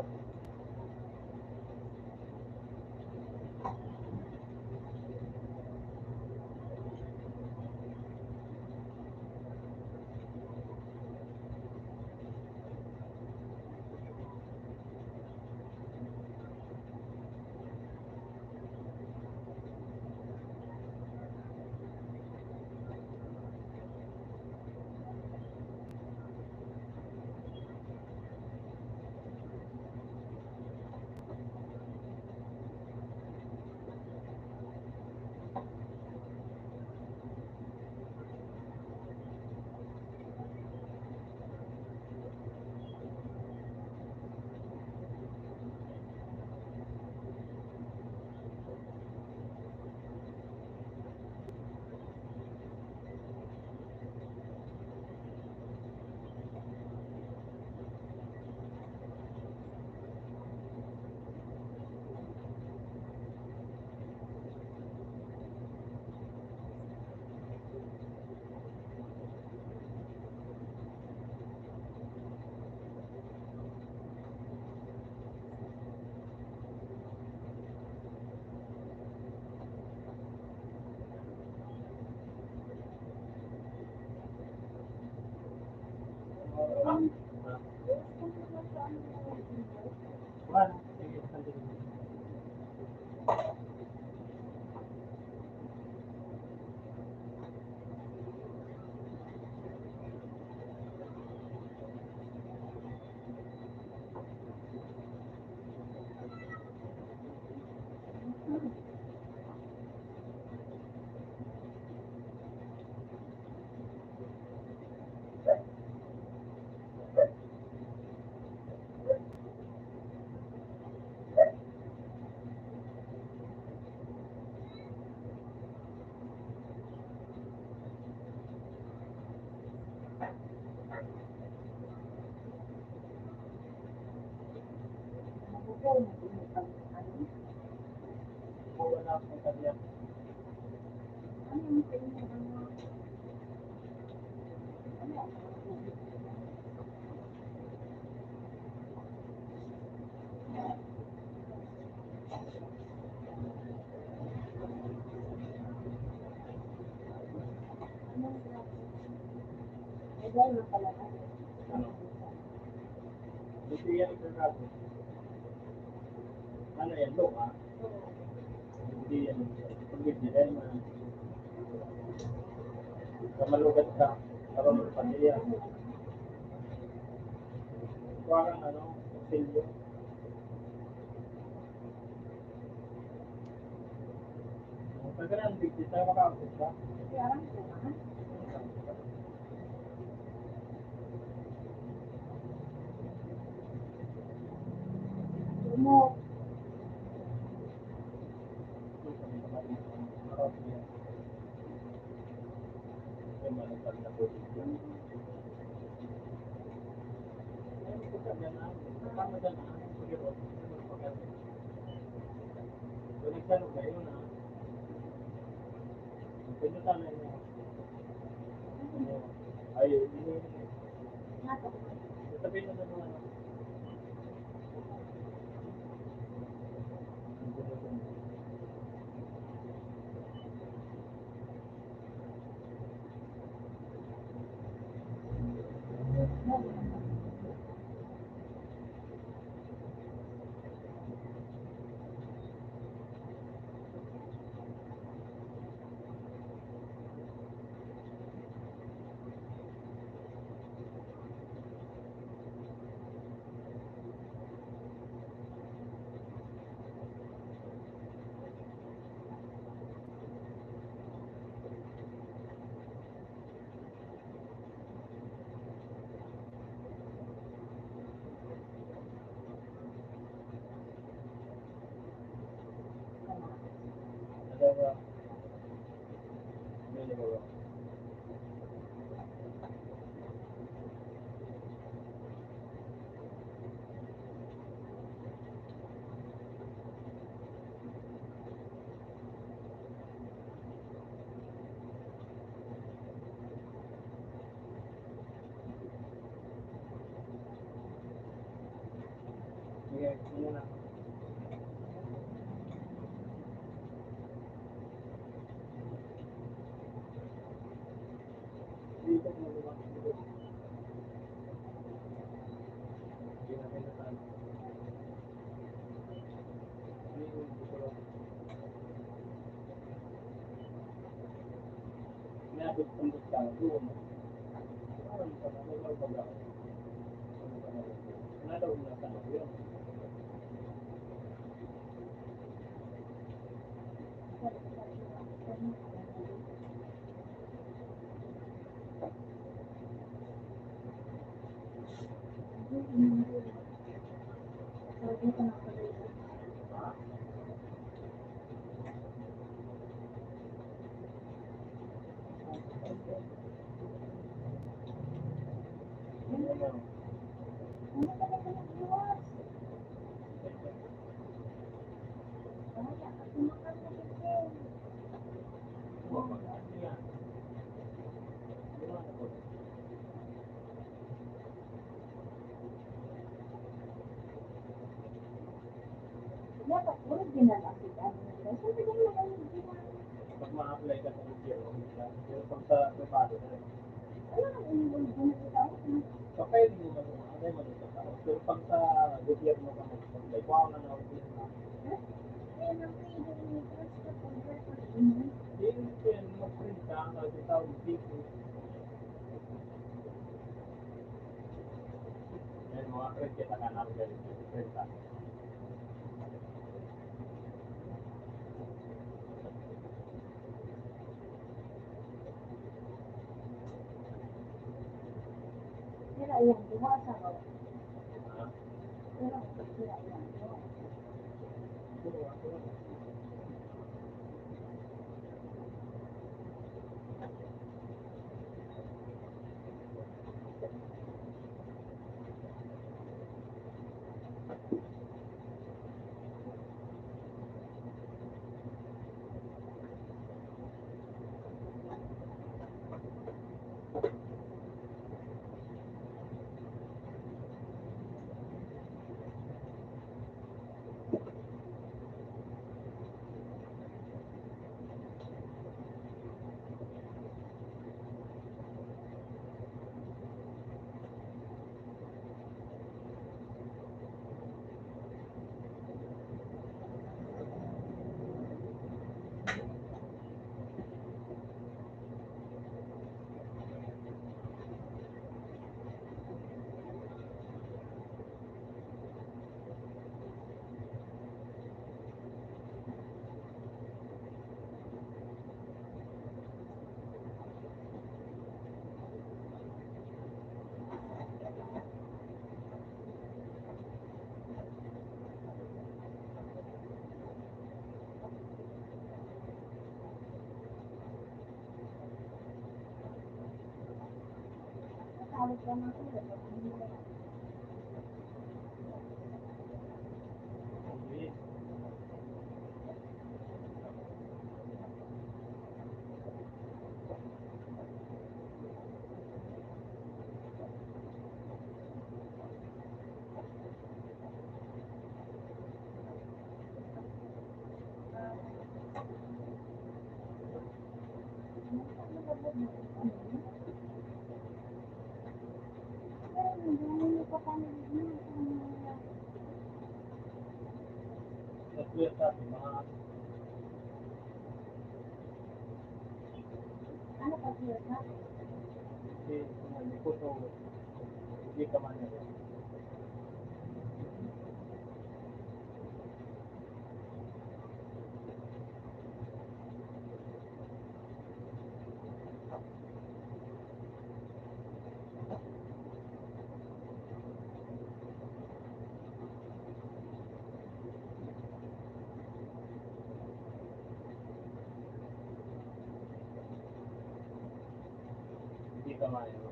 Wala. Sige, sandali. ko, magpapag ano. Wala akong kanya. Ano yung sa inyo, ano? Ano ang mga tubig? Ano ang klase? May dahil na pala na. Ano? Gusto yan ikarado. Ano yan, low ha? Hindi yan. Pagod niya dahil malugat ka. Parang pamilya. Parang ano, silyo. Pagkaran, bigti tayo makakapit ba? Kaya lang ko naman. Mo, Ay, ini nato. sabihin mo na naman. Adawa. Ano ba? Sige, ano na. Dito mo naman. Hindi natin nasaan. Inabot pundot ka doon. Parang may baga. Daw na tanong yun. Sabi ko na pala yun. Ano talaga nag-iwas? Wala, kasi makakalitin. Dapat original ang kita. Sabi ko naman ang original. Pag ma-apply ka sa gobyerno, pero pag sa privado na rin. Ano ang original kita? So, pwede mo naman sa tao. Pero pag sa gobyerno ka mag-apply, wow na na-apply. Kaya nang pwede rin ito sa pag-record. Hindi ko yan mag-print ka, kasi tawag dito. Yan, mga print kita ka na print ka. Sira yan, buwasa ko. Ha? Sira yan. Puro ako. Hindi. Tatlo yan sa atin, mga Ano pa siya na? hindi ko to, hindi ka man yan. Hindi ka man yan.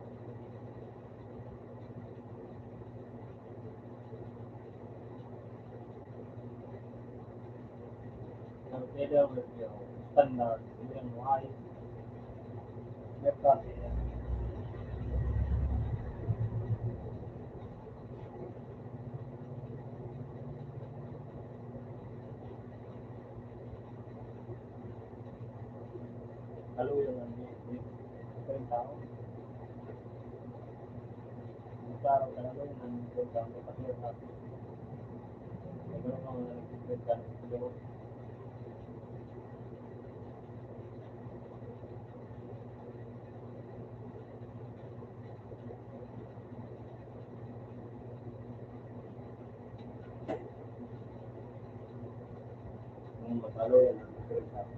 Pwede ako yung standard, yung high, may klase yan. Halo yung yung tao. Yung tao ka na yung tao kasi yung tao. Nagkaroon ka mga nag-different ka na siguro. Kung matalo yan, different tao.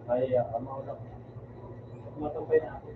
Kaya, mauna ko. Matampay na ako.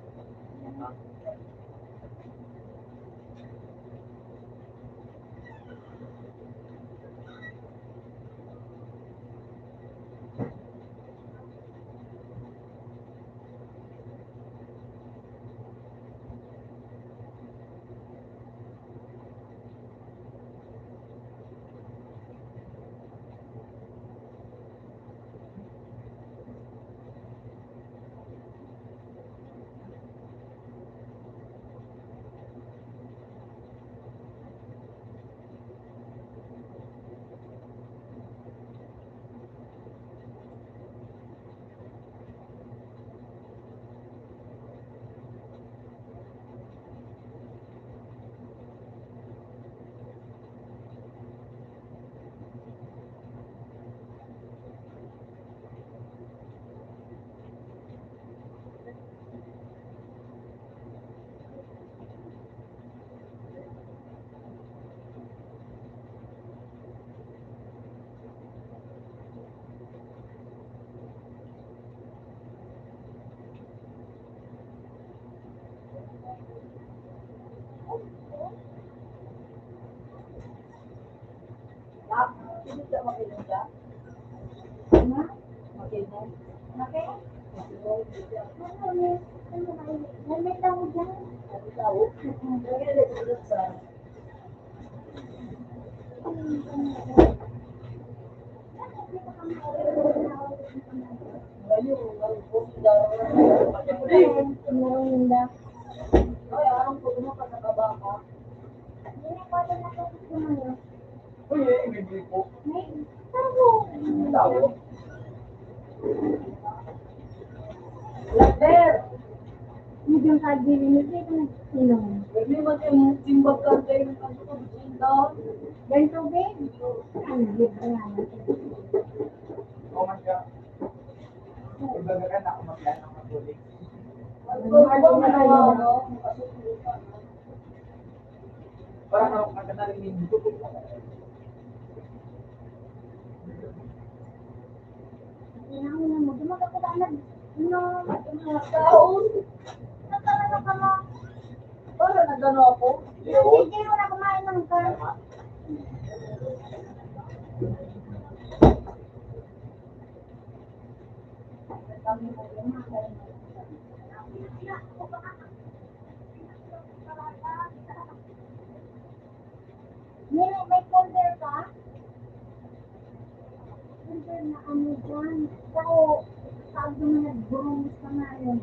Ha? Hindi siya makinig siya. Ano? Makinig. Okay? Ano ba yun? May tawag dyan. Ano tao? Kaya nagulot sa ngayon, ang pumunta ay, ang pumunta sa kabaka. Uy, hindi po. May Tao. Later! Medium card billing ito ito nagsilong. Hindi man yung timbag ka tayo ng down. Then tubig? Ano, libre nga natin. Oh my God. Kumbaga ka na ako maglaan ng matulig. Ano ba ginawa, no? Parang ako magkanaling hindi. Kailangan mo. Dumaga ko na no, Mga taon. nagkalala ka mo. Para nagano ako. Hindi mo na kumain ng car. Kami mo yung mga May folder ka? Folder na ano dyan. Pero, pag mo nag-bronze ka na yun.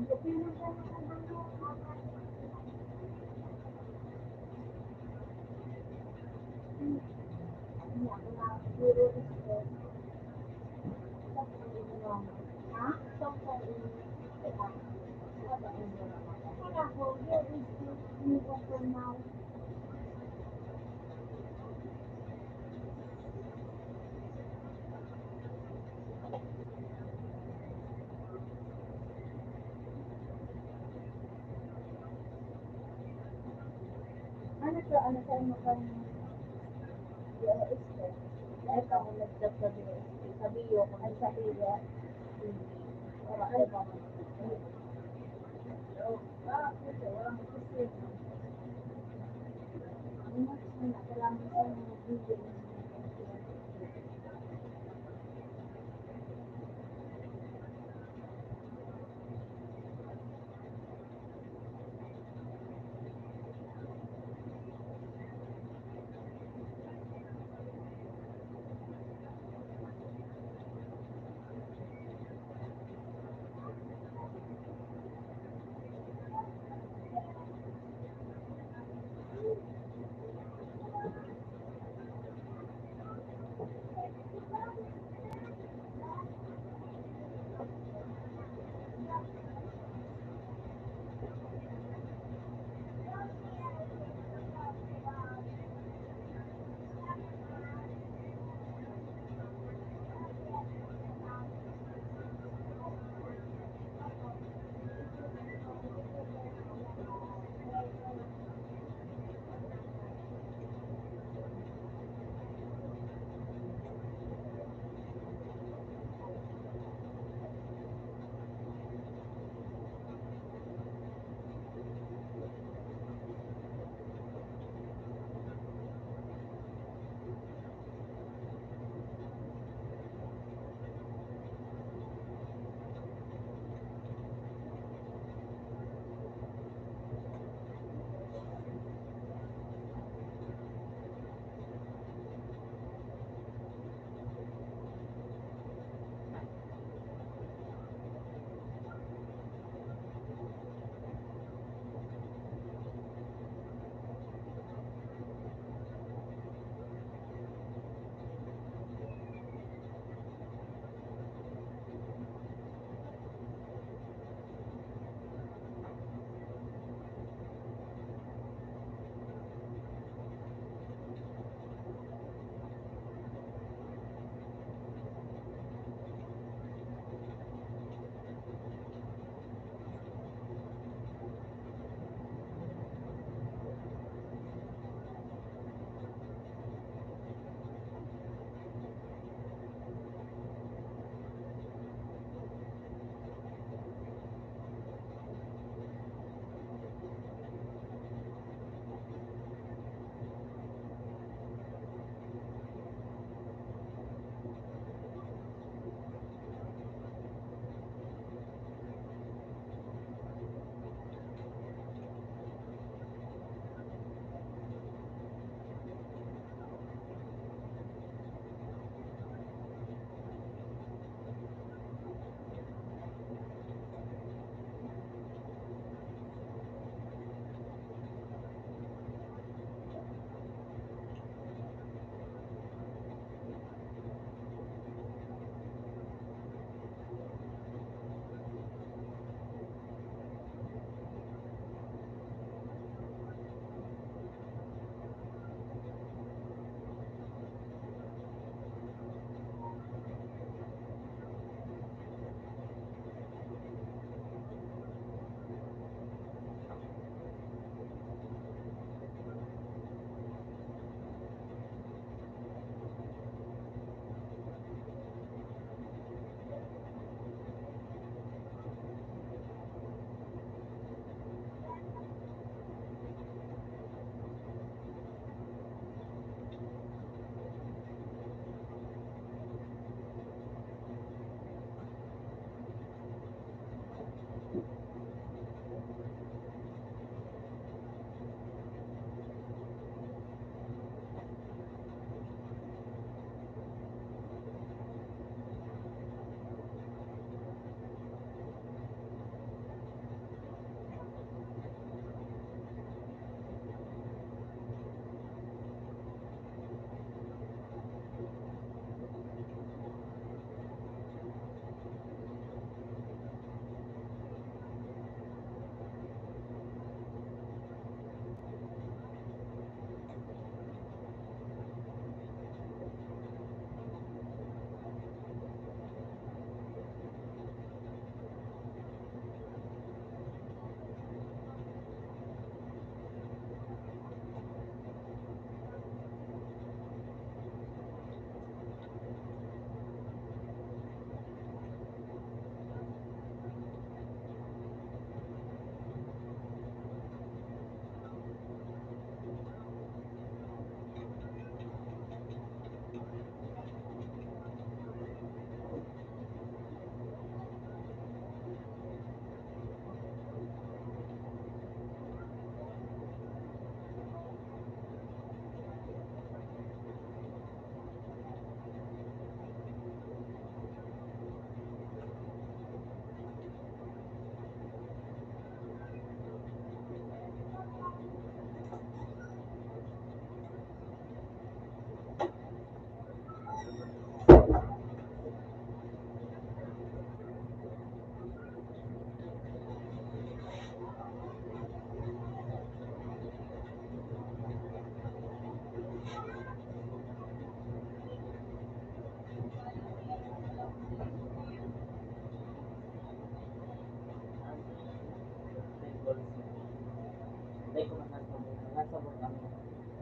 Ano siya, ano siya, ano siya, Ay, ako nag-job sa sabi ko, ay sa iya. wala ay ba Kailangan siya ng video.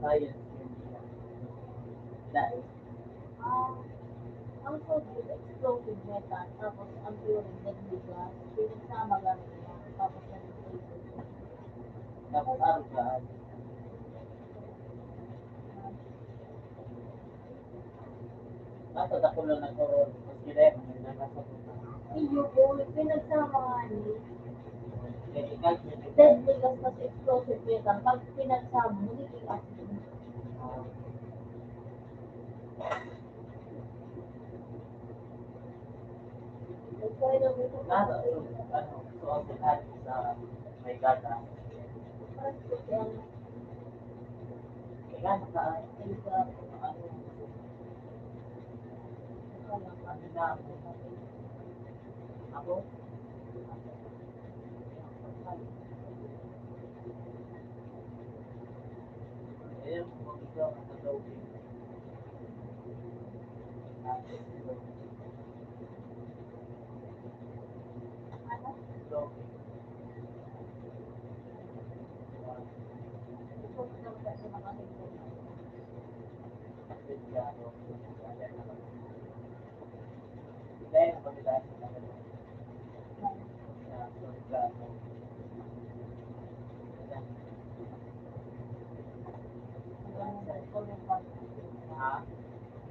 science yun. Dahil, Ang sodium explosive metal, tapos ang chlorine deadly gas, pinagsama lang nila, tapos nag-explosive. tapos argaan. Nasa dako lang nagkaroon. Mas kaya, may nakasapunta. Iyo po, pinagsama nga niya. Kaya i-calculate. Deadly gas plus explosive metal, pag pinagsama, magiging acid. Nagkaroon ng ito. Nasa, so ang lahat sa may gata. Parang ito yan. Kaya sa Ay, sa ano, ano na ako, ayan, kung ikaw ang nagawin.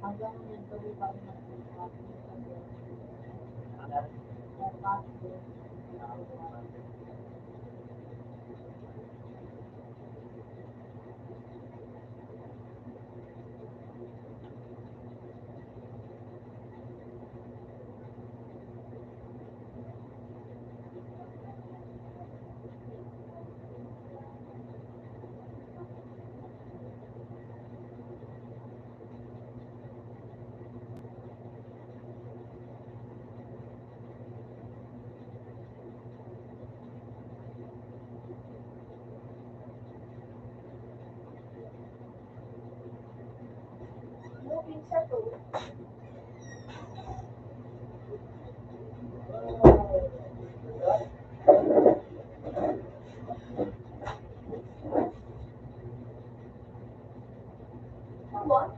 Hanggang yung tuloy pa rin ang moving sa to. What?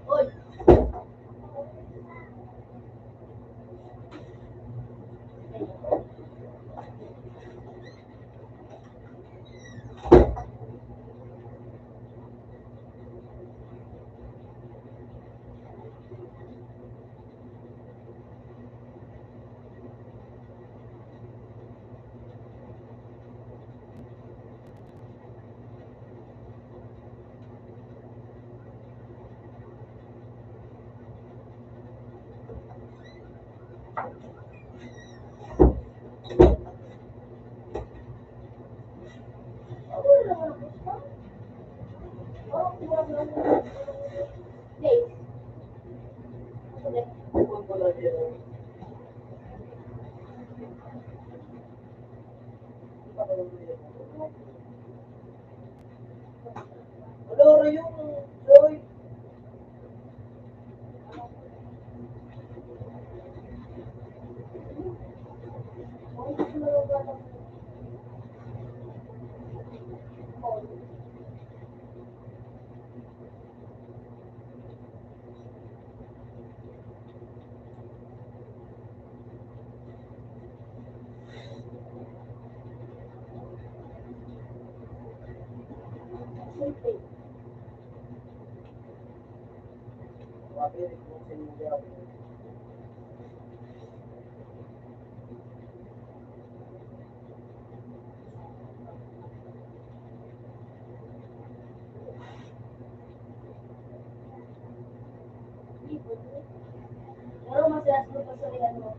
Oy! Ano yung Joy? Sabi, kung sinigyan. Pero masayas mo pa sa riyan mo.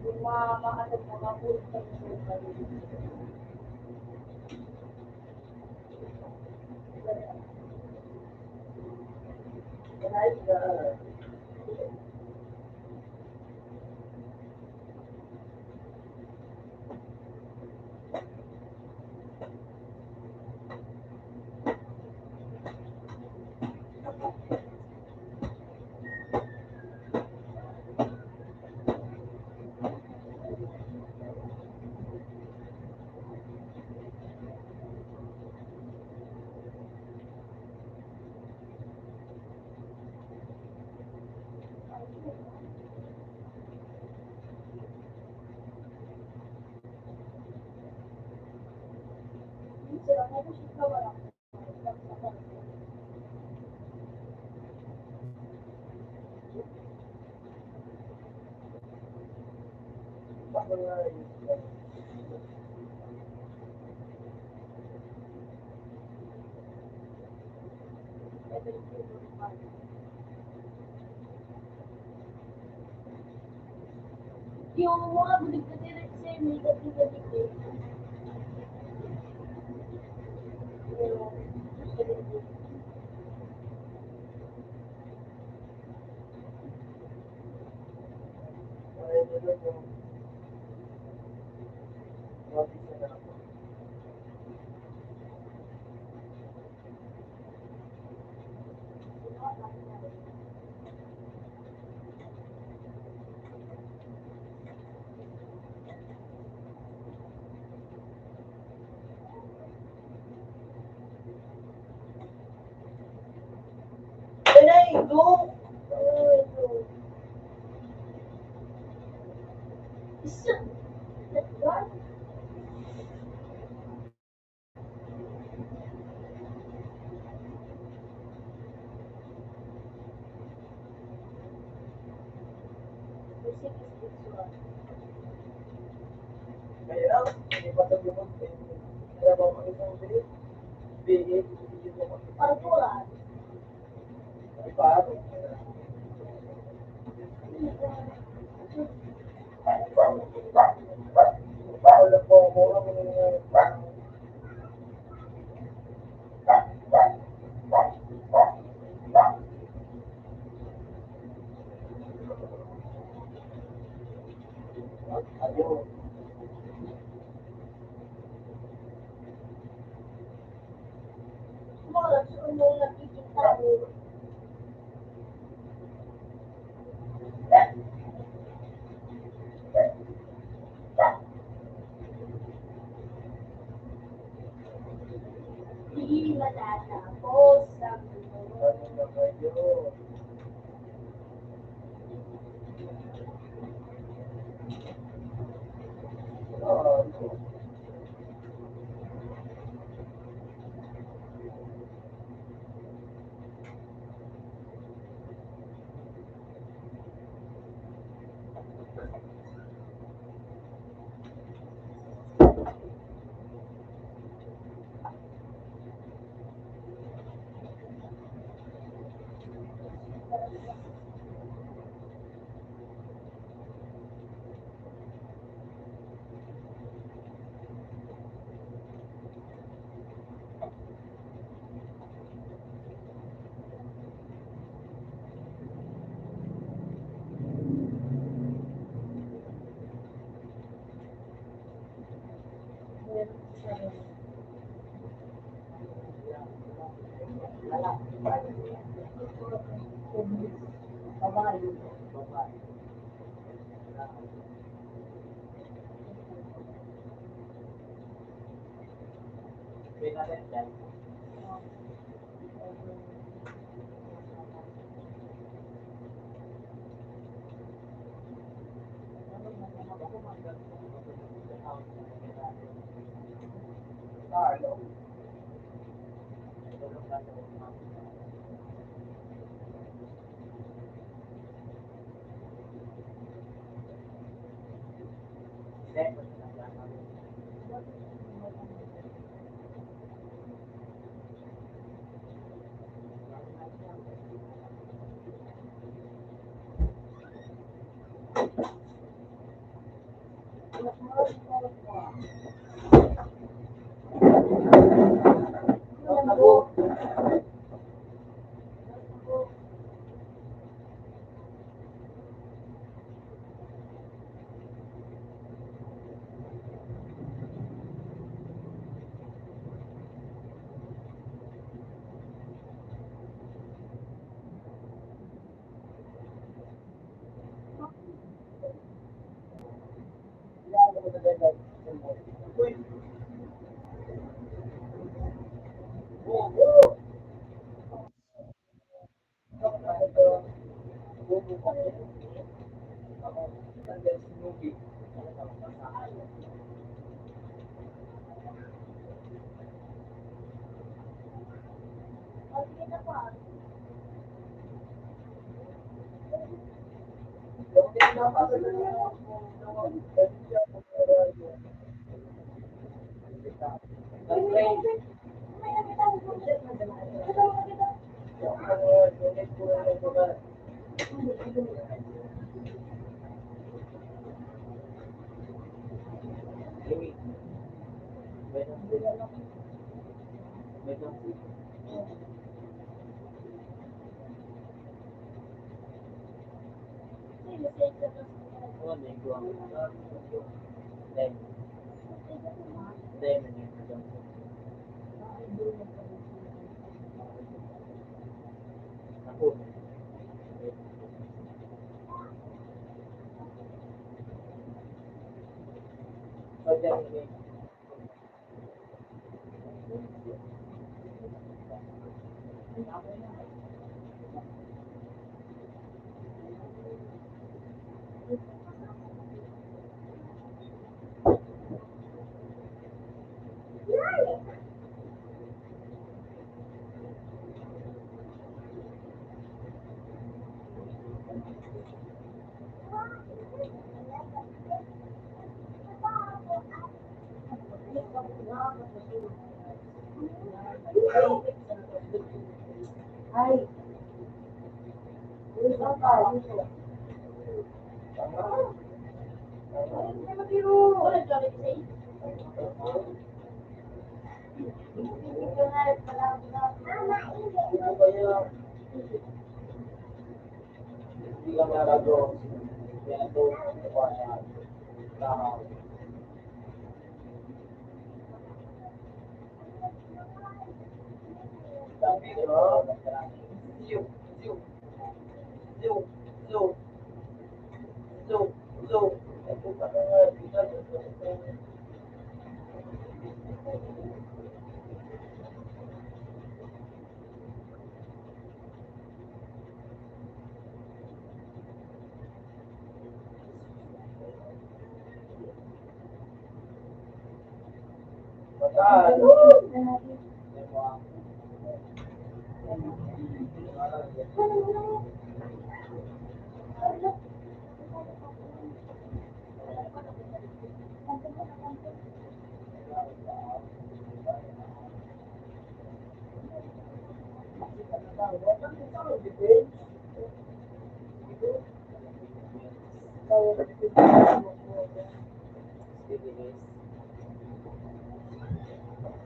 Yung mga makatag na mapulot ka ng suka. Sila mo siya kawala. Yung mga bulig-bulig sa may gabi-gabi. Go! Isa. Diba? Partulan. Mga sumo nakikita mo. Hindi matatapos ang mundo. Bubukang yun. Ako, nandiyan si Nubi. Ano na, masahan. Yung pinapakita na ako, pwede siya kung nag-train. Yung unit ko na nagbagal. Limit. Ay, ulit ang tayo. Hindi matiro. Wala ka rin say. Hindi ka nga pala. Hindi lang narago. Yan ito, kuha niya. Tama. Sabi ko, ziu, ziu, ziu, ziu, ziu, ziu. Ito pa nga,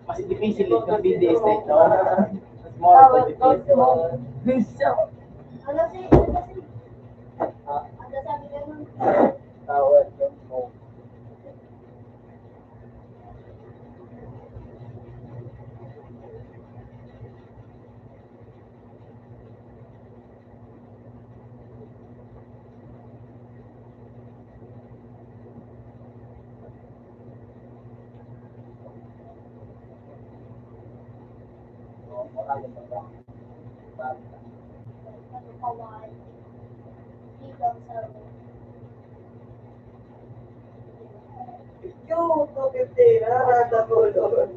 mas difficile yung BDS na ito. Mas more of a difficile. Ano si? Ano si? Ah, Ano sabi ka nun? tawad yung smoke. Maraming pagka. Ano kawan? Dito sa... Yung 250 na, nasa tulog.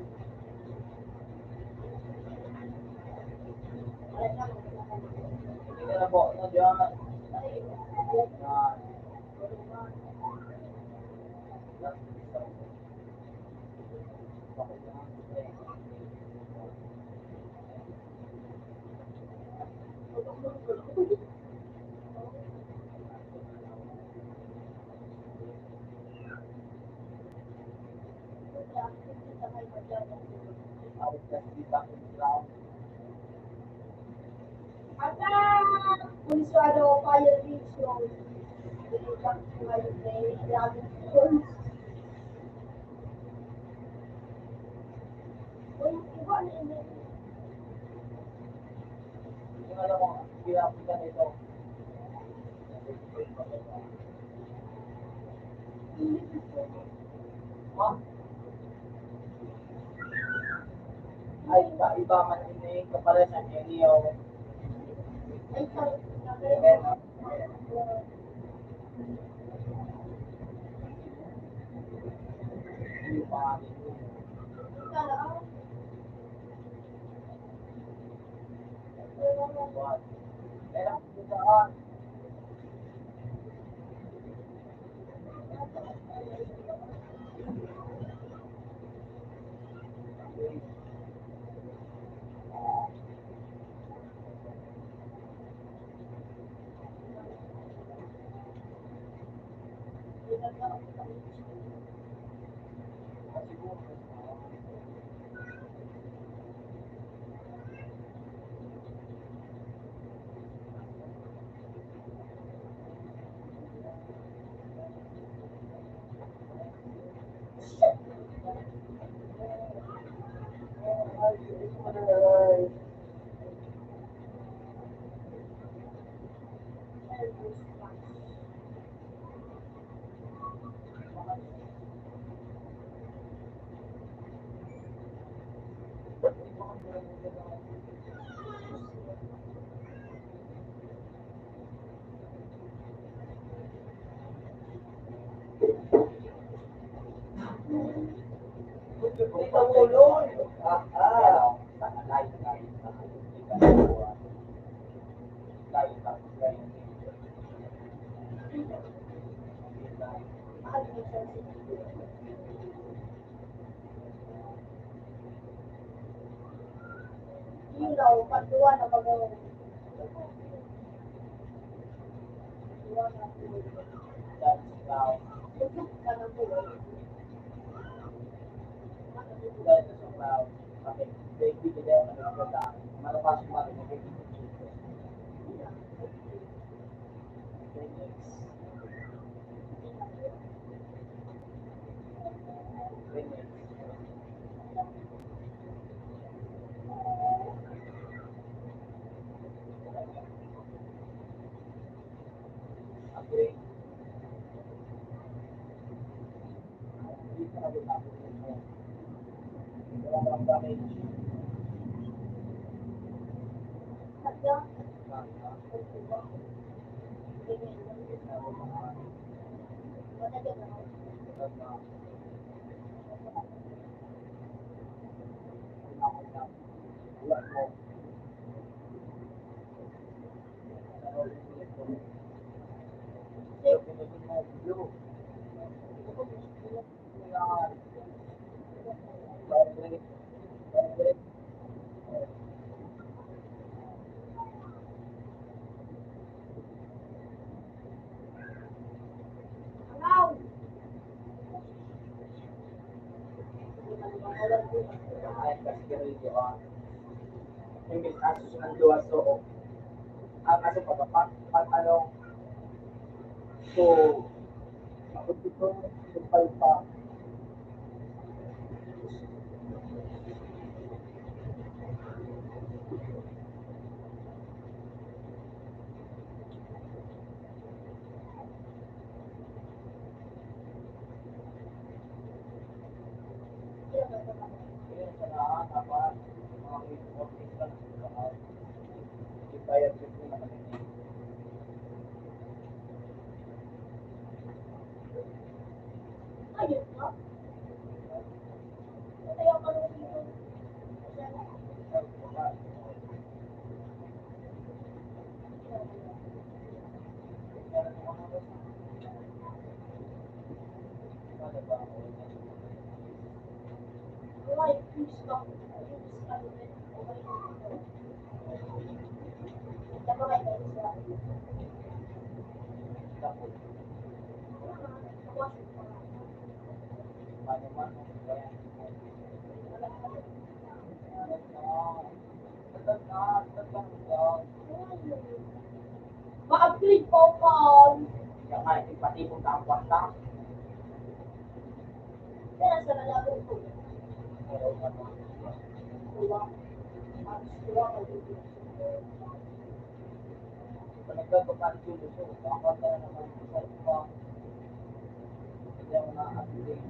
Hindi na po, nandiyan. Pulisado fire division. Yung alam mo, ginapita nito. Ma? Ay, iba man ini kapares ang inyo. Ay, Hindi pa kami. Kaya saan? Ilaw, patuwa na magawa. Patuwa na Busog ka na po. Sadya, Angaw. Imbis ang susunod doon so ang aso pa ba pag ano so ako dito sumpal pa yun sa na dapat mga office lang ibayad ko na kami Ayun na. Kaya ka nung dito. Wala, please stop. Please, ano rin. Dapat may guys na. Ma-upgrade po pa. Pati kung ang kwarta Kaya sa lalaro ko. Diba? Diba ka dito? kung nagkakapan ko gusto ko ang kwarta na naman sa iba hindi ako na-upgrade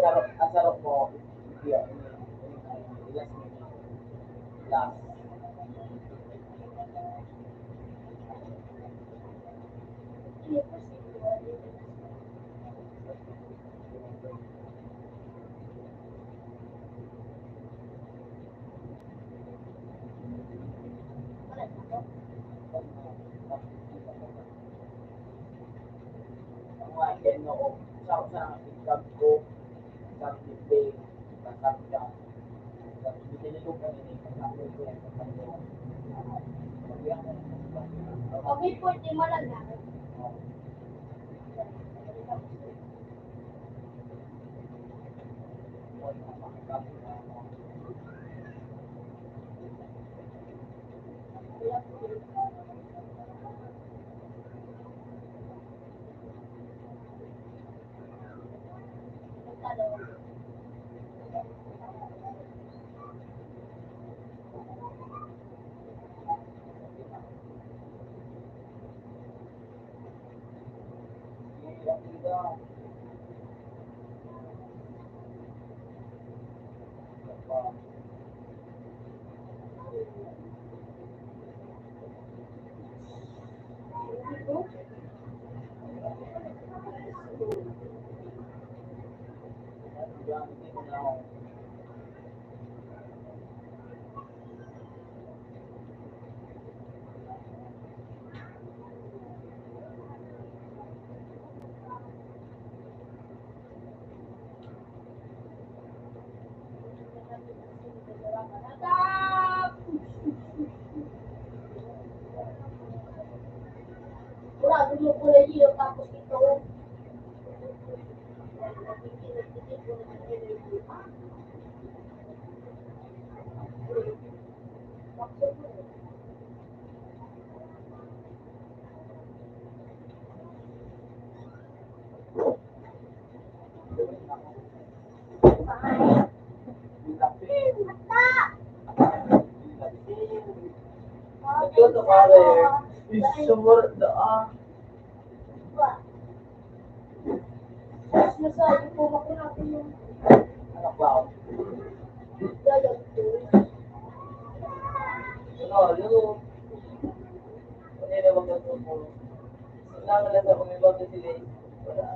Asarok mo, iya, ilas mo, last. Ang mga keno ko, sa ikab ko, sa tipe, sa kapya, sa binilog ka nini, sa ko yan, sa kanyo. Okay po, di mo lang na. Kurado mo po na yun, tapos ito. Ito pare, isumur doon. Nasabi po ako natin yung Ano cloud? dalag po. Ano, yung hindi na magkatupo. Sinama lang ako may bago sila. Wala.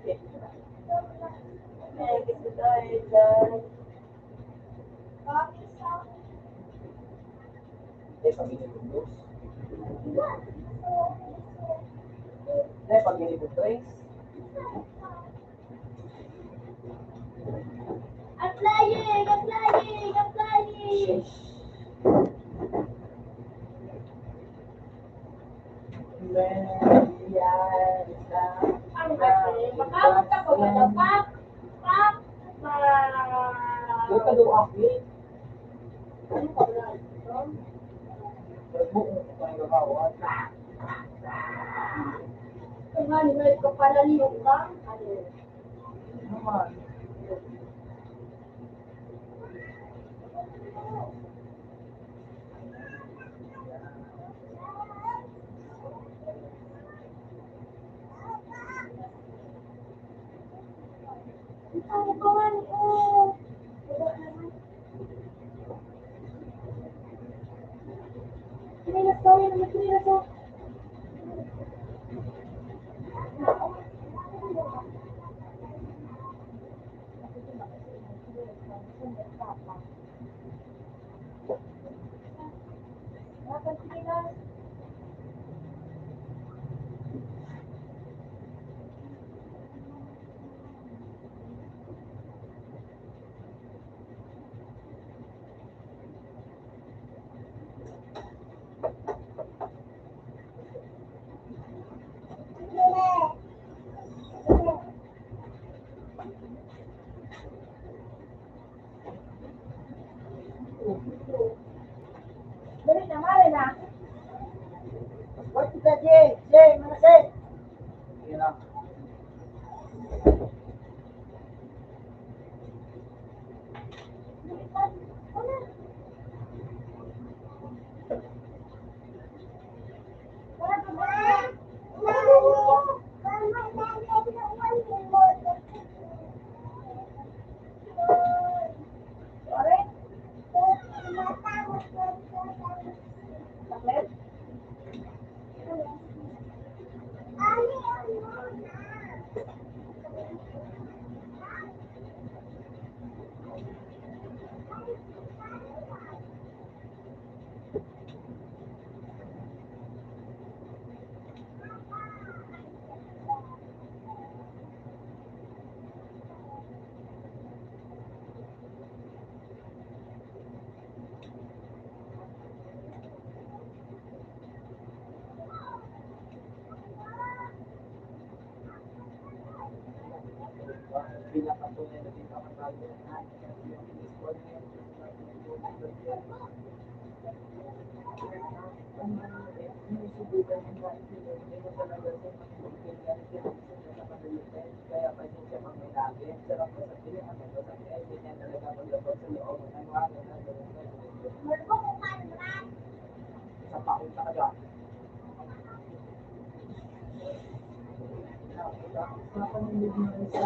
Eh, gusto tayo dyan. Eh, pag-inip yung dos. Eh, pag-inip yung trace. I'm flying! I'm flying! I'm flying! Ang hati, makawag ka po na daw, pak! Pak! Yung kaluakit. Ano ka ba? Nagbuo ko pa yung gawawat. Kung nga, nilay ko pala niyong ka. Ano? Naman. Ang kawan ko. Kinilas ko yun, kinilas ko. Dali na, mali na. What's the Jay? Jay, manasay. Yun na. Pinapatuloy na din ako bago na lahat. Yung sport na yun, sinusubukan ng dahil sila, hindi mo talaga sa makikipagpilihan sa kapatalitin. Kaya pa din siya pang may lagi. Sarap ko sa pili, ano ba, sabi ay hindi niya talaga maglabag sa loob. Ang mga ganun, sa paunta ka dyan. Sa panilig mo rin sa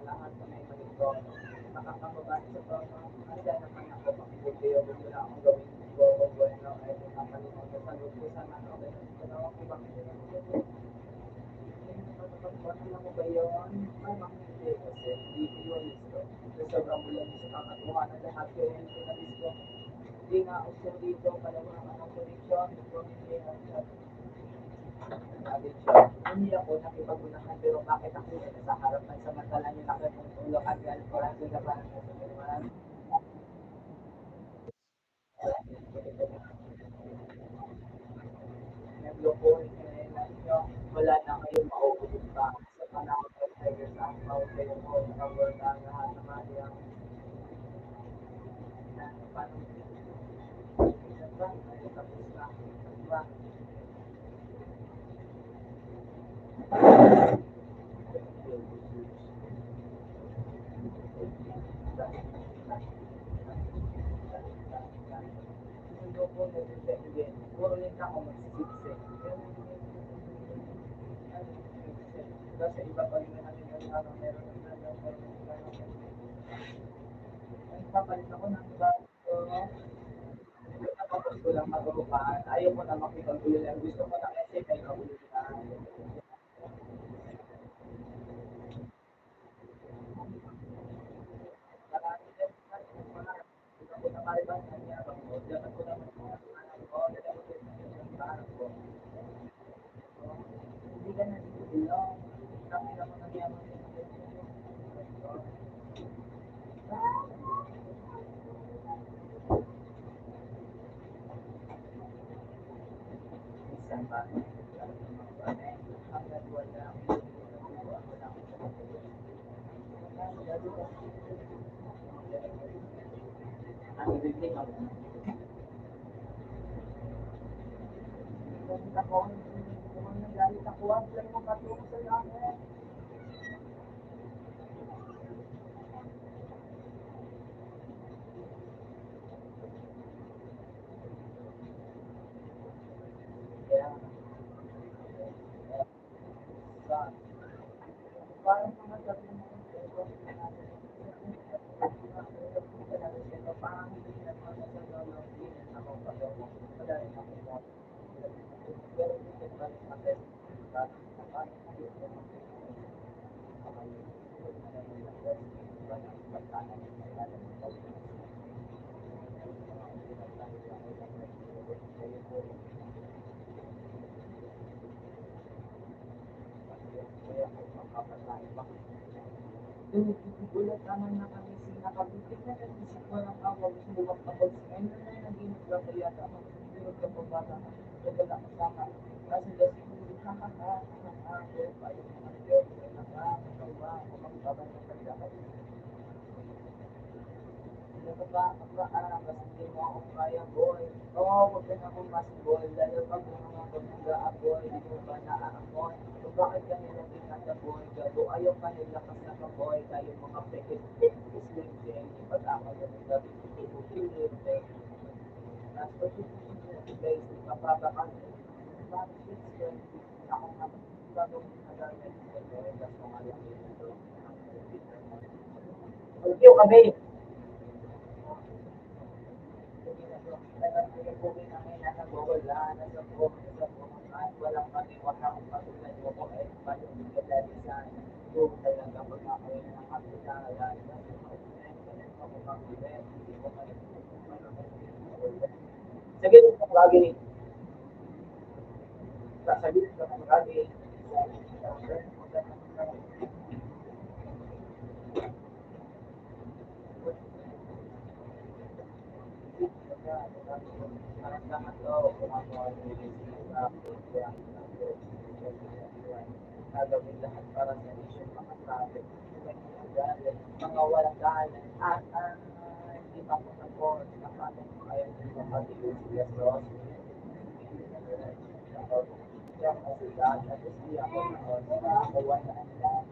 lahat na may malito. Nakakababaan sa to, handa naman ako makibuti o kung wala akong gawin ko, kung bueno, ay nakalimutan sa loob ko sa ano, pero ako ibang alam mo ba yun? Ay, hindi kasi hindi yun gusto. Kasi sobrang ulan sa kakatuwa na lahat kaya hindi na gusto. Hindi nga uso dito, pala mo naman ang connection, hindi na siya. Sabi siya, hindi ako nakipag-unahan pero bakit ako yun sa harapan samantala niyo nakipagtulong at yan ko lang sila parang nasa naglukoy nyo, wala na kayong mauulit pa. Sa panahon ng Tigers ang kayo mo, cover na lahat ng mga yung paano ba? Ay, tapos na. Diba? Sundo ko na hindi. Puro rin ako magsisipsip. Kasi iba pa rin natin yung meron ng papalit ako ng iba. So, tapos ko lang mag-upahan. Ayaw ko na makipag-ulan. Gusto ko na kasi may kaulitan. Marami din mga ako na maribang kanya. Dapat ko naman mga anak ko. Dapat ko naman mga anak ko. Hindi ka na dito bilong. Kami naman ang yaman. Minsan ba? Hanggang wala. Ang bibig ako. Ako, kung nagalit ako, wag lang mo patulong sa akin. Kaya, sa, parang mga sabi mo, parang hindi na naman sa lolo, hindi na ako pag-ako. Madali na ako mo. Pero hindi ba natin, gulat naman na kami sinakabitin na nag-isip ko ng awal, gusto mo magpapag ngayon na naging lang ko yata ako, hindi ko ka pabata na, wala kasama. Kasi dahil siguro, ha ha ha, ha ha, pero pa yung mga Diyos, na ka, nakawa, kumagbaban ng pagdakas. Hindi mo ako kaya, boy. Oo, huwag ka na pumas, boy. Lalo pag mga pagkaga, boy, hindi mo ba naaamoy? Kung bakit ka nila pinasa, boy, gabo, ayaw ka nila kasi ka, boy, kayo mga pekit, islim din, pag-amal na nila, ibukilit, tapos yung guys, kapabakal, bakit yun, ako nga, bago nag-aral, tapos mga lang dito. Thank you, kami. Walang pati, walang patulan mo ko, eh, paano hindi ka dalisan? Yung talaga pagkakaroon ng kapitala dahil sa ganun ka lagi, sa ganun ka lagi, maramdaman ko kung ano ang gagawin lahat para sa isyong mga sabi. Mga walang gahalan at hindi pa po tapos na paano ko kayo mapagiging seryosos. Yung kasulatan at hindi ako nakakuha na ang lahat.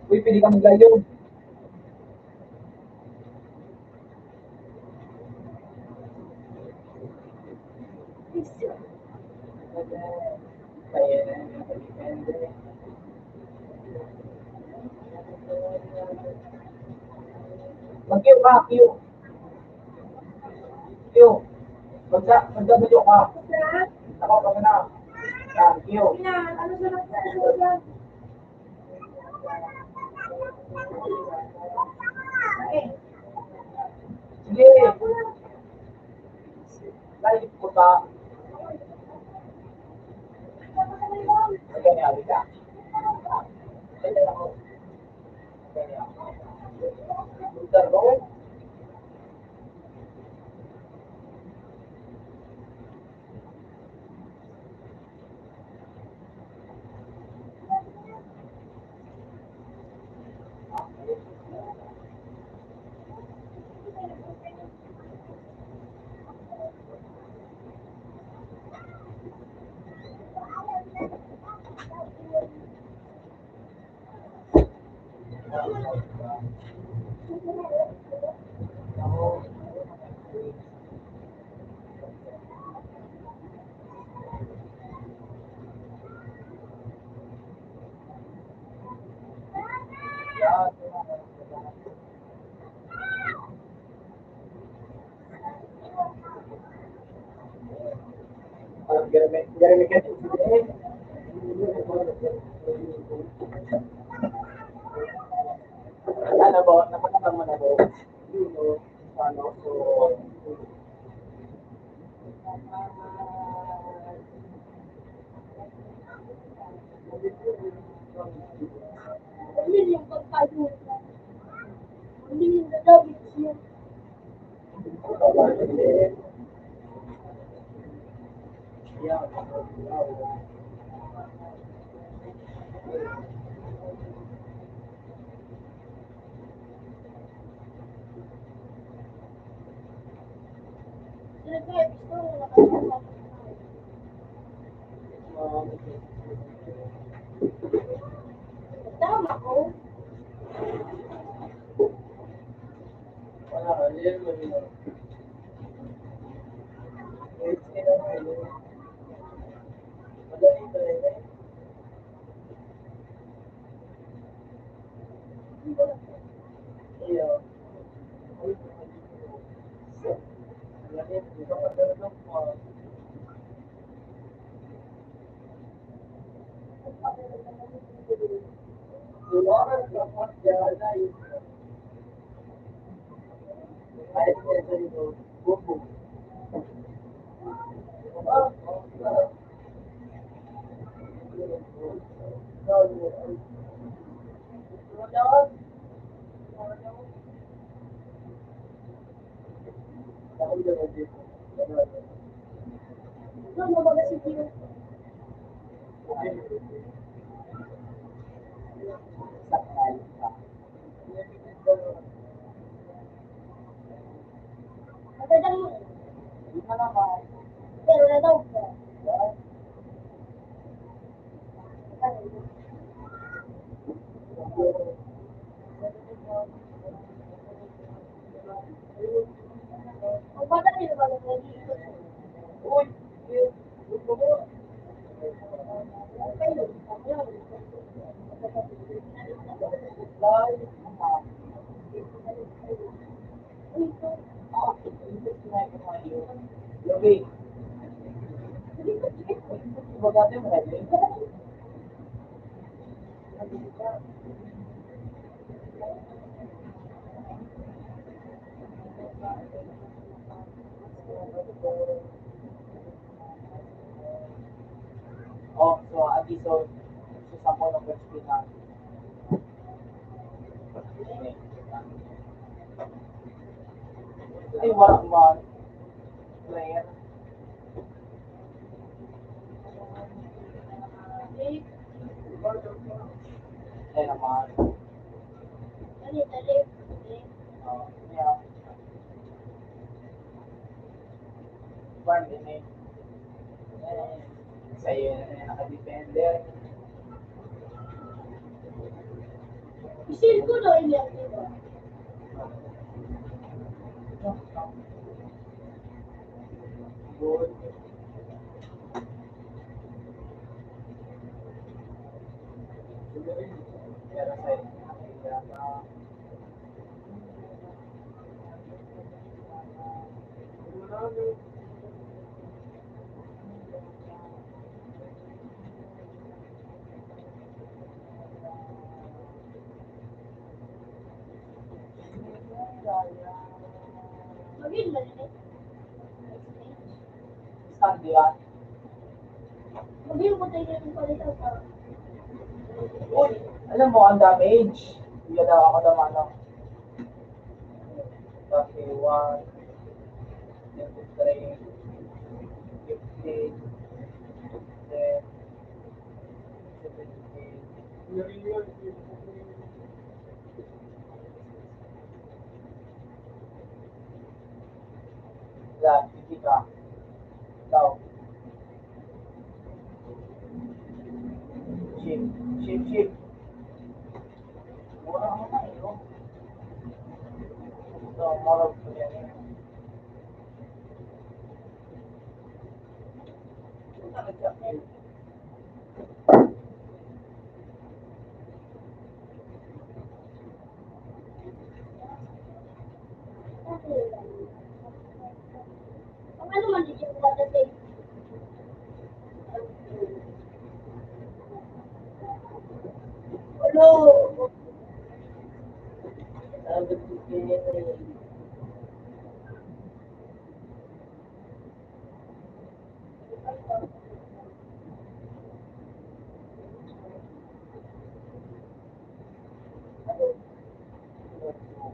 Uy, pili ka maglayo. Kaya depende. Mag-Q ka, Q. Q. Magda-video ka. Ako pa na. Q. Ano sa nagsasabi? Sige. Live ko ba? Magkanya ka. Kaya ako. Kaya ako. Daro. Jeremy ka. Ano po, napakita mo na po. Ano, so, Hindi yung pagkain. Hindi yung dadabit siya. Yeah. Sila kaya gusto mo nakasama. Tama ko. Wala, yun mo yun. Wait, sila mo yun. Madali talaga eh. Iyo. Madali, di ba madali mo? Lumakas ka pa, dyan na yun. Kahit may sarili, bubo. No, mabaga si Gio. Sakal ka. Magandang mo. Di ka naman. Pero na daw ko. Ang bata nila ba lang dito? Uy! Kayo. Lubi. Bagate mo rin. Oh, so episode sa sampo ng first na. Ay, walang man. Player. Ay naman. Dali, dali. Oh, yeah. Barn din eh. Sa'yo na yung naka-defender. Isil ko na iyan, di ba? Good. Pero sa'yo, nakikita. Magin ba nila? Stand yan. Magin ko tayo yung palitan sa... Uy, alam mo, ang damage. Hindi daw ako naman, no? Okay, 1, 23, 15, 10, 17. Lahat, hindi ka. Ikaw. Ship, ship, ship. Mura mo na, no? Ito, morog ko yan. Ang ano man dito ko dadating. Hello! Sabi ko kayo,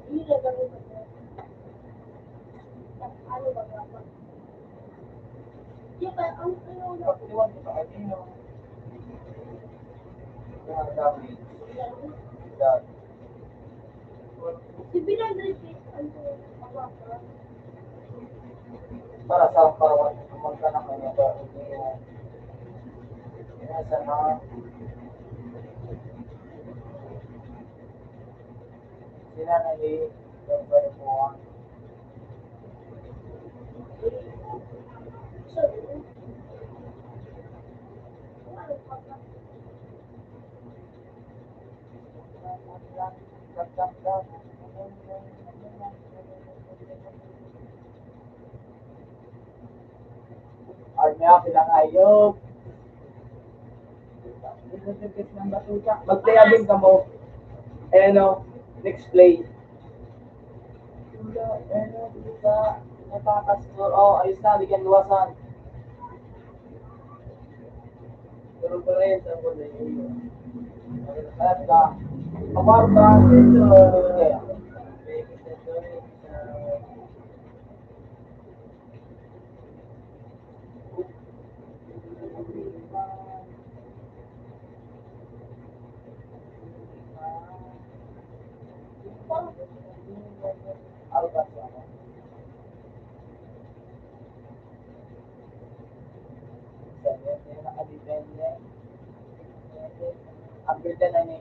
Hindi na gano'n ba? Ano ba ba? Hindi pa, ang ano, Pagtiwan ko sa kanino. Kaya ang dami. Dami. si Pinag-repeat, ano, papa. Para sa bawat kumangka na kanya ba yung inasa na sila na yung baripuan. So, ano, papa. Army ako lang ayok. Magplayabing ka mo. Ayan o, next play. Ano, bisa, napakascore. Oh, ayos na, bigyan luwasan. Pero pa rin, ako na yun. At ka, kaparta, kaya. Albat ako. Nakadepende. Upgrade na ni.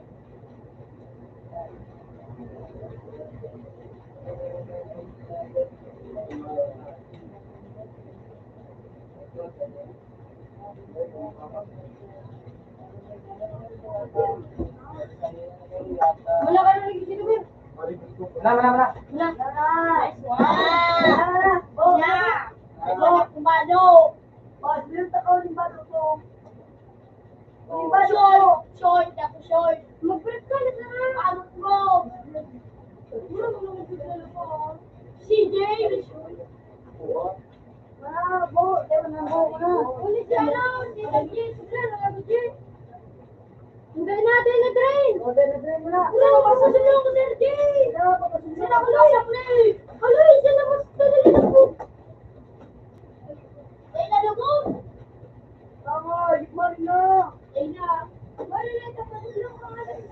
Wala ka na nagsisilip. Mana. Na, Nice. wow! Oh, Na! Ito na kumano! Oh, silip ako yung bato ko. Yung bato ko. Short! Short! Ako short! Mag-break ka na sa Pagod mo! CJ! Ah, bo, tayo na bo na. Ulit siya lang! CJ! Hindi natin na drain. O, drain mo na. Wala! Pasasunod ako, Sergey! Wala, papasunod Sila ko lang sa play! Haloy! Sila ko sa talali na po! Ay, nalagog! Tama, hikmar na. Ay na! Wala na ito! Pasulong ka nga lang!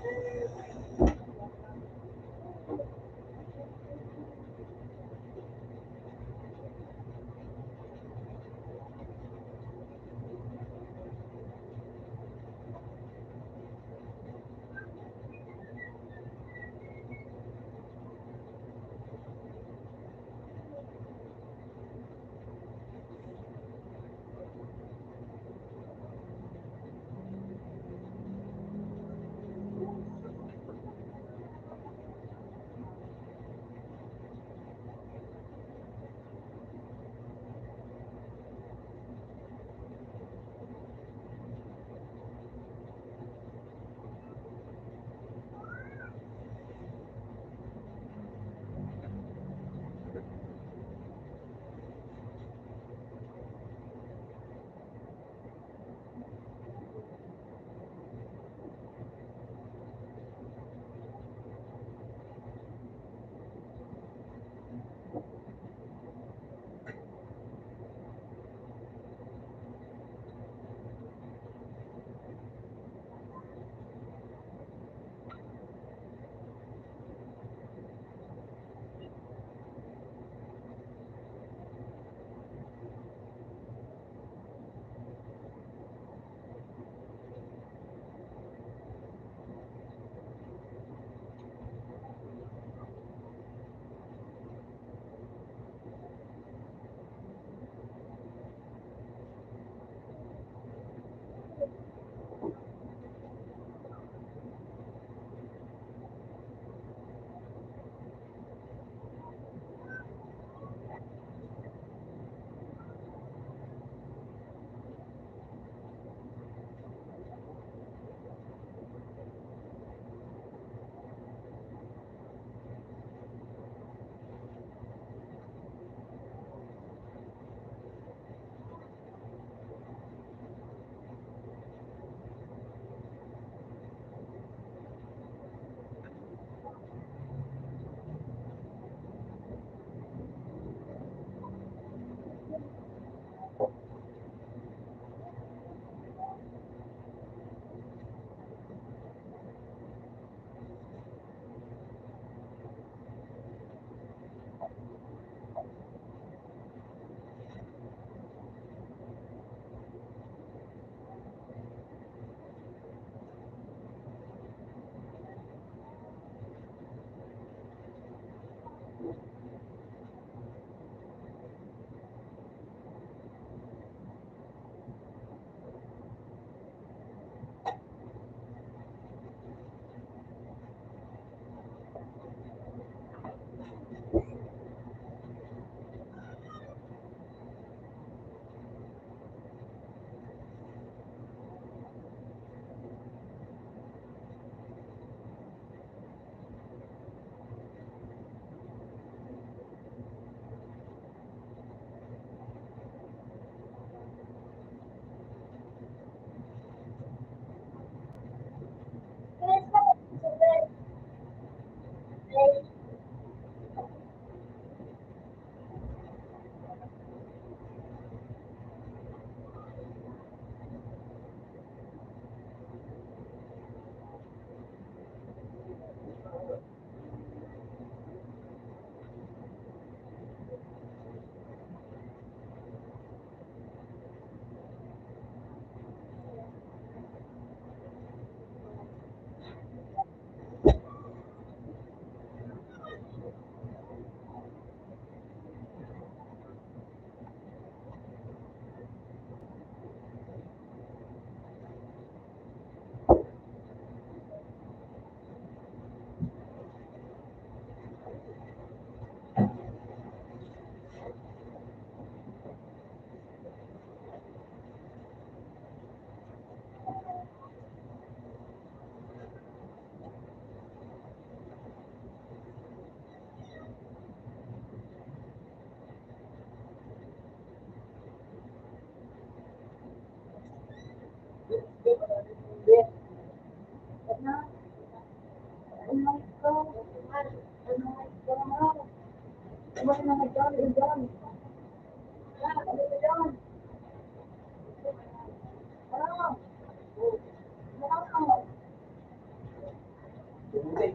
Hindi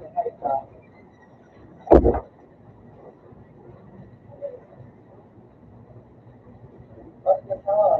na kahit sa pagkakawa.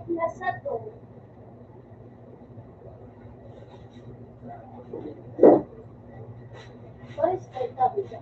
Nasa to. What is the W?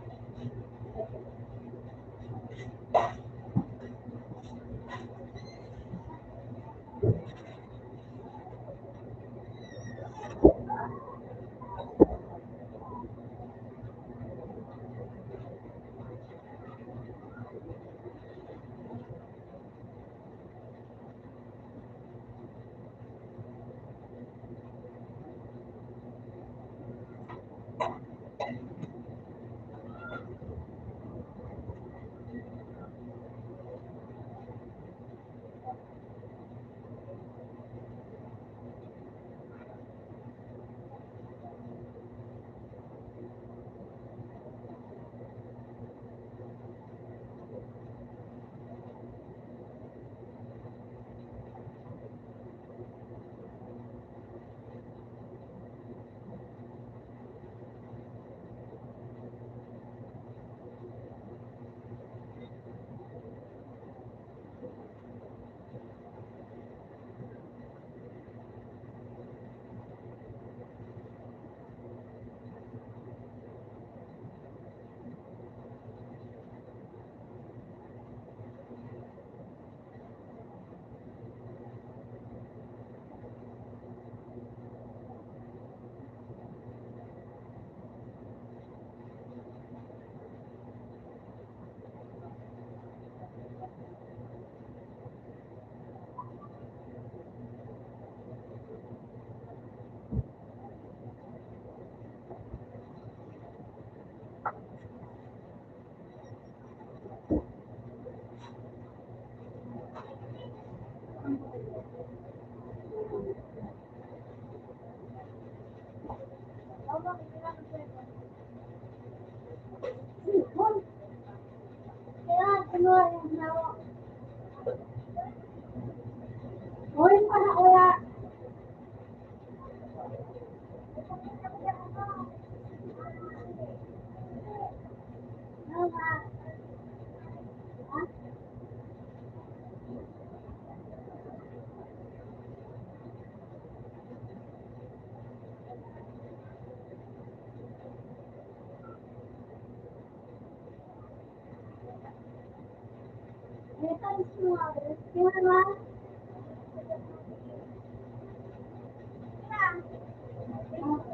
Meron semua. Gimana?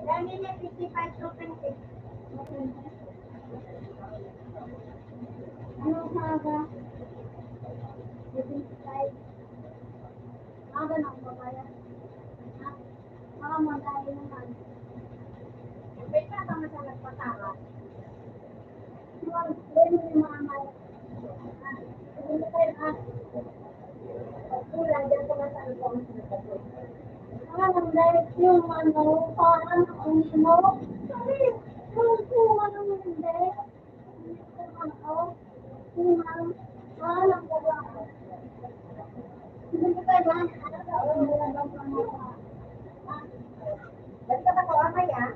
Dan ini 55 to 20. Ano saga? 55. Aga na babaya. Mga madali naman. May kasama sa nagpataka. Mga mga mga kulang dyan sa mga dahil yung ano, parang ang mo. Sorry, yung ano hindi. Yung parang ko lang. Hindi ka ba? Ba't ka ba kawamay ah?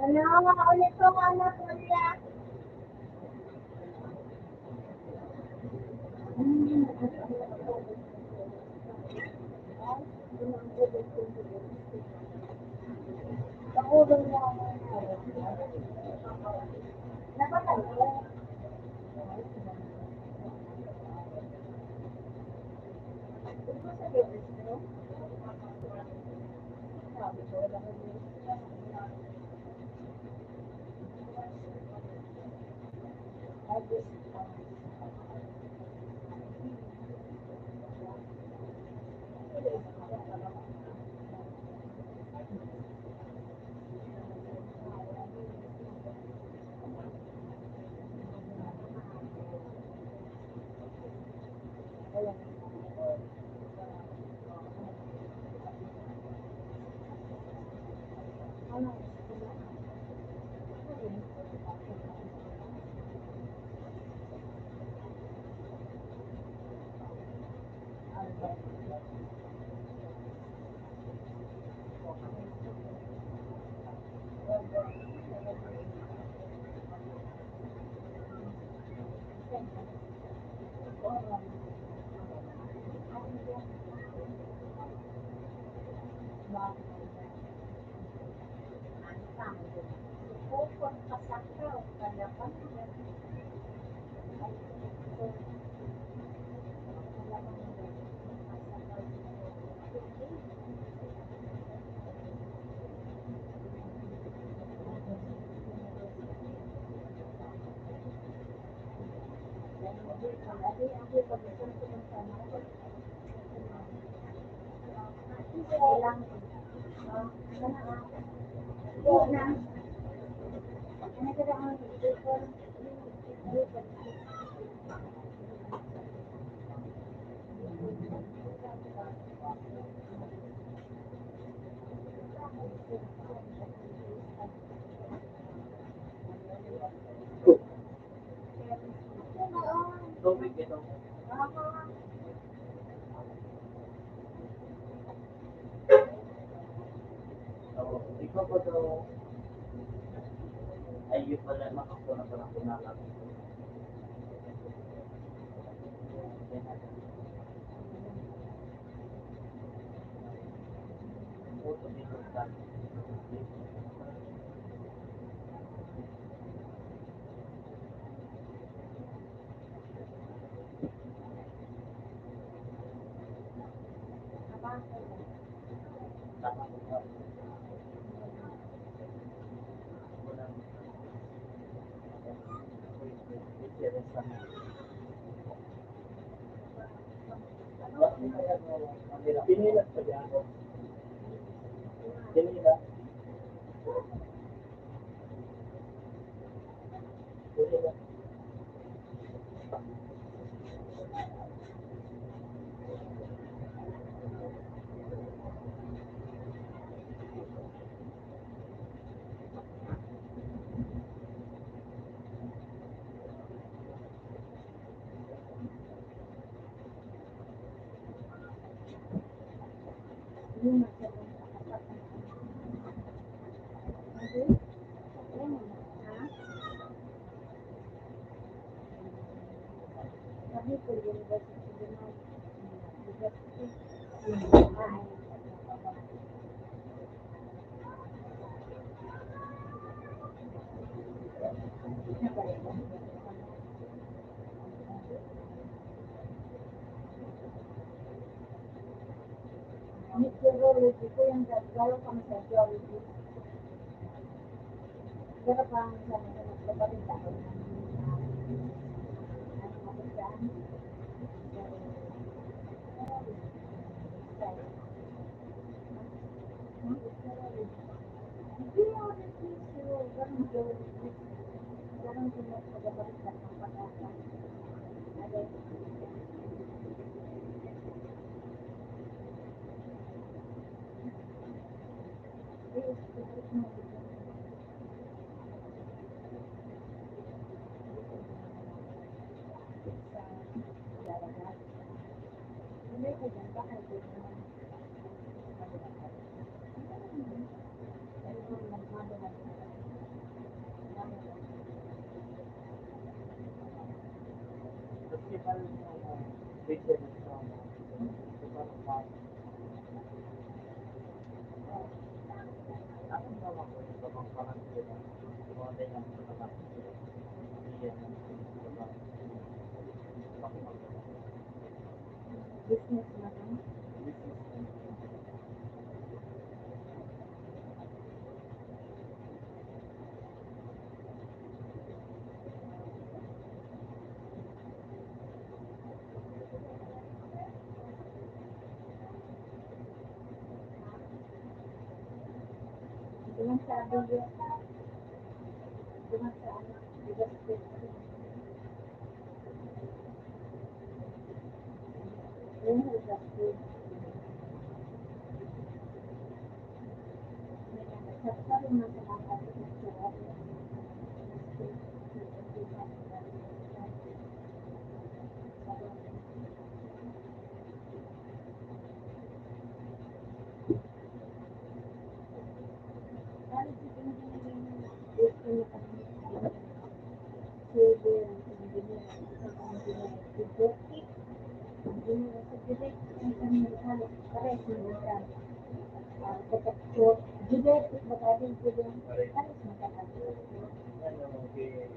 Ano, ulit ko anak ulit. Nakulong niya ako. Napatay ko. Ito ba sa Gilbert, no? Sabi ko, wala ko yun. I just, Tubig ito. So, ikaw po daw ay yung pala makakuna pa ng kunalag. Photo dito sa tama po ba? Pinilat sa diyan. Pinilat. Pinilat. Meteorology ko yung gagawin kami sa geology. Pero parang sa nagbabalita ko na mabigaan. Geology, so ganun geology. Ganun din yung pagbabalita ng pag-asa. principal na picture ng sama. Ako naman ko yung babang parang sila. Mga ganyan sa mga iyan ng Business na lang. Ito lang sabi niya. Ito lang sa ano. Bigas ko. Ayun, bigas ko. Sa rin na sa mga picture. Ano, okay.